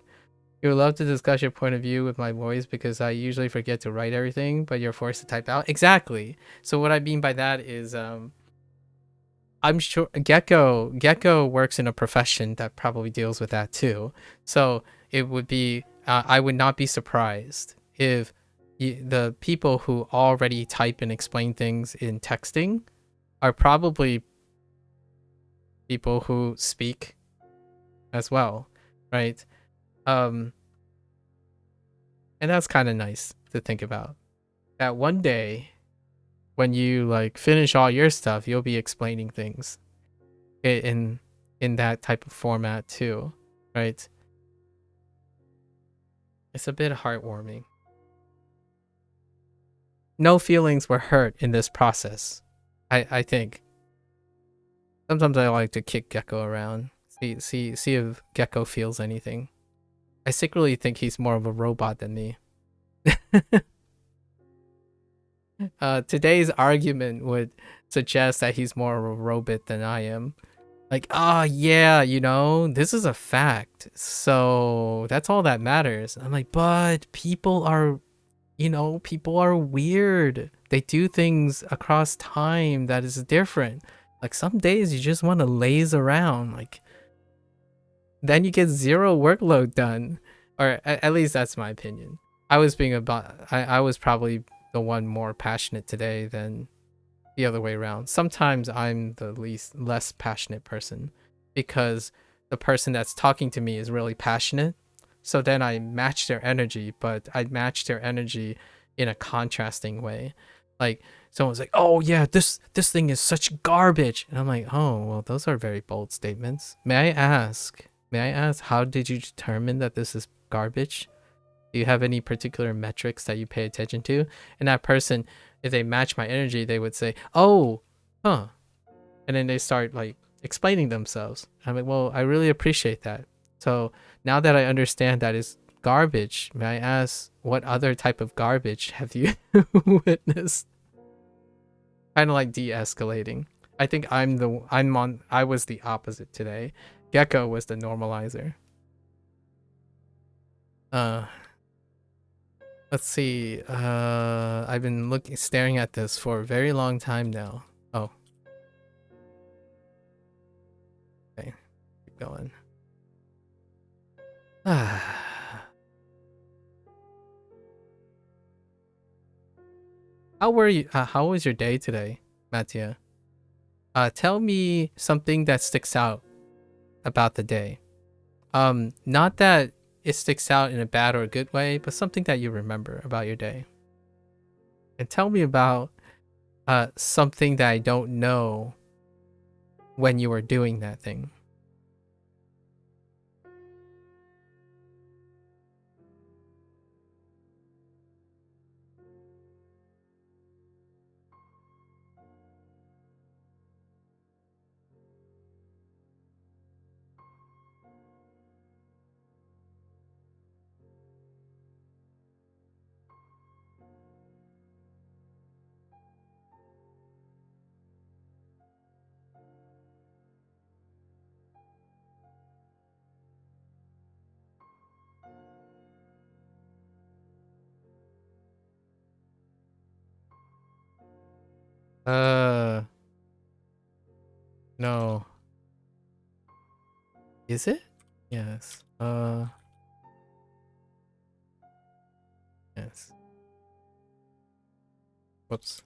You would love to discuss your point of view with my voice because I usually forget to write everything, but you're forced to type out. Exactly. So what I mean by that is I'm sure Gecko works in a profession that probably deals with that too. So it would be I would not be surprised if the people who already type and explain things in texting are probably people who speak as well, right? And that's kind of nice to think about. That one day when you like finish all your stuff, you'll be explaining things in that type of format too, right? It's a bit heartwarming. No feelings were hurt in this process. I think. Sometimes I like to kick Gecko around. See if Gecko feels anything. I secretly think he's more of a robot than me. Today's argument would suggest that he's more of a robot than I am. Like, oh yeah, you know, this is a fact. So that's all that matters. I'm like, but people are, you know, people are weird. They do things across time that is different. Like some days you just want to laze around. Like then you get zero workload done. Or at least that's my opinion. I was probably the one more passionate today than the other way around. Sometimes I'm the less passionate person because the person that's talking to me is really passionate. So then I match their energy, but I match their energy in a contrasting way. Like someone's like, "Oh yeah, this thing is such garbage," and I'm like, "Oh well, those are very bold statements." May I ask? How did you determine that this is garbage? Do you have any particular metrics that you pay attention to? And that person, if they match my energy, they would say, "Oh, huh," and then they start like explaining themselves. I'm like, "Well, I really appreciate that." So now that I understand that is garbage, may I ask what other type of garbage have you witnessed? Kind of like de-escalating. I think I was the opposite today. Gecko was the normalizer. Let's see. I've been staring at this for a very long time now. Oh. Okay. Keep going. How were you? How was your day today, Mattia? Tell me something that sticks out about the day. Not that it sticks out in a bad or a good way, but something that you remember about your day. And tell me about something that I don't know when you were doing that thing. No. Is it? Yes. Yes. Whoops.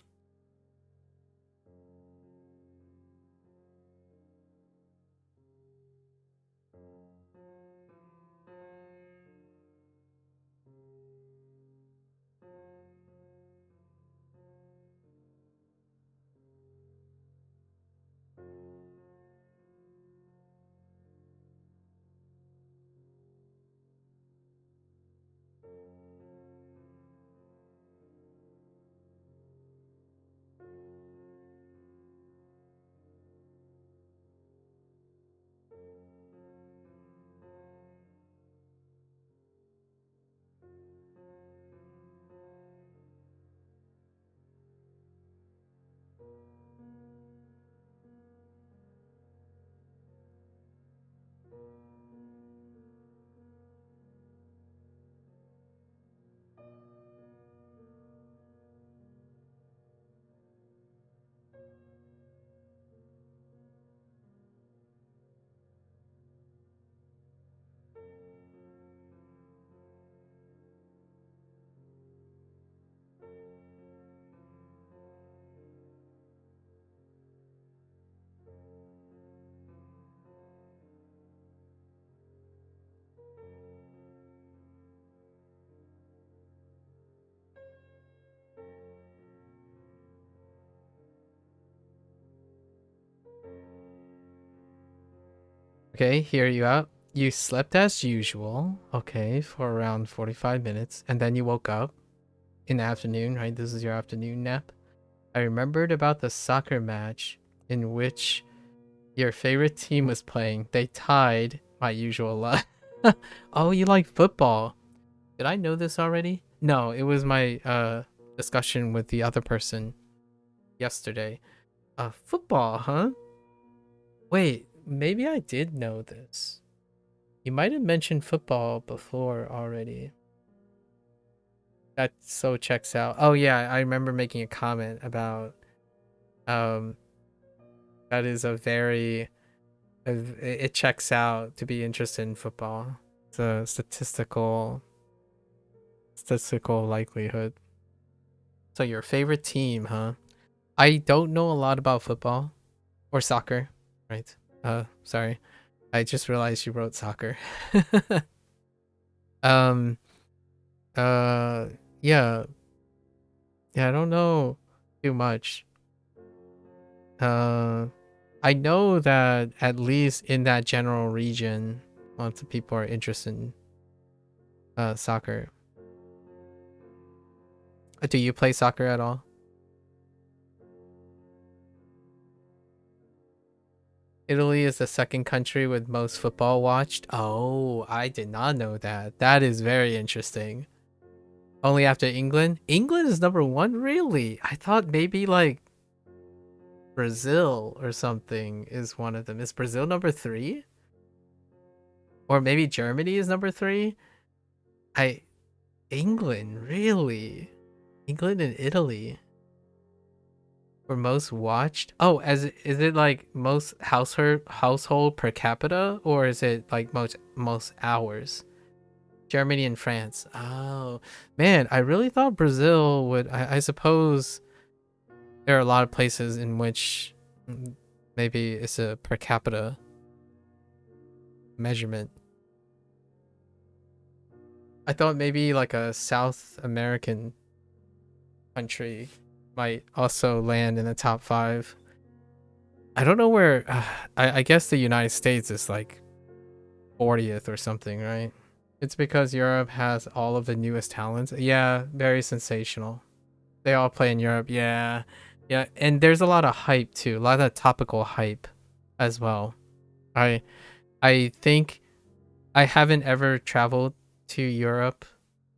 Okay, hear you out. You slept as usual, okay, for around 45 minutes, and then you woke up in the afternoon, right? This is your afternoon nap. I remembered about the soccer match in which your favorite team was playing. They tied my usual luck. Oh, you like football. Did I know this already? No, it was my discussion with the other person yesterday. Football, huh? Wait, maybe I did know this. You might have mentioned football before already. That so checks out. Oh yeah, I remember making a comment about um that is a very it checks out to be interested in football. It's a statistical likelihood. So your favorite team, huh? I don't know a lot about football or soccer, right? Sorry. I just realized you wrote soccer. um uh yeah. Yeah, I don't know too much. Uh I know that at least in that general region, lots of people are interested in soccer. Do you play soccer at all? Italy is the second country with most football watched. Oh, I did not know that. That is very interesting. Only after England? England is number one? Really? I thought maybe like Brazil or something is one of them. Is Brazil number three? Or maybe Germany is number three? I England, really? England and Italy for most watched? Oh, as is it like most household per capita, or is it like most hours? Germany and France. Oh man, I really thought Brazil would. I suppose there are a lot of places in which maybe it's a per capita measurement. I thought maybe like a South American country might also land in the top five. I don't know where. I guess the United States is like 40th or something, right? It's because Europe has all of the newest talents. Yeah, very sensational. They all play in Europe. Yeah, yeah, and there's a lot of hype too. A lot of topical hype as well. I I think I haven't ever traveled to Europe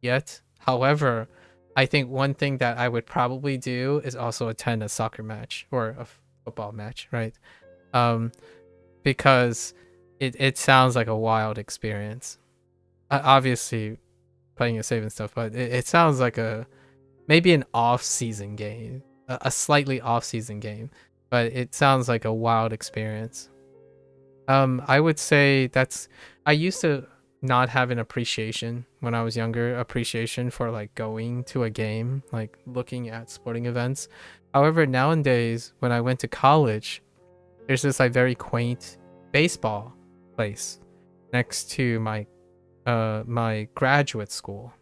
yet. However, I think one thing that I would probably do is also attend a soccer match or a football match, right? Um, because it sounds like a wild experience. Obviously, playing it safe and stuff, but it sounds like a maybe an off-season game, a slightly off-season game, but it sounds like a wild experience. I would say that's I used to not have an appreciation when I was younger, appreciation for like going to a game, like looking at sporting events. However, nowadays when I went to college, there's this like very quaint baseball place next to my graduate school.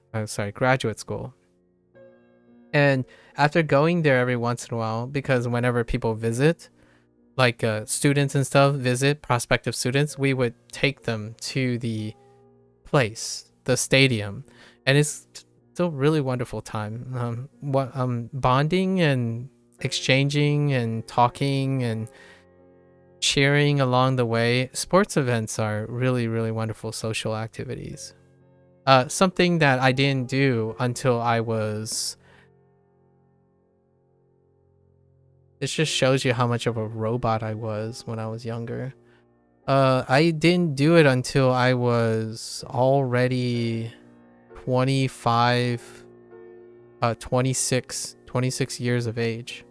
Graduate school. And after going there every once in a while, because whenever people visit, like students and stuff visit, prospective students, we would take them to the place, the stadium, and it's still really wonderful time. Bonding and exchanging and talking and cheering along the way. Sports events are really, really wonderful social activities. Something that I didn't do until I was. This just shows you how much of a robot I was when I was younger. I didn't do it until I was already 25, 26 years of age.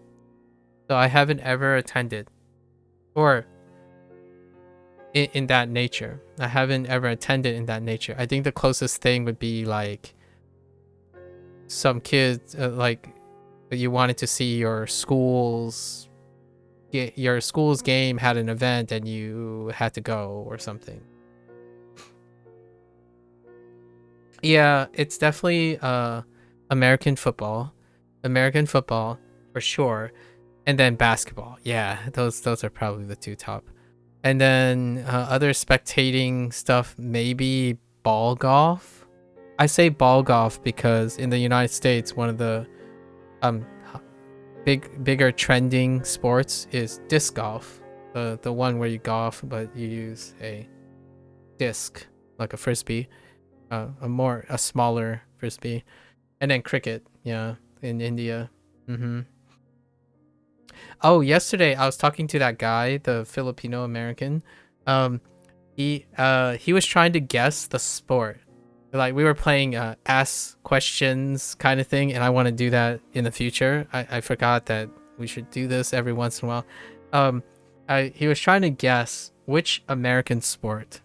So I haven't ever attended, or in that nature. I haven't ever attended in that nature. I think the closest thing would be like some kids, like you wanted to see your school's game had an event and you had to go or something. Yeah, it's definitely American football. American football for sure. And then basketball. Yeah, those are probably the two top. And then other spectating stuff, maybe ball golf. I say ball golf because in the United States, one of the um bigger trending sports is disc golf. The one where you golf but you use a disc like a frisbee, a smaller frisbee, and then cricket. Yeah, in India. Oh, yesterday I was talking to that guy, the Filipino American. Um, he was trying to guess the sport. Like we were playing ask questions kind of thing, and I want to do that in the future. I forgot that we should do this every once in a while. He was trying to guess which American sport.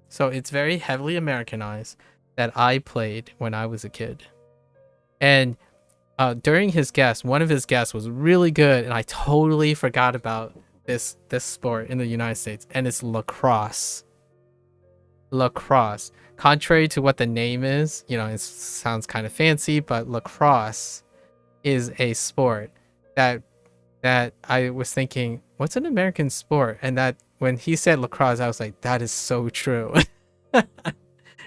So it's very heavily Americanized that I played when I was a kid. And during his guess, one of his guests was really good, and I totally forgot about this sport in the United States, and it's lacrosse. Lacrosse. Contrary to what the name is, it sounds kind of fancy, but lacrosse is a sport that I was thinking, what's an American sport? And that when he said lacrosse, I was like, that is so true.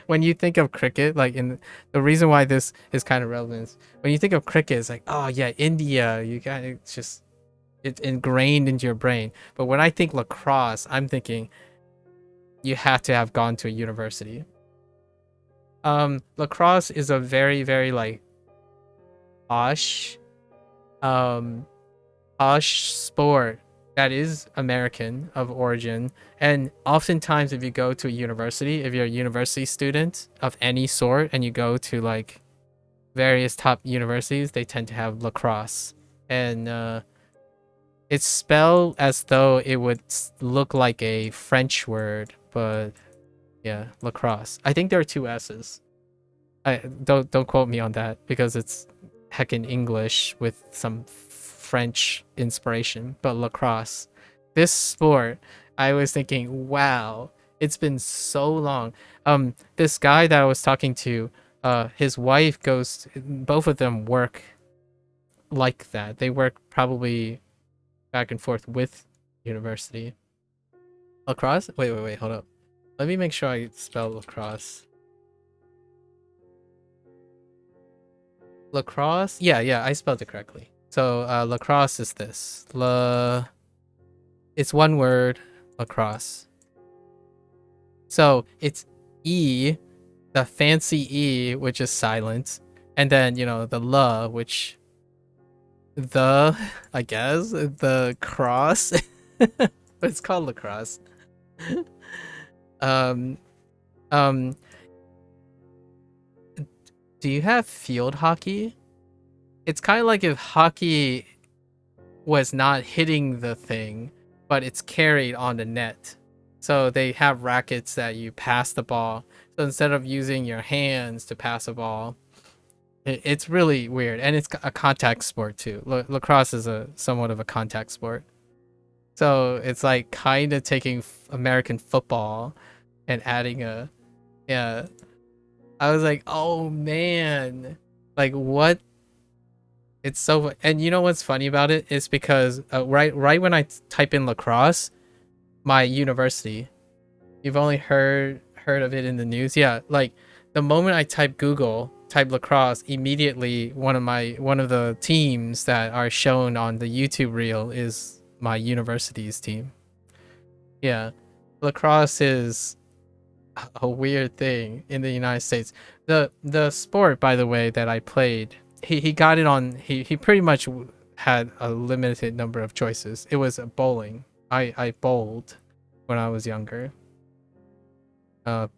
When you think of cricket, like the reason why this is kind of relevant is when you think of cricket, it's like, oh yeah, India, it's ingrained into your brain. But when I think lacrosse, I'm thinking you have to have gone to a university. Lacrosse is a very, very like posh sport that is American of origin, and oftentimes if you go to a university, if you're a university student of any sort and you go to like various top universities, they tend to have lacrosse, and it's spelled as though it would look like a French word, but yeah, lacrosse. I think there are two S's. I don't quote me on that because it's heckin' English with some French inspiration, but lacrosse, this sport, I was thinking, wow, it's been so long. This guy that I was talking to, his wife both of them work like that. They work probably back and forth with university. Lacrosse? Wait, hold up. Let me make sure I spell lacrosse. Lacrosse? Yeah, I spelled it correctly. So lacrosse is this. It's one word, lacrosse. So it's E, the fancy E, which is silent, and then the which I guess the cross, but it's called lacrosse. um, do you have field hockey? It's kind of like if hockey was not hitting the thing, but it's carried on the net. So they have rackets that you pass the ball. So instead of using your hands to pass a ball, it's really weird. And it's a contact sport too. Lacrosse is somewhat of a contact sport. So it's like kind of taking American football and adding yeah. I was like, oh man, like what? It's so, and you know what's funny about it is because right when I type in lacrosse, my university, you've only heard of it in the news. Yeah, like the moment I type lacrosse, immediately one of the teams that are shown on the YouTube reel is my university's team. Yeah, lacrosse is a weird thing in the United States. The sport, by the way, that I played, he got it on. He pretty much had a limited number of choices. It was bowling. I bowled when I was younger.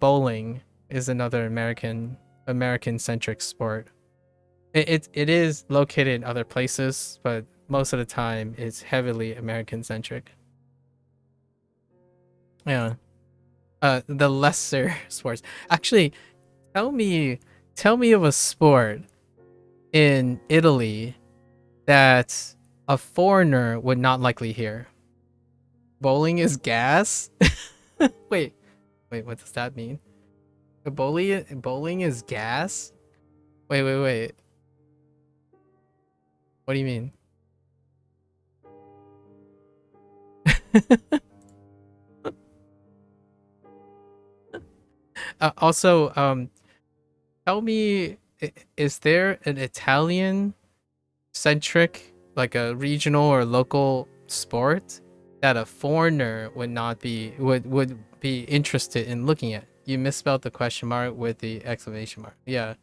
Bowling is another American centric sport. It is located in other places, but most of the time it's heavily American centric. Yeah. The lesser sports. Actually, tell me of a sport in Italy that a foreigner would not likely hear. Bowling is gas? Wait, what does that mean? Bowling is gas? Wait. What do you mean? Also, tell me, is there an Italian centric, like a regional or local sport that a foreigner would not be would be interested in looking at? You misspelled the question mark with the exclamation mark. Yeah.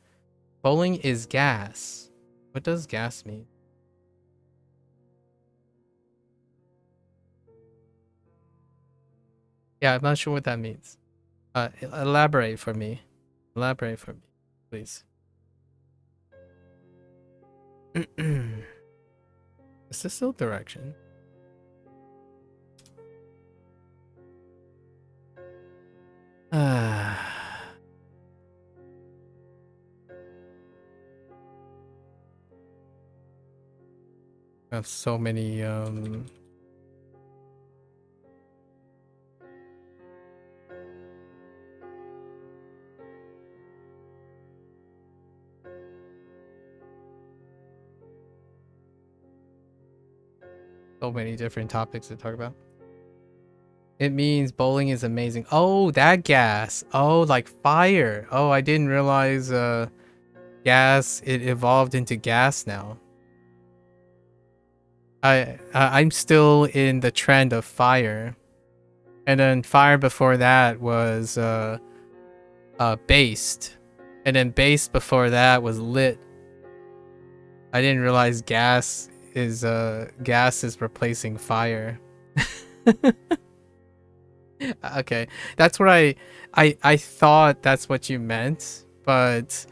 Bowling is gas. What does gas mean? Yeah, I'm not sure what that means. Elaborate for me. Elaborate for me, please. Is this still direction? I have so many so many different topics to talk about. It means bowling is amazing. Oh, that gas. Oh, like fire. Oh, I didn't realize gas, it evolved into gas now. I'm still in the trend of fire. And then fire before that was based. And then based before that was lit. I didn't realize gas is replacing fire. Okay, that's what I thought that's what you meant, but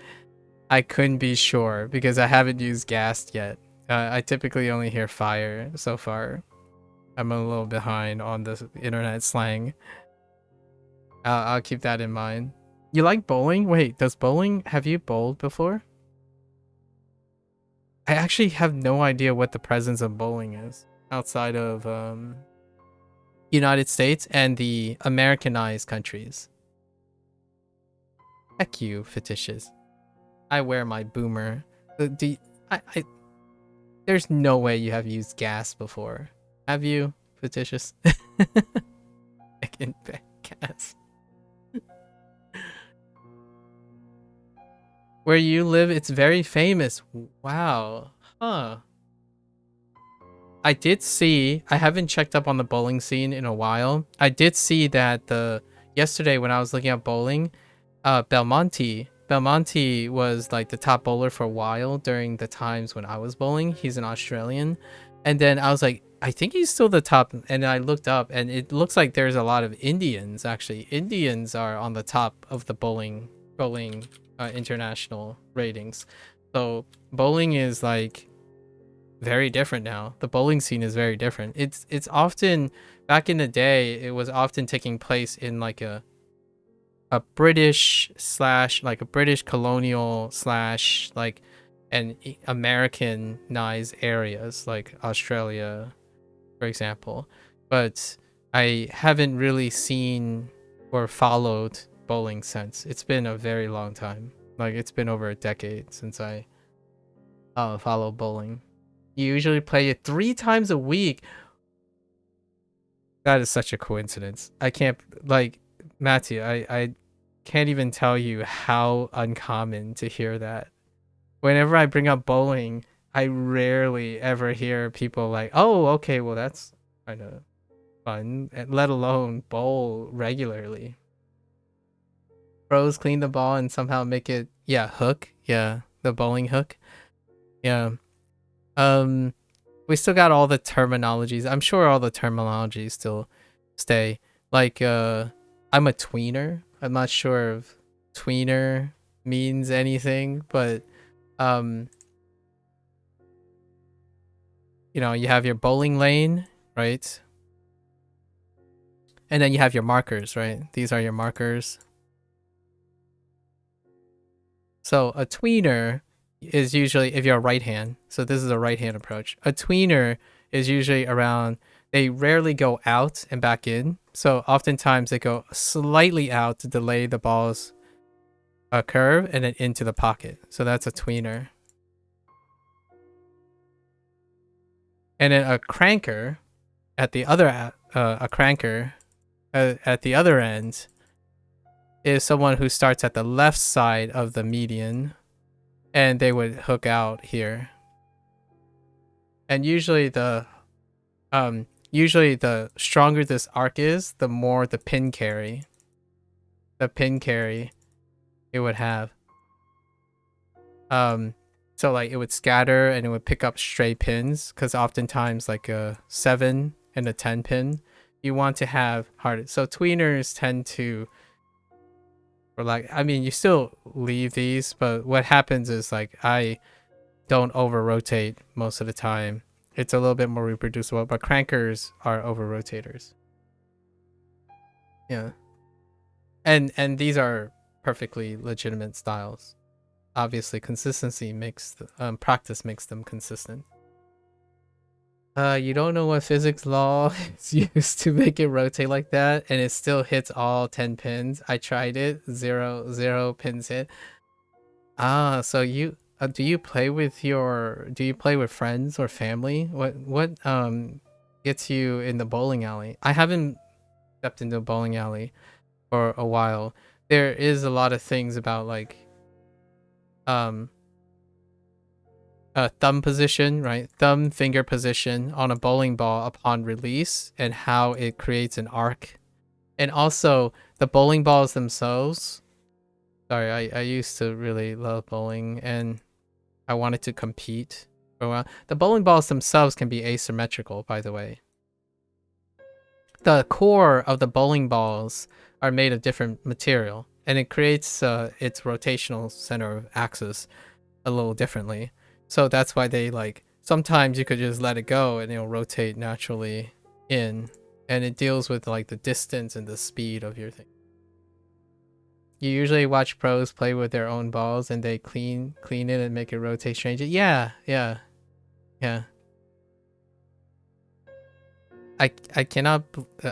I couldn't be sure because I haven't used gas yet. I typically only hear fire so far. I'm a little behind on the internet slang. I'll keep that in mind. You like bowling? Wait, have you bowled before? I actually have no idea what the presence of bowling is outside of United States and the Americanized countries. Heck you, fetishes. I wear my boomer. There's no way you have used gas before. Have you, fictitious? I can bet gas. Where you live, it's very famous. Wow. Huh. I did see, I haven't checked up on the bowling scene in a while. I did see that yesterday when I was looking at bowling, Belmonte was like the top bowler for a while during the times when I was bowling. He's an Australian. And then I was like, I think he's still the top. And I looked up and it looks like there's a lot of Indians actually. Indians are on the top of the bowling international ratings. So bowling is like very different now. The bowling scene is very different. It's often, back in the day, it was often taking place in like a British slash like a British colonial slash like an Americanized areas like Australia, for example. But I haven't really seen or followed bowling since. It's been a very long time. Like it's been over a decade since I follow bowling. You usually play it 3 times a week. That is such a coincidence. I can't, like, Matthew, I can't even tell you how uncommon to hear that. Whenever I bring up bowling, I rarely ever hear people like, oh, okay, well, that's kind of fun, let alone bowl regularly. Pros clean the ball and somehow make it, yeah, hook. Yeah, the bowling hook. Yeah. We still got all the terminologies. I'm sure all the terminologies still stay. Like, I'm a tweener. I'm not sure if tweener means anything, but you know, you have your bowling lane, right? And then you have your markers, right? These are your markers. So a tweener is usually, if you're a right hand, so this is a right hand approach. A tweener is usually around, they rarely go out and back in. So oftentimes they go slightly out to delay the ball's curve and then into the pocket. So that's a tweener. And then a cranker at the other at the other end is someone who starts at the left side of the median, and they would hook out here. And usually the stronger this arc is, the more the pin carry it would have. So like it would scatter and it would pick up stray pins, because oftentimes like a 7 and a 10 pin, you want to have hard. So tweeners tend to, or like, I mean, you still leave these, but what happens is like I don't over rotate most of the time. It's a little bit more reproducible, but crankers are over rotators. Yeah. And these are perfectly legitimate styles. Obviously, consistency makes practice makes them consistent. You don't know what physics law is used to make it rotate like that, and it still hits all 10 pins. I tried it, zero pins hit. Ah, so you do you play with friends or family? What gets you in the bowling alley? I haven't stepped into a bowling alley for a while. There is a lot of things about like thumb position, right? Thumb finger position on a bowling ball upon release, and how it creates an arc. And also the bowling balls themselves. Sorry, I used to really love bowling and I wanted to compete for a while. The bowling balls themselves can be asymmetrical, by the way. The core of the bowling balls are made of different material, and it creates its rotational center of axis a little differently. So that's why they like, sometimes you could just let it go and it'll rotate naturally in, and it deals with like the distance and the speed of your thing. You usually watch pros play with their own balls and they clean it and make it rotate strangely. Yeah. I cannot.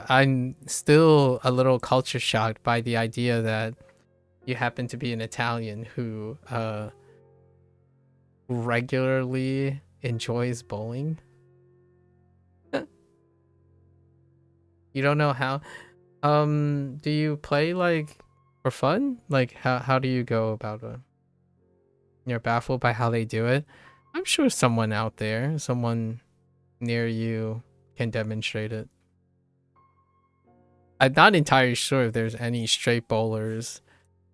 I'm still a little culture shocked by the idea that you happen to be an Italian who regularly enjoys bowling. You don't know how. Do you play like for fun? Like how do you go about it? You're baffled by how they do it. I'm sure someone out there, someone near you, can demonstrate it. I'm not entirely sure if there's any straight bowlers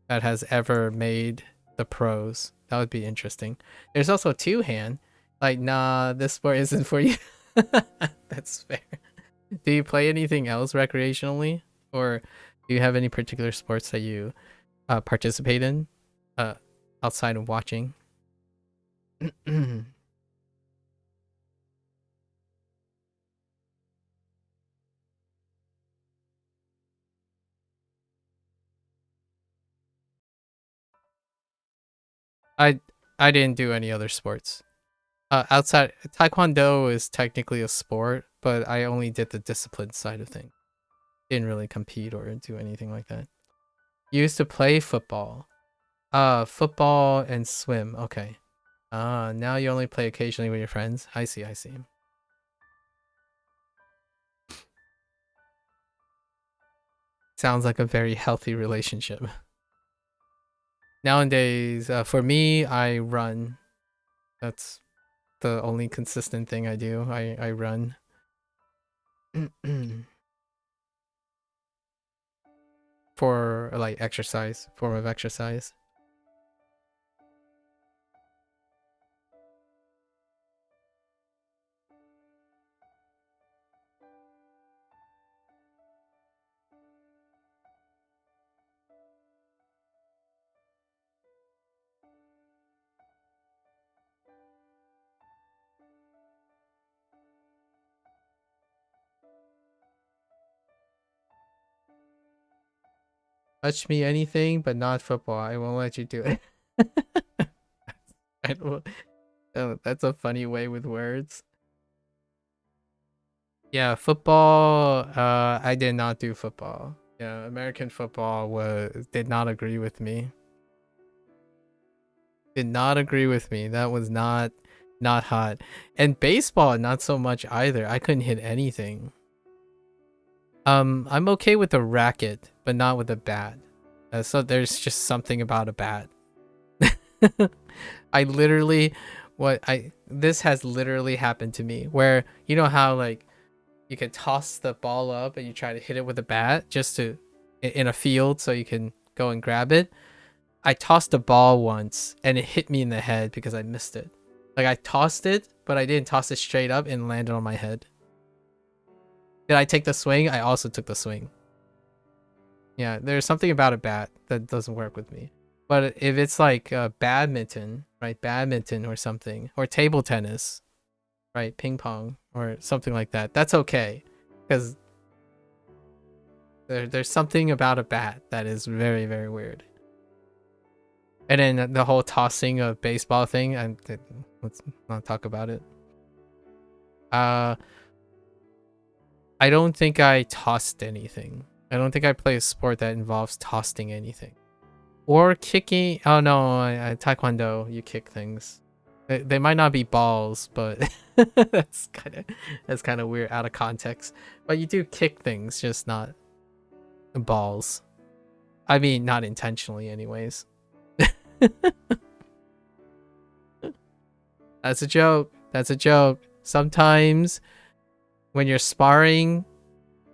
that has ever made the pros. That would be interesting. There's also two hand. Like, nah, this sport isn't for you. That's fair. Do you play anything else recreationally, or do you have any particular sports that you participate in outside of watching? I didn't do any other sports. Outside, Taekwondo is technically a sport, but I only did the discipline side of things. Didn't really compete or do anything like that. Used to play football. Football and swim. Okay. Now you only play occasionally with your friends. I see. Sounds like a very healthy relationship. Nowadays, for me, I run. That's the only consistent thing I do. I run. For like exercise, form of exercise. Touch me anything, but not football. I won't let you do it. I don't, oh, that's a funny way with words. Yeah, football. I did not do football. Yeah, American football did not agree with me. Did not agree with me. That was not hot. And baseball, not so much either. I couldn't hit anything. I'm okay with the racket, but not with the bat. So there's just something about a bat. I literally, this has literally happened to me, where you know how like you can toss the ball up and you try to hit it with a bat just to in a field so you can go and grab it. I tossed a ball once and it hit me in the head because I missed it. Like I tossed it, but I didn't toss it straight up and landed on my head. Did I take the swing? I also took the swing. Yeah, there's something about a bat that doesn't work with me. But if it's like badminton, right? Badminton or something, or table tennis, right? Ping pong or something like that. That's okay, because there's something about a bat that is very, very weird. And then the whole tossing of baseball thing, and let's not talk about it. I don't think I tossed anything. I don't think I play a sport that involves tossing anything. Or kicking. Oh no, Taekwondo, you kick things. They might not be balls, but that's kind of weird out of context. But you do kick things, just not balls. I mean, not intentionally anyways. That's a joke. That's a joke. Sometimes when you're sparring,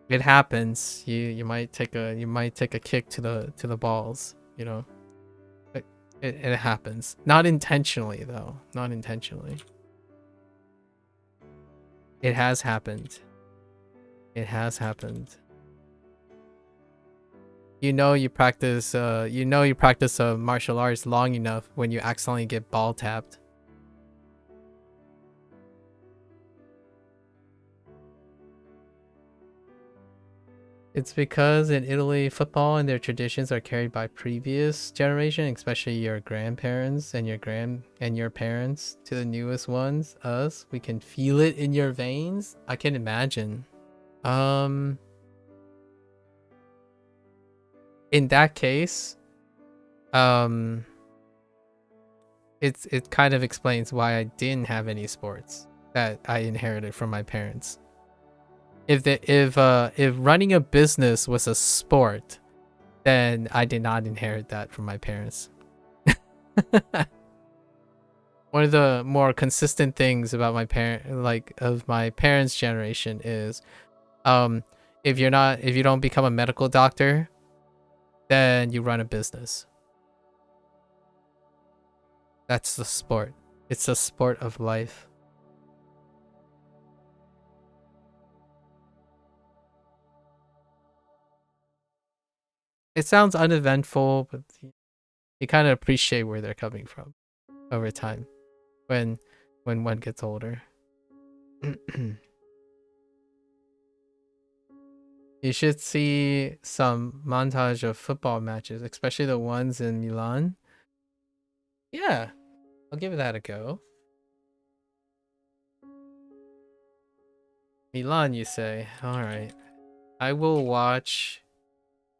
it happens. You might take a kick to the balls, you know. It happens. Not intentionally though. Not intentionally. It has happened. It has happened. You know you practice martial arts long enough when you accidentally get ball tapped. It's because in Italy, football and their traditions are carried by previous generation, especially your grandparents and your parents to the newest ones. Us, we can feel it in your veins. I can imagine. In that case, it kind of explains why I didn't have any sports that I inherited from my parents. If running a business was a sport, then I did not inherit that from my parents. One of the more consistent things about my parents' generation is, if you don't become a medical doctor, then you run a business. That's the sport. It's the sport of life. It sounds uneventful, but you kind of appreciate where they're coming from over time when one gets older. You should see some montage of football matches, especially the ones in Milan. Yeah, I'll give that a go. Milan, you say? Alright. I will watch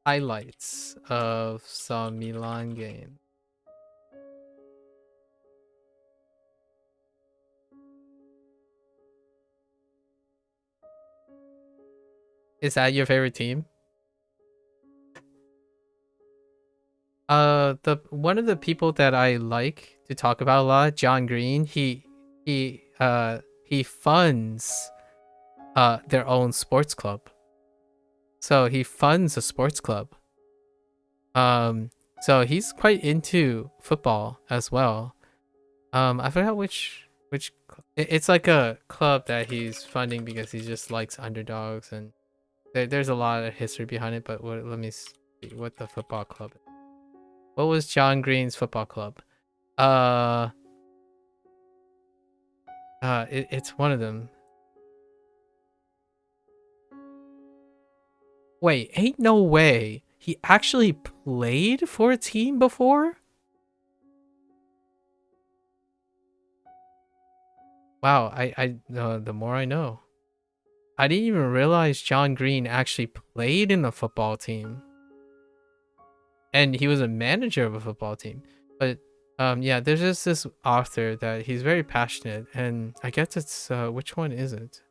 highlights of some Milan game. Is that your favorite team? The one of the people that I like to talk about a lot, John Green, he funds their own sports club. So he funds a sports club. So he's quite into football as well. I forgot which it's like a club that he's funding because he just likes underdogs, and there's a lot of history behind it. But let me see what the football club is. What was John Green's football club? It's one of them. Wait, ain't no way. He actually played for a team before? Wow, the more I know. I didn't even realize John Green actually played in a football team. And he was a manager of a football team. But yeah, there's just this author that he's very passionate, and I guess it's which one is it?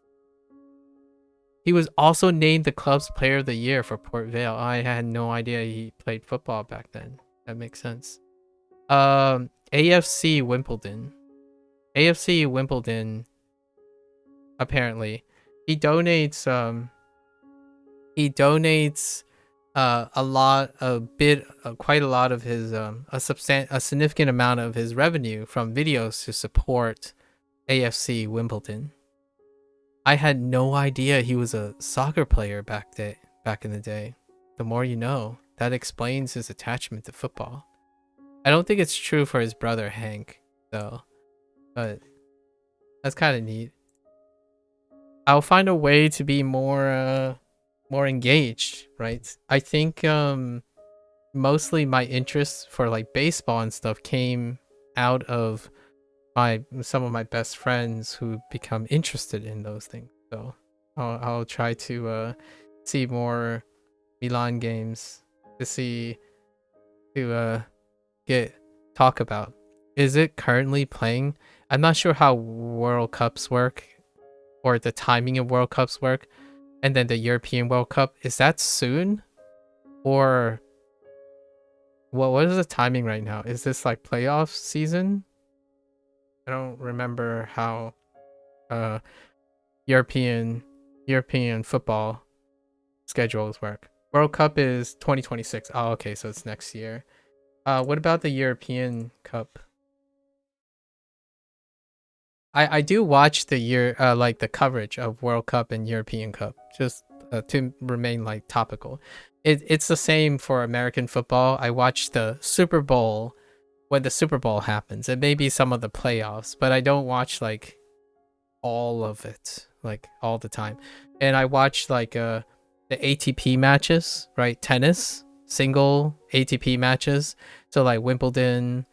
He was also named the club's player of the year for Port Vale. I had no idea he played football back then. That makes sense. AFC Wimbledon. AFC Wimbledon, apparently. He donates quite a lot of his a significant amount of his revenue from videos to support AFC Wimbledon. I had no idea he was a soccer player back in the day. The more you know. That explains his attachment to football. I don't think it's true for his brother Hank, though. But that's kind of neat. I'll find a way to be more engaged, right? I think mostly my interest for like baseball and stuff came out of some of my best friends who become interested in those things. So I'll try to see more Milan games to talk about. Is it currently playing? I'm not sure how World Cups work or the timing of World Cups work. And then the European World Cup, is that soon? Or what is the timing right now? Is this like playoff season? I don't remember how European football schedules work. World Cup is 2026. Oh, okay, so it's next year. What about the European Cup? I do watch the like the coverage of World Cup and European Cup just to remain like topical. It's the same for American football. I watch the Super Bowl when the Super Bowl happens. It may be some of the playoffs, but I don't watch like all of it like all the time. And I watch like the ATP matches, right? Tennis, single ATP matches. So like Wimbledon.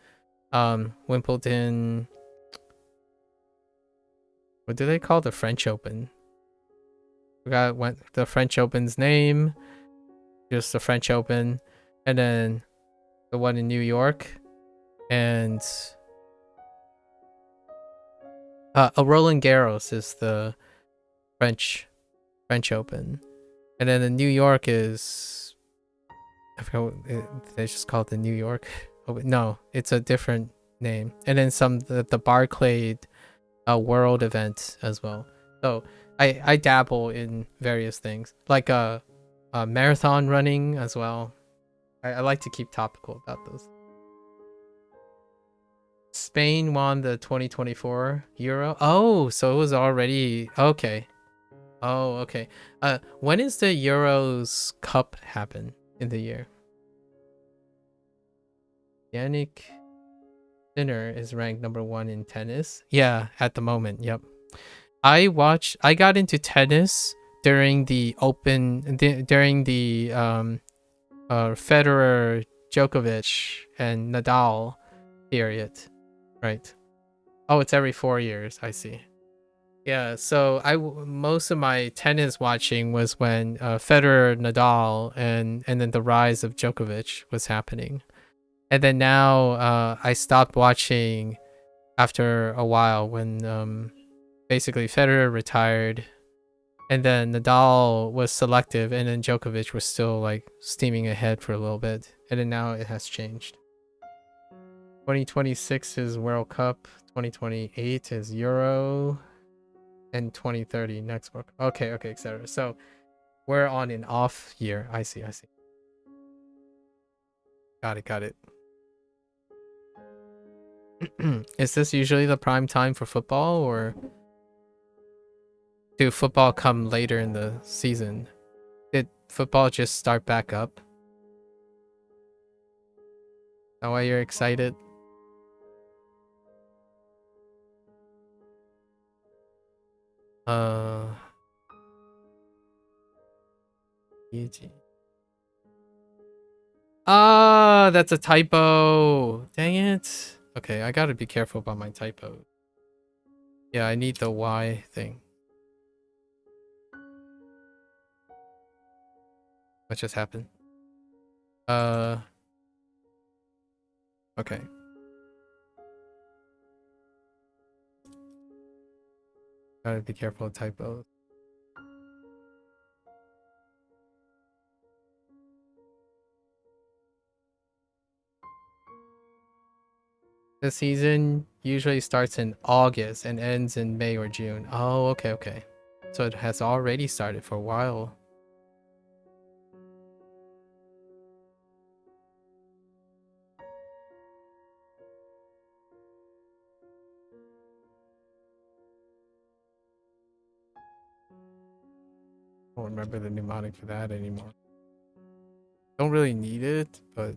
What do they call the French Open? Forgot what the French Open's name. Just the French Open. And then the one in New York. And a Roland Garros is the French Open. And then the New York is, I forgot what they just call it, the New York. Oh, no, it's a different name. And then the Barclay world event as well. So I dabble in various things, like marathon running as well. I like to keep topical about those. Spain won the 2024 Euro. Oh, so it was already okay. Oh, okay. When is the Euros Cup happen in the year? Yannick Sinner is ranked #1 in tennis. Yeah, at the moment. Yep. I got into tennis during the Federer, Djokovic, and Nadal period. Right. Oh, it's every 4 years. I see. Yeah, so most of my tennis watching was when Federer, Nadal, and then the rise of Djokovic was happening. And then now I stopped watching after a while when basically Federer retired, and then Nadal was selective, and then Djokovic was still like steaming ahead for a little bit, and then now it has changed. 2026 is World Cup, 2028 is Euro, and 2030 next World Cup. Okay, etc. So we're on an off year. I see. Got it. Is this usually the prime time for football, or do football come later in the season? Did football just start back up? Is that why you're excited? EG. Ah, that's a typo. Dang it. Okay, I gotta be careful about my typos. Yeah, I need the Y thing. What just happened? Okay. Gotta be careful of typos. The season usually starts in August and ends in May or June. Oh, okay, okay. So it has already started for a while. I don't remember the mnemonic for that anymore. Don't really need it, but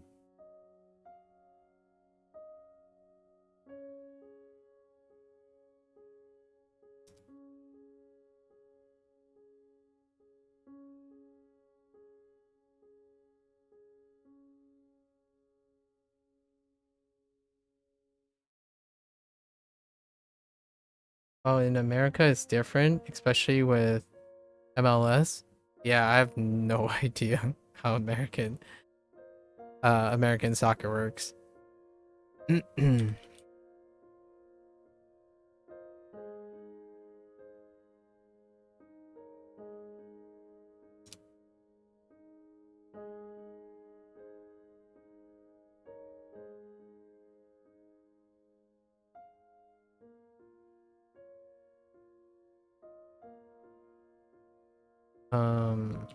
oh, in America it's different, especially with MLS. Yeah, I have no idea how American soccer works. um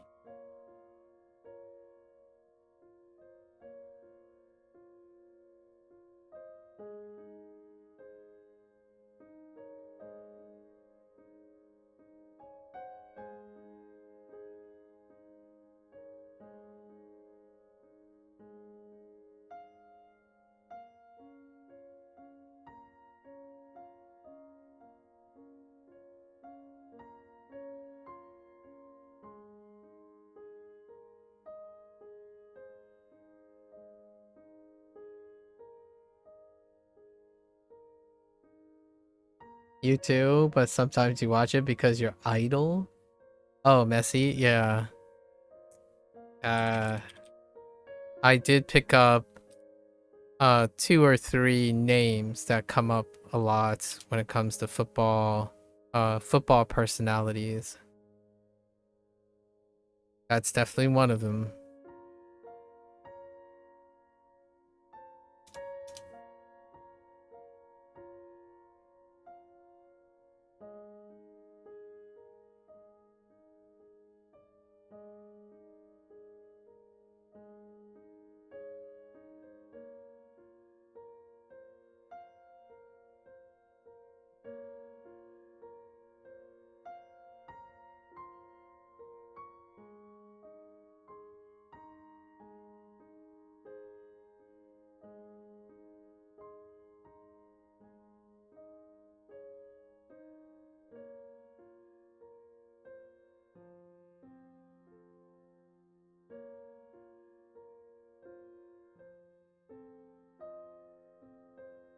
you too, but sometimes you watch it because you're idle. Oh, Messi, yeah. Uh, I did pick up two or three names that come up a lot when it comes to football personalities. That's definitely one of them.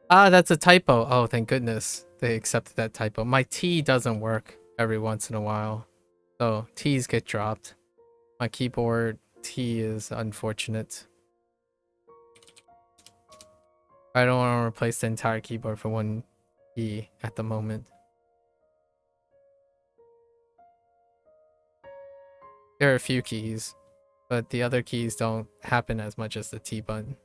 Ah, that's a typo. Oh, thank goodness they accepted that typo. My T doesn't work every once in a while, so T's get dropped. My keyboard T is unfortunate. I don't want to replace the entire keyboard for one key at the moment. There are a few keys, but the other keys don't happen as much as the T button.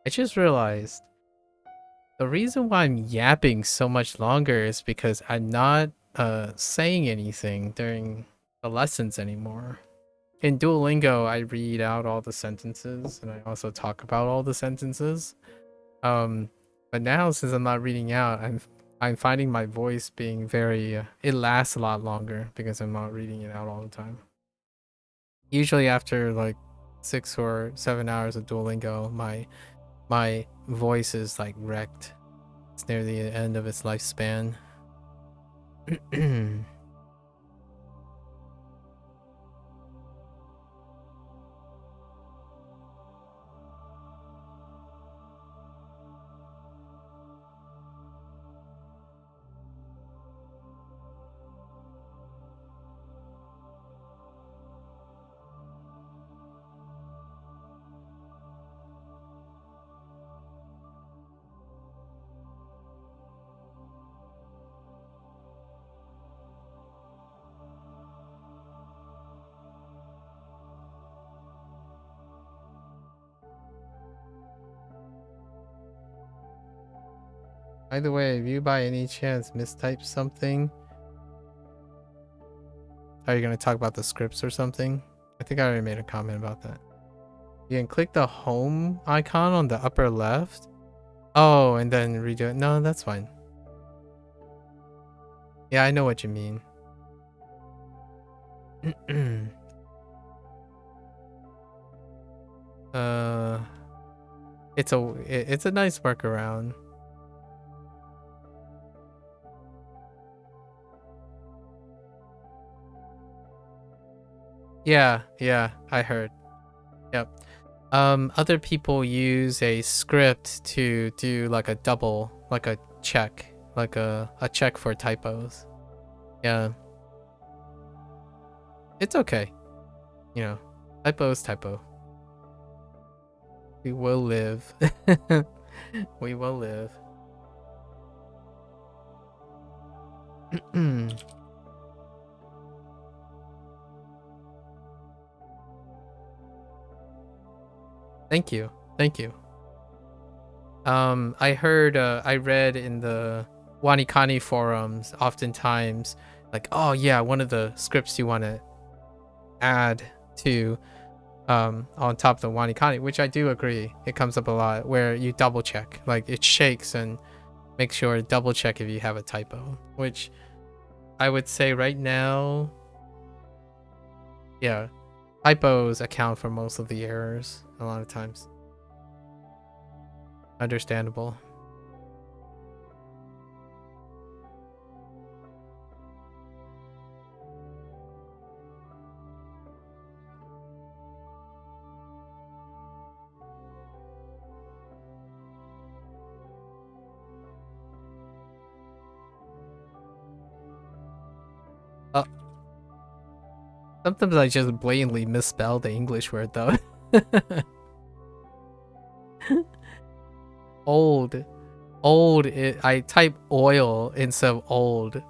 I just realized the reason why I'm yapping so much longer is because I'm not saying anything during the lessons anymore. In Duolingo, I read out all the sentences and I also talk about all the sentences. Um, but now since I'm not reading out, I'm finding my voice being very it lasts a lot longer because I'm not reading it out all the time. Usually after like 6 or 7 hours of Duolingo, my voice is like wrecked. It's near the end of its lifespan. By the way, if you by any chance mistype something, are you going to talk about the scripts or something? I think I already made a comment about that. You can click the home icon on the upper left. Oh, and then redo it. No, that's fine. Yeah, I know what you mean. It's a nice workaround. Yeah, I heard. Yep. Other people use a script to do like a double, like a check, like a check for typos. Yeah. It's okay. You know, typo's typo. We will live. We will live. Thank you. Thank you. I heard, I read in the WaniKani forums oftentimes, like, oh yeah, one of the scripts you want to add to on top of the WaniKani, which I do agree, it comes up a lot, where you double check, like it shakes and make sure to double check if you have a typo, which I would say right now, yeah, typos account for most of the errors a lot of times. Understandable. Sometimes I just blatantly misspell the English word though. Old. I type oil instead of old.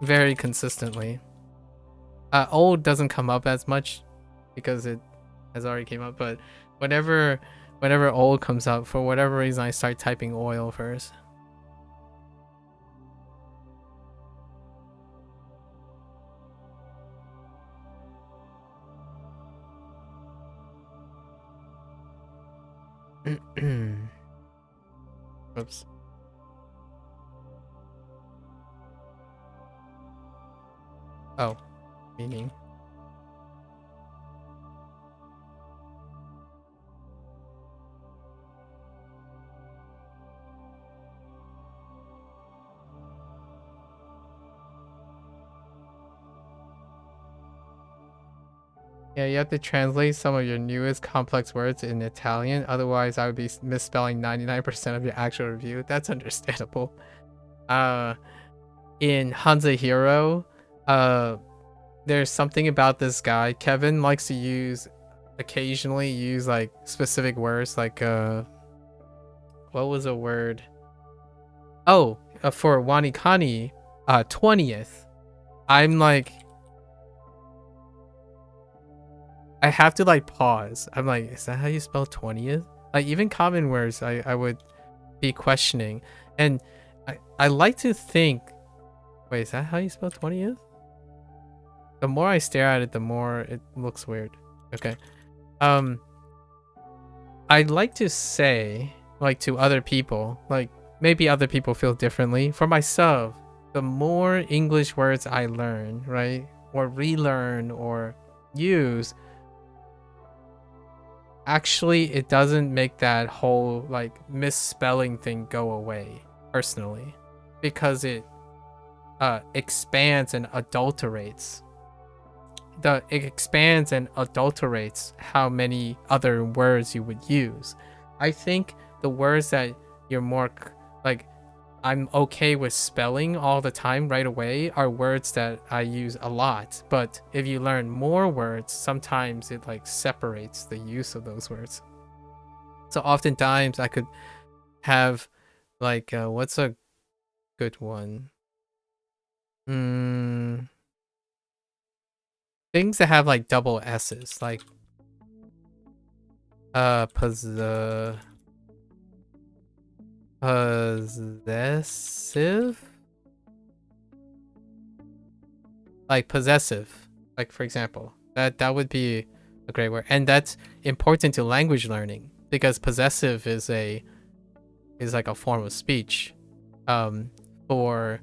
Very consistently. Old doesn't come up as much because it has already came up, but whenever old comes up, for whatever reason, I start typing oil first. Oops. Oh, meaning. Yeah, you have to translate some of your newest complex words in Italian. Otherwise, I would be misspelling 99% of your actual review. That's understandable. In Hansa Hero, there's something about this guy. Kevin likes to occasionally use like specific words, like what was a word? Oh, for WaniKani, 20th. I'm like, I have to like pause. I'm like, is that how you spell 20th? Like even common words, I would be questioning, and I like to think, wait, is that how you spell 20th? The more I stare at it, the more it looks weird. Okay. I'd like to say, like, to other people, like, maybe other people feel differently. For myself, the more English words I learn, right, or relearn or use, actually it doesn't make that whole like misspelling thing go away personally, because it expands and adulterates how many other words you would use. I think the words that you're more like I'm okay with spelling all the time right away are words that I use a lot. But if you learn more words, sometimes it like separates the use of those words. So oftentimes I could have like what's a good one? Things that have like double S's, like possessive, like possessive, like for example, that would be a great word, and that's important to language learning because possessive is like a form of speech for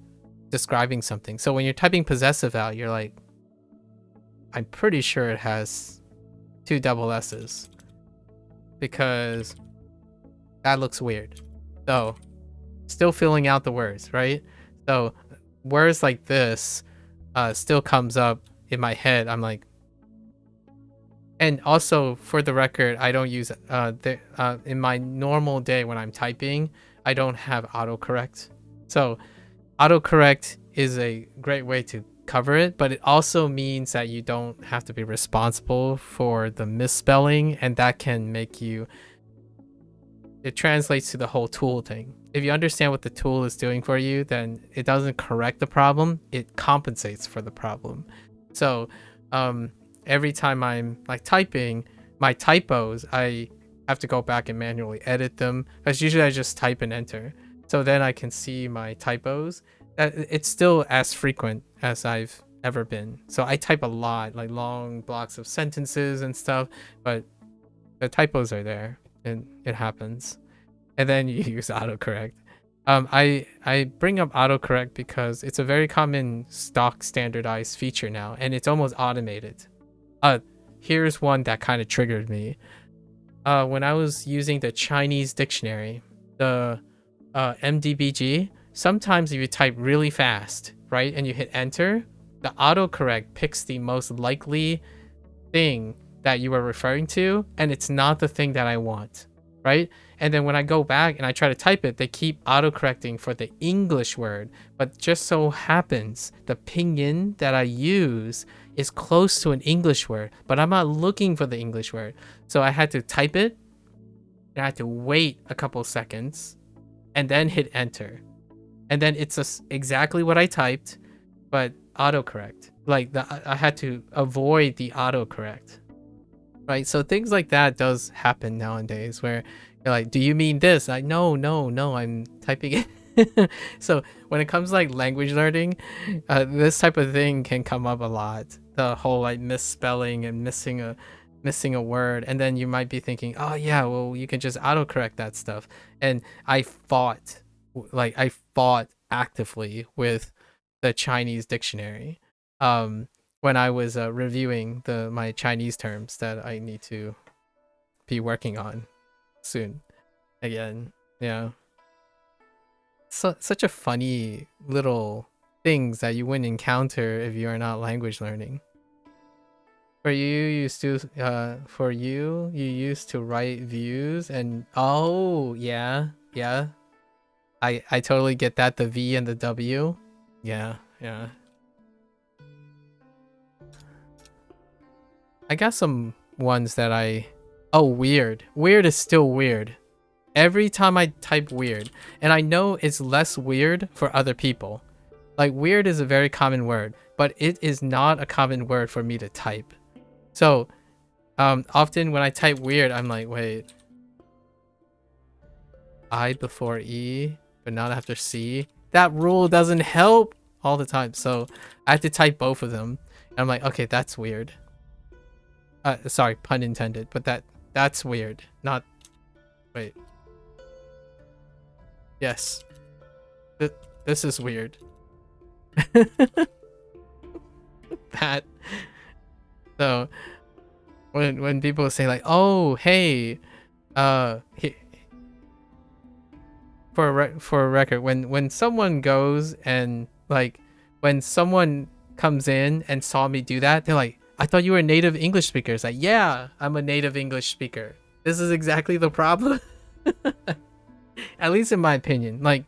describing something. So when you're typing possessive out, you're like, I'm pretty sure it has 2 double S's because that looks weird. So still filling out the words, right? So words like this still comes up in my head. I'm like, and also for the record, I don't use in my normal day when I'm typing, I don't have autocorrect. So autocorrect is a great way to cover it, but it also means that you don't have to be responsible for the misspelling, and that can make you, it translates to the whole tool thing. If you understand what the tool is doing for you, then it doesn't correct the problem, it compensates for the problem. So every time I'm like typing my typos, I have to go back and manually edit them, because usually I just type and enter. So then I can see my typos. It's still as frequent as I've ever been. So I type a lot, like long blocks of sentences and stuff, but the typos are there and it happens. And then you use autocorrect. I bring up autocorrect because it's a very common stock standardized feature now, and it's almost automated. Here's one that kind of triggered me. When I was using the Chinese dictionary, the MDBG, sometimes if you type really fast, right, and you hit enter, the autocorrect picks the most likely thing that you were referring to, and it's not the thing that I want, right? And then when I go back and I try to type it, they keep autocorrecting for the English word, but just so happens the pinyin that I use is close to an English word, but I'm not looking for the English word. So I had to type it, and I had to wait a couple seconds, and then hit enter. And then it's exactly what I typed, but autocorrect. Like I had to avoid the autocorrect, right? So things like that does happen nowadays where you're like, do you mean this? Like, no, I'm typing it. So when it comes to like language learning, this type of thing can come up a lot. The whole like misspelling and missing a word, and then you might be thinking, oh yeah, well you can just autocorrect that stuff. And I fought actively with the Chinese dictionary when I was reviewing my Chinese terms that I need to be working on soon again. Yeah, so such a funny little things that you wouldn't encounter if you are not language learning. For you used to write views, and oh yeah, I totally get that, the V and the W. Yeah. I got some ones that oh, weird. Weird is still weird. Every time I type weird, and I know it's less weird for other people. Like weird is a very common word, but it is not a common word for me to type. So often when I type weird, I'm like, wait, I before E, but not after C. That rule doesn't help all the time. So I have to type both of them. And I'm like, okay, that's weird. Sorry, pun intended, but that's weird. Not, wait. Yes. This is weird. That. So when people say like, "Oh, hey, he, for a record, when someone goes and like when someone comes in and saw me do that, they're like, I thought you were a native English speaker. It's like, yeah, I'm a native English speaker. This is exactly the problem. At least in my opinion. Like,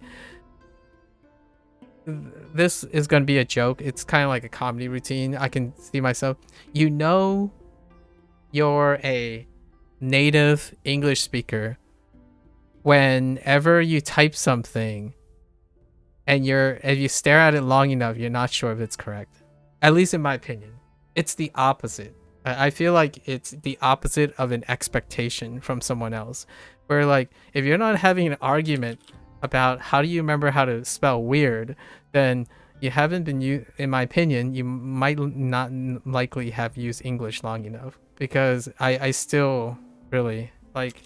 this is going to be a joke. It's kind of like a comedy routine. I can see myself. You know, you're a native English speaker whenever you type something and if you stare at it long enough, you're not sure if it's correct. At least in my opinion. It's the opposite. I feel like it's the opposite of an expectation from someone else. Where like, if you're not having an argument about how do you remember how to spell weird, then you haven't been in my opinion, you might not likely have used English long enough. Because I still really like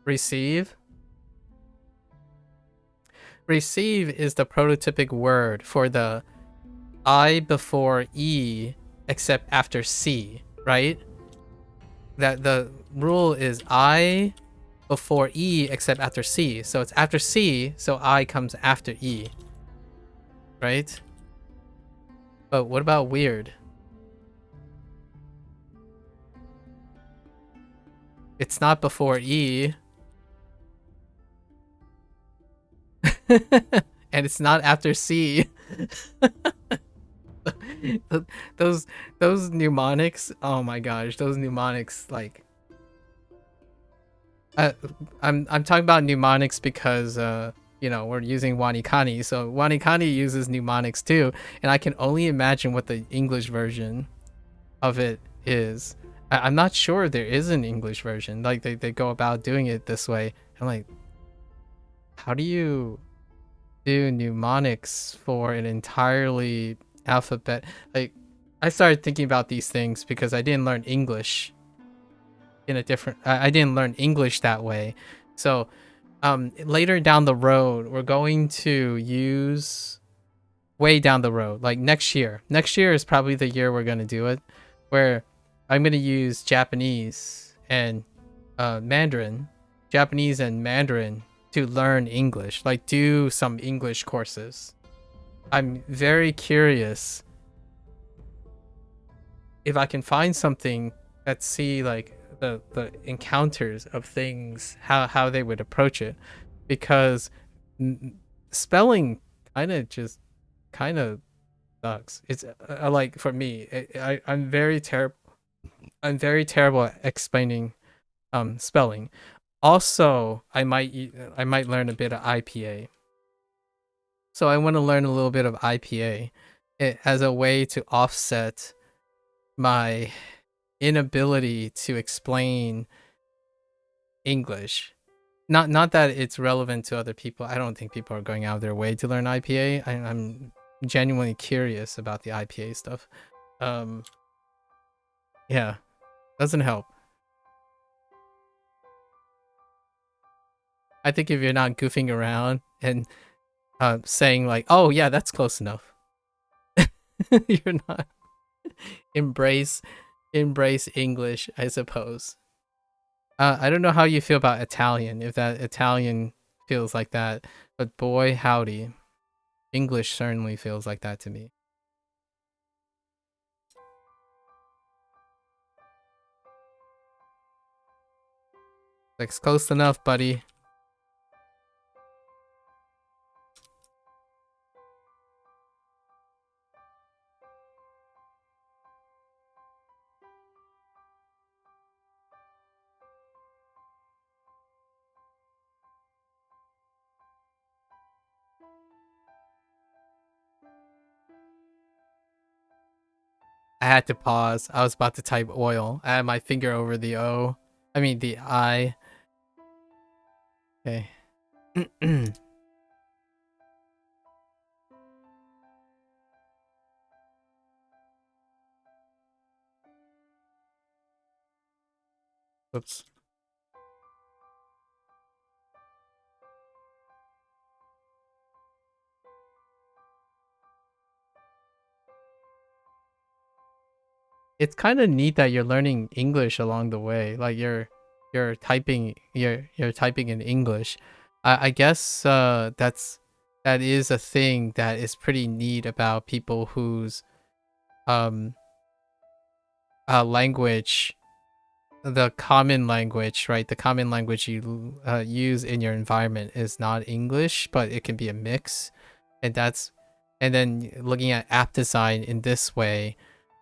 receive. Receive is the prototypic word for the I before E except after C, right? That the rule is I before E except after C. So it's after C, so I comes after E. Right? But what about weird? It's not before E. And it's not after C. those mnemonics, oh my gosh, those mnemonics, like I'm talking about mnemonics because you know, we're using WaniKani, so WaniKani uses mnemonics too, and I can only imagine what the English version of it is. I'm not sure there is an English version. Like they go about doing it this way. I'm like, how do you do mnemonics for an entirely alphabet? Like, I started thinking about these things because I didn't learn English in a different. I didn't learn English that way. So, later down the road, we're going to use way down the road, like next year. Next year is probably the year we're gonna do it, where I'm gonna use Japanese and Mandarin, Japanese and Mandarin to learn English, like do some English courses. I'm very curious if I can find something that see like the encounters of things, how they would approach it, because spelling kind of sucks. It's like for me, I'm very terrible. I'm very terrible at explaining spelling. Also, I might learn a bit of IPA. So I want to learn a little bit of IPA as a way to offset my inability to explain English. Not that it's relevant to other people. I don't think people are going out of their way to learn IPA. I'm genuinely curious about the IPA stuff. Yeah, doesn't help. I think if you're not goofing around and saying like, "Oh yeah, that's close enough," you're not embrace English, I suppose. I don't know how you feel about Italian, if that Italian feels like that, but boy howdy, English certainly feels like that to me. Like, it's close enough, buddy. I had to pause. I was about to type oil. I had my finger over the O. I mean the I. Okay. Oops. it's kind of neat that you're learning English along the way. Like you're typing you're typing in English. I guess that is a thing that is pretty neat about people whose um language, the common language, right? The common language you use in your environment is not English, but it can be a mix. And then looking at app design in this way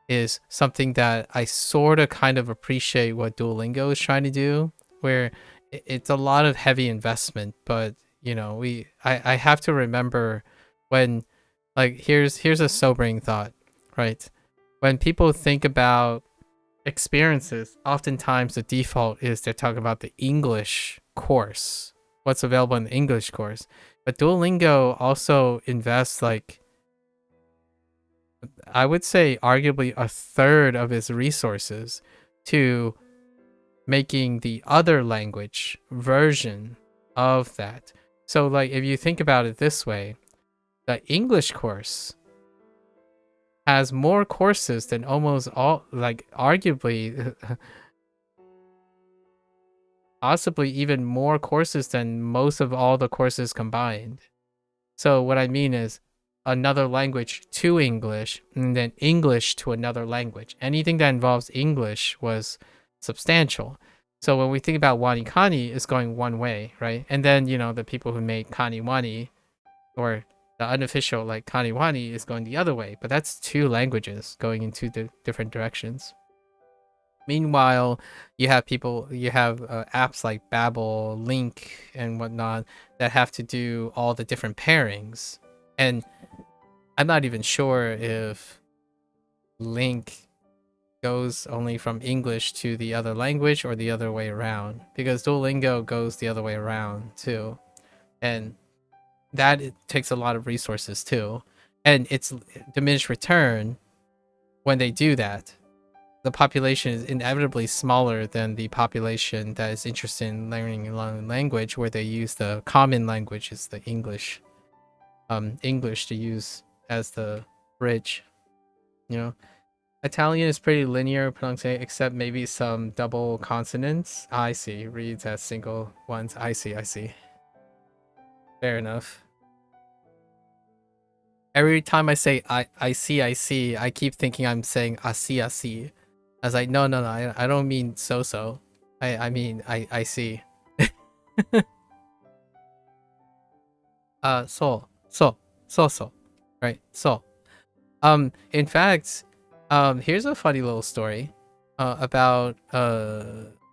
is something that I sort of kind of appreciate what Duolingo is trying to do, where it's a lot of heavy investment, but you know, I have to remember when, like, here's a sobering thought, right? When people think about experiences, oftentimes the default is they're talking about the English course, what's available in the English course. But Duolingo also invests, like, I would say arguably a third of its resources to making the other language version of that. So, like, if you think about it this way, the English course has more courses than almost all, like, arguably, possibly even more courses than most of all the courses combined. So, what I mean is another language to English, and then English to another language. Anything that involves English was substantial. So when we think about WaniKani, it's going one way, right? And then, you know, the people who made Kaniwani, or the unofficial, like, Kaniwani, is going the other way. But that's two languages going in two different directions. Meanwhile, you have apps like Babbel, Link, and whatnot that have to do all the different pairings. And I'm not even sure if Link goes only from English to the other language or the other way around, because Duolingo goes the other way around too. And that takes a lot of resources too. And it's diminished return when they do that. The population is inevitably smaller than the population that is interested in learning a language, where they use the common language, is the English. English to use as the bridge. You know, Italian is pretty linear pronunciation, except maybe some double consonants. I see. Reads as single ones. I see. Fair enough. Every time I say I see, I keep thinking I'm saying I see. I was like, no, I don't mean so. I mean I see. So. Right. So. In fact, here's a funny little story about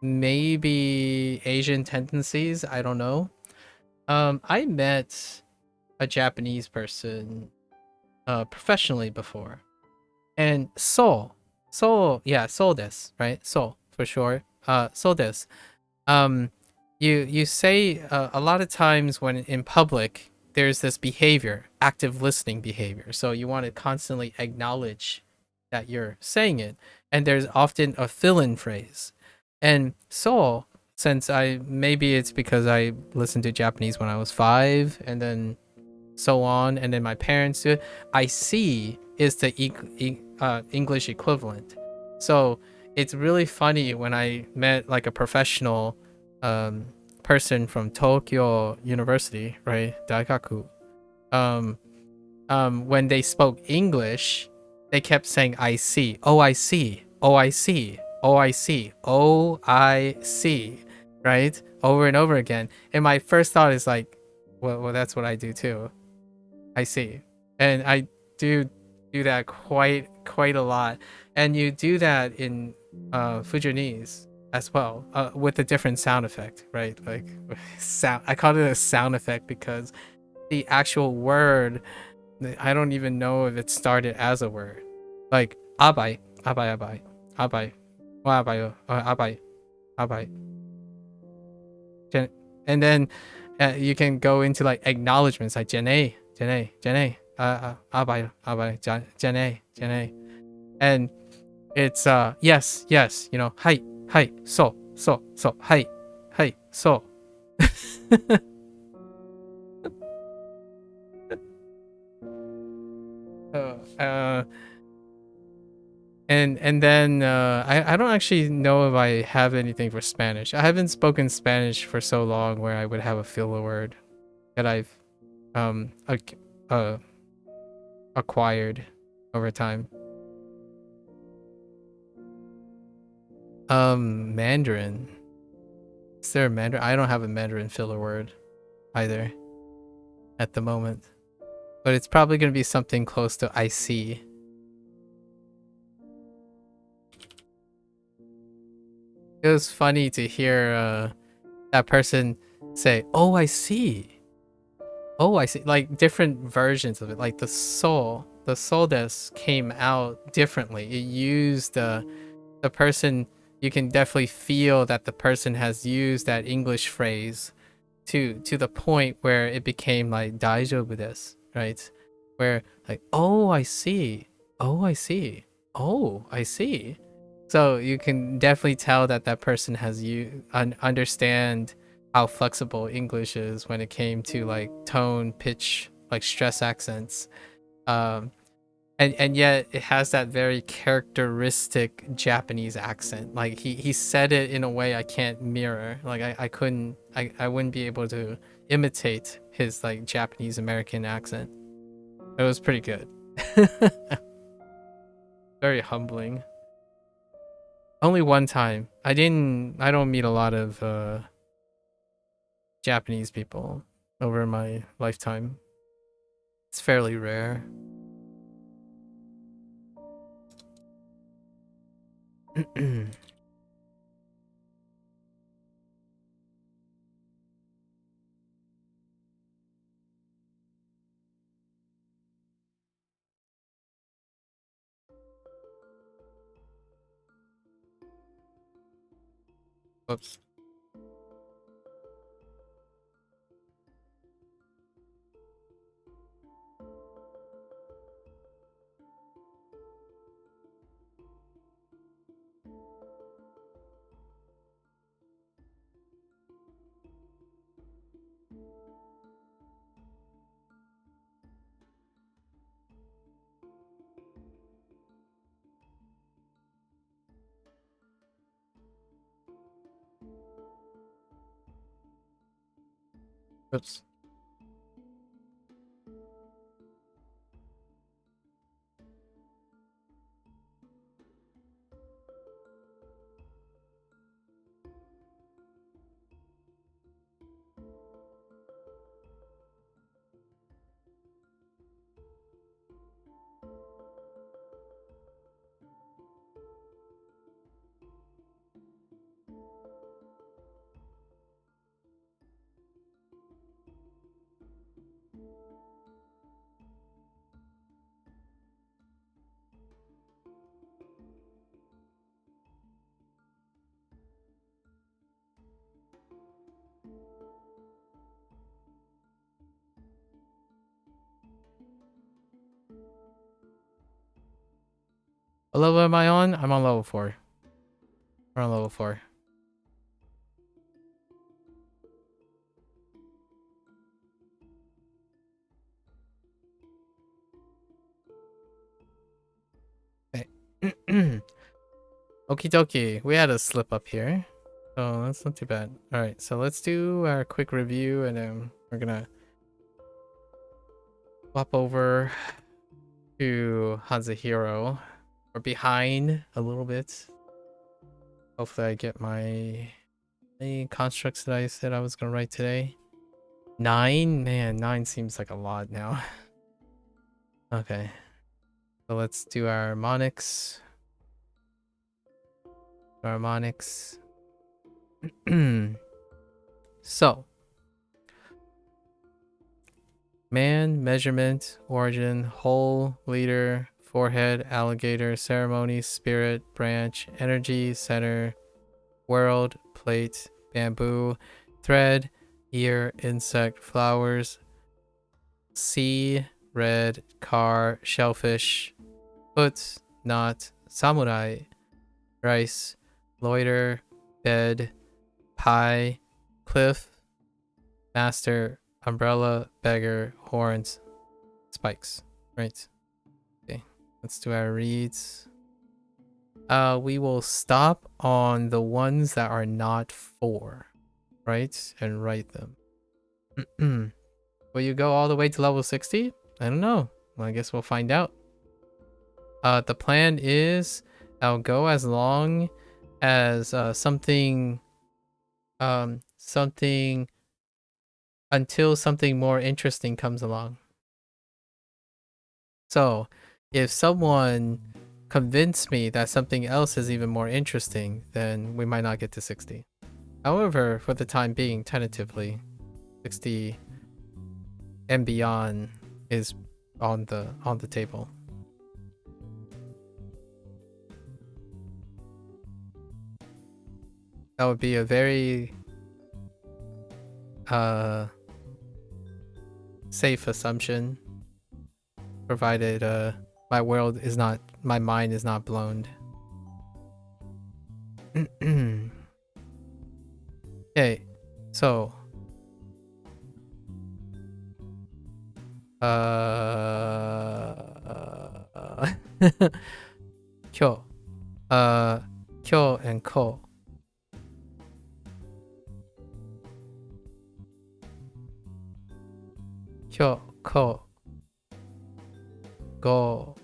maybe Asian tendencies. I don't know. I met a Japanese person professionally before, and so this, right? So for sure. So this. Um, you say a lot of times when in public there's this behavior, active listening behavior. So you want to constantly acknowledge that you're saying it, and there's often a fill-in phrase. And so, since maybe it's because I listened to Japanese when I was 5, and then so on, and then my parents do it, I see is the English equivalent. So it's really funny when I met, like, a professional person from Tokyo University, right, Daikaku. When they spoke English, they kept saying "I see," "Oh, I see," "Oh, I see," "Oh, I see," "Oh, I see," right, over and over again. And my first thought is like, well, that's what I do too. I see, and I do that quite a lot. And you do that in Fujianese as well, with a different sound effect, right? Like, sound. I call it a sound effect because the actual word, I don't even know if it started as a word. Like abai, abai, wa abai. And then you can go into, like, acknowledgments, like jene, jene, and it's yes, you know, hi, so, hi, so. uh, uh And then I don't actually know if I have anything for Spanish. I haven't spoken Spanish for so long where I would have a filler word that I've um ac- uh, acquired over time. Mandarin. Is there a Mandarin? I don't have a Mandarin filler word either at the moment. But it's probably going to be something close to I see. It was funny to hear that person say, "Oh, I see. Oh, I see." Like different versions of it. Like the soul desk came out differently. It used the person. You can definitely feel that the person has used that English phrase to the point where it became like daijoubu desu, right? Where like, oh, I see. Oh, I see. Oh, I see. So you can definitely tell that that person has understand how flexible English is when it came to like tone, pitch, like stress accents. Um, and yet it has that very characteristic Japanese accent. Like he said it in a way I can't mirror. Like I couldn't I wouldn't be able to imitate his like Japanese American accent. It was pretty good. Very humbling. Only one time. I don't meet a lot of Japanese people over my lifetime. It's fairly rare. Whoops. Whoops. What level am I on? I'm on level 4. We're on level 4. Okay. Okie dokie. We had a slip up here. So that's not too bad. Alright, so let's do our quick review and then we're gonna swap over to Hanzahiro. We're behind a little bit. Hopefully I get my constructs that I said I was gonna write today. 9? Man, 9 seems like a lot now. Okay. So let's do our harmonics. Harmonics. So, man, measurement, origin, whole, leader, forehead, alligator, ceremony, spirit, branch, energy, center, world, plate, bamboo, thread, ear, insect, flowers, sea, red, car, shellfish, foot, knot, samurai, rice, loiter, bed, pie, cliff, master, umbrella, beggar, horns, spikes. Right. Okay. Let's do our reads. we will stop on the ones that are not 4, right? And write them. Will you go all the way to level 60? I don't know. Well, I guess we'll find out. The plan is I'll go as long as something until something more interesting comes along. So if someone convinced me that something else is even more interesting, then we might not get to 60. However, for the time being, tentatively, 60 and beyond is on the table. That would be a very safe assumption, provided my mind is not blown. Okay, so kyo and ko. Kyo, ko, go,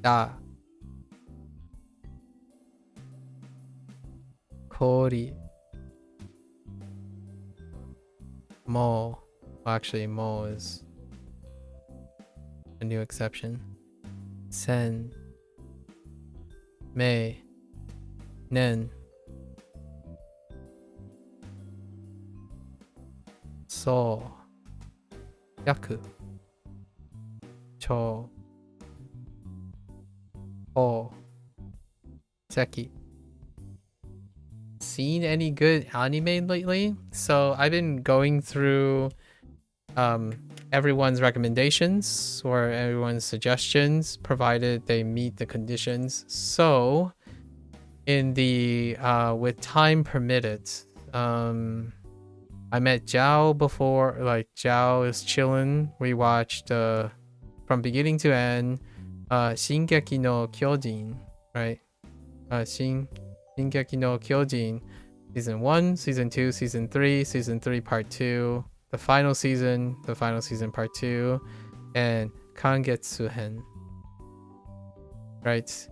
da, kori, mo. Well, actually, mo is a new exception. Sen, mei, nen, so, yaku, cho, ho, seki. Seen any good anime lately? So I've been going through everyone's recommendations or everyone's suggestions, provided they meet the conditions. So in the with time permitted, I met Zhao before. Like, Zhao is chilling. We watched from beginning to end Shingeki no Kyojin, right? Shingeki no Kyojin season 1, season 2, season 3, season 3 part 2, the final season part 2, and Kangetsuhen, right?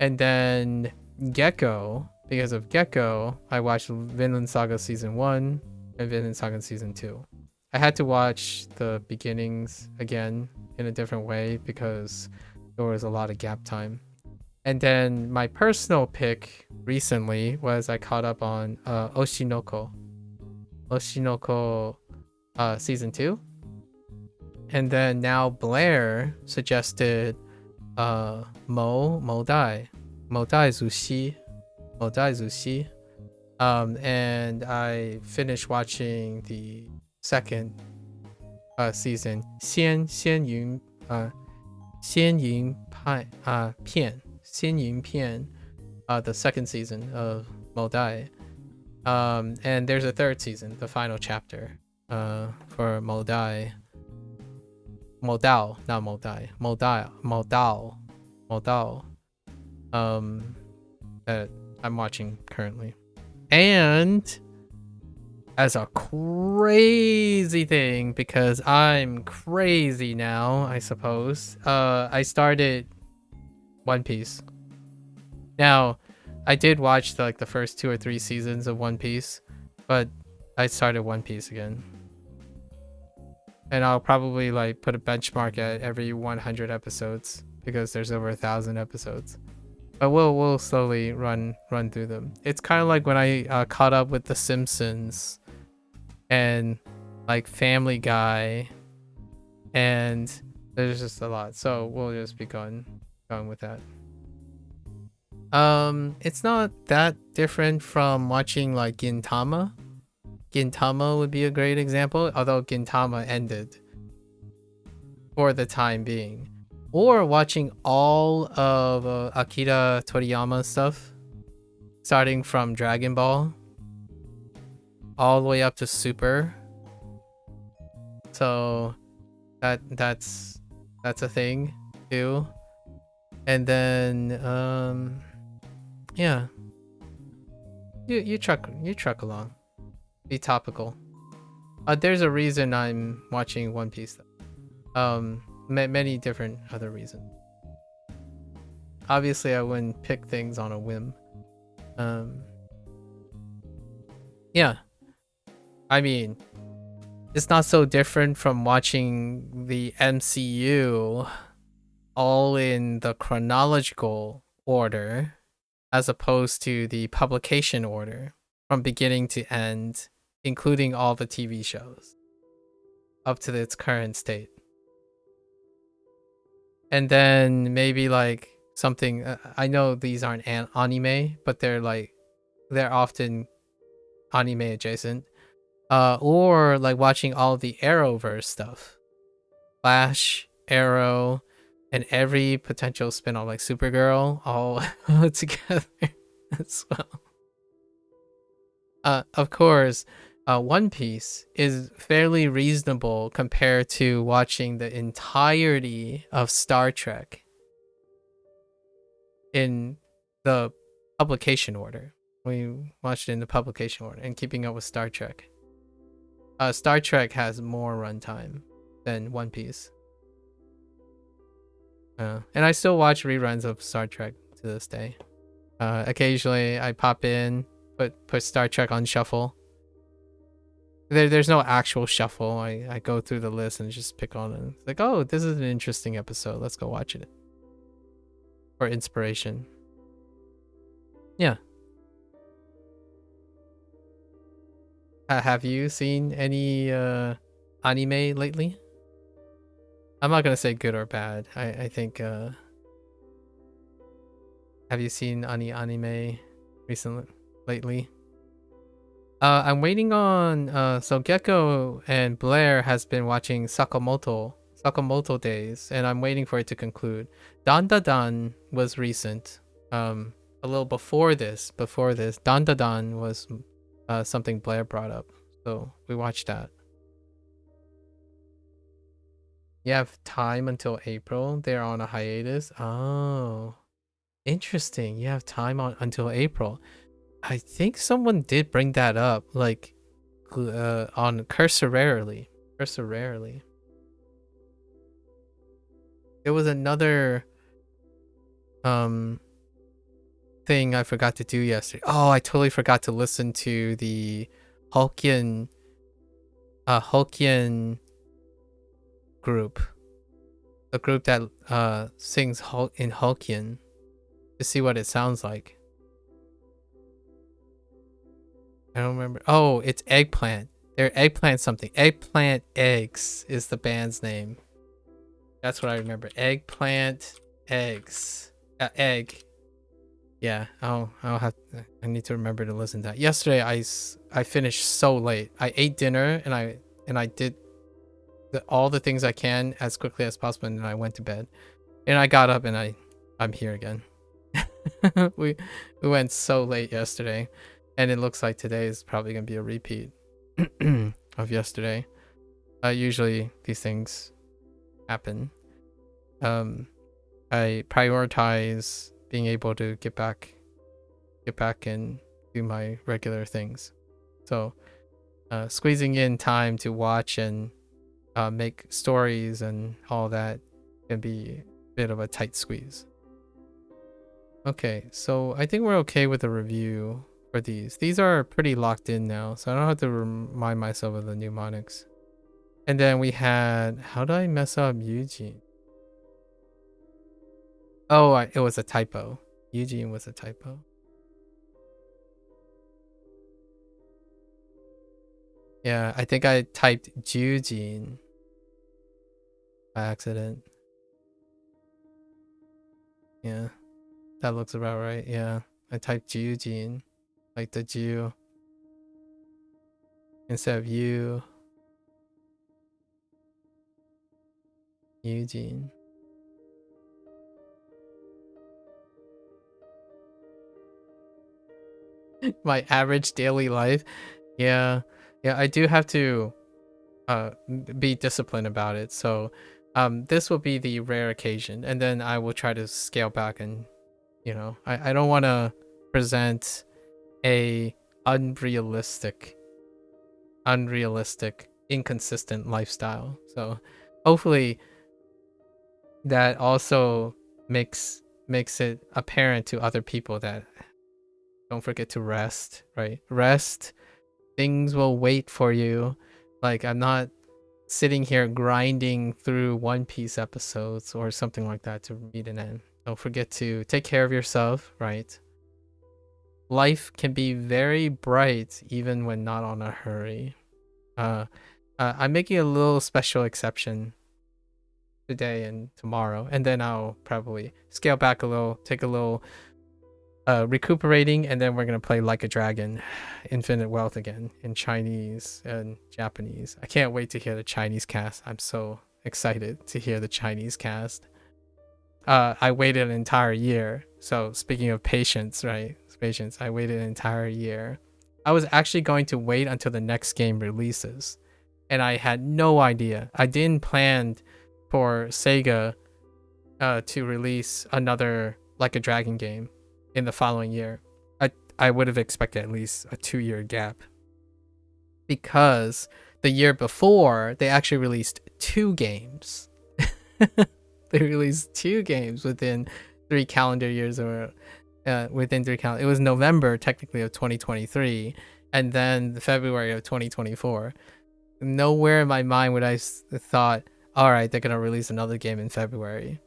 And then Gecko, because of Gecko, I watched Vinland Saga season 1 and Vinland Saga season 2. I had to watch the beginnings again in a different way because there was a lot of gap time. And then my personal pick recently was I caught up on Oshinoko season 2. And then now Blair suggested Modai Zushi. And I finished watching the second season, Xian Yun Pian, the second season of Modai. And there's a third season, the final chapter for Modai. Modao, not Modai. Modao. That I'm watching currently. And as a crazy thing, because I'm crazy now, I suppose, I started One Piece. Now, I did watch the first 2 or 3 seasons of One Piece, but I started One Piece again. And I'll probably put a benchmark at every 100 episodes because there's over 1,000 episodes. But we'll slowly run through them. It's kind of like when I caught up with The Simpsons and Family Guy, and there's just a lot. So we'll just be going with that. It's not that different from watching Gintama. Gintama would be a great example, although Gintama ended for the time being. Or watching all of Akira Toriyama stuff, starting from Dragon Ball all the way up to Super. So that's a thing too. And then yeah. You truck along. Be topical. There's a reason I'm watching One Piece though. Many different other reasons. Obviously I wouldn't pick things on a whim. Yeah. I mean, it's not so different from watching the MCU all in the chronological order as opposed to the publication order from beginning to end, including all the TV shows up to its current state. And then maybe like something, I know these aren't anime, but they're often anime adjacent. Or like watching all the Arrowverse stuff. Flash, Arrow, and every potential spin-off like Supergirl all together as well. Of course, One Piece is fairly reasonable compared to watching the entirety of Star Trek in the publication order. We watched it in the publication order and keeping up with Star Trek. Star Trek has more runtime than One Piece. And I still watch reruns of Star Trek to this day. Occasionally I pop in, put Star Trek on shuffle. There's no actual shuffle. I go through the list and just pick on it. It's like, oh, this is an interesting episode. Let's go watch it. For inspiration. Yeah. Have you seen any anime lately? I'm not gonna say good or bad. I think have you seen any anime lately? I'm waiting on so Gecko and Blair has been watching Sakamoto Days, and I'm waiting for it to conclude. Dan Da Dan was recent. A little before this. Dan Da Dan was something Blair brought up, so we watched that. You have time until April. They're on a hiatus. Oh, interesting. You have time until April. I think someone did bring that up, like on cursorily. There was another thing I forgot to do yesterday. Oh, I totally forgot to listen to the Hokkien group. The group that sings in Hokkien to see what it sounds like. I don't remember. Oh, it's Eggplant. They're Eggplant something. Eggplant Eggs is the band's name. That's what I remember. Eggplant Eggs. Egg. Yeah, I need to remember to listen to that. Yesterday I finished so late. I ate dinner and I did all the things I can as quickly as possible, and then I went to bed. And I got up and I'm here again. we went so late yesterday, and it looks like today is probably gonna be a repeat of yesterday. Usually these things happen. I prioritize being able to get back and do my regular things. So squeezing in time to watch and make stories and all that can be a bit of a tight squeeze. Okay, so I think we're okay with the review for these. These are pretty locked in now, so I don't have to remind myself of the mnemonics. And then we had, how did I mess up Eugene? Oh, it was a typo. Eugene was a typo. Yeah, I think I typed Eugene by accident. Yeah, that looks about right. Yeah, I typed Eugene, like the Jew, instead of you. Eugene. My average daily life. Yeah, I do have to be disciplined about it. So This will be the rare occasion, and then I will try to scale back and, I don't want to present a unrealistic, inconsistent lifestyle. So hopefully that also makes it apparent to other people that don't forget to rest, right? Rest. Things will wait for you. Like, I'm not sitting here grinding through One Piece episodes or something like that to meet an end. Don't forget to take care of yourself, right? Life can be very bright even when not on a hurry. I'm making a little special exception today and tomorrow, and then I'll probably scale back a little, take a little recuperating, and then we're gonna play Like a Dragon Infinite Wealth again in Chinese and Japanese. I can't wait to hear the Chinese cast. I'm so excited to hear the Chinese cast. I waited an entire year. So speaking of patience, right? Patience. I waited an entire year. I was actually going to wait until the next game releases, and I had no idea. I didn't plan for Sega to release another Like a Dragon game in the following year. I would have expected at least a 2-year gap, because the year before they actually released 2 games. They released 2 games within 3 calendar years, or within 3 calendar. It was November technically of 2023, and then February of 2024. Nowhere in my mind would I thought, all right, they're gonna release another game in February,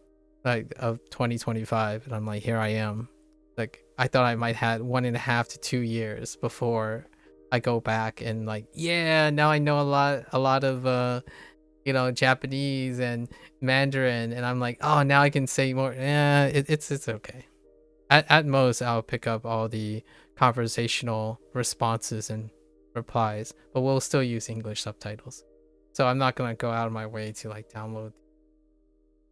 like, of 2025, and I'm like, here I am. Like, I thought I might have 1.5 to 2 years before I go back and, like, yeah, now I know a lot of Japanese and Mandarin, and I'm like, oh, now I can say more. Yeah, it's okay. At most, I'll pick up all the conversational responses and replies, but we'll still use English subtitles. So I'm not gonna go out of my way to, like, download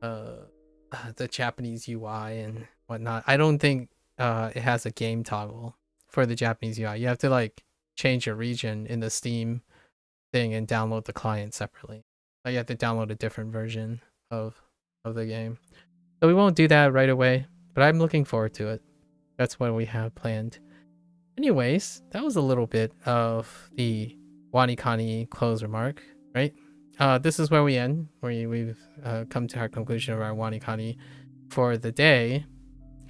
the Japanese UI and whatnot. I don't think it has a game toggle for the Japanese UI. You have to, like, change your region in the Steam thing and download the client separately. So you have to download a different version of the game. So we won't do that right away, but I'm looking forward to it. That's what we have planned. Anyways, that was a little bit of the WaniKani close remark, right? This is where we end. We've come to our conclusion of our WaniKani for the day.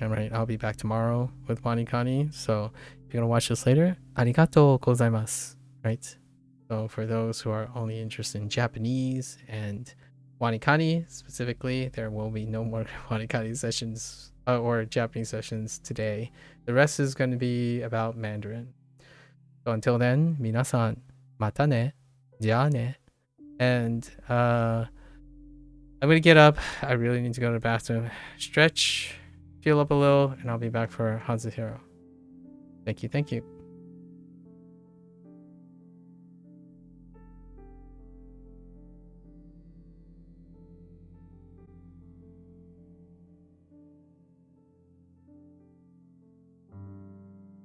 All right, I'll be back tomorrow with WaniKani. So if you're gonna watch this later, arigatou gozaimasu, right? So for those who are only interested in Japanese and WaniKani specifically, there will be no more WaniKani sessions or Japanese sessions today. The rest is going to be about Mandarin. So until then, minasan, mata ne, ja ne. And I'm going to get up. I really need to go to the bathroom, stretch, feel up a little, and I'll be back for Hanzo Hero. Thank you.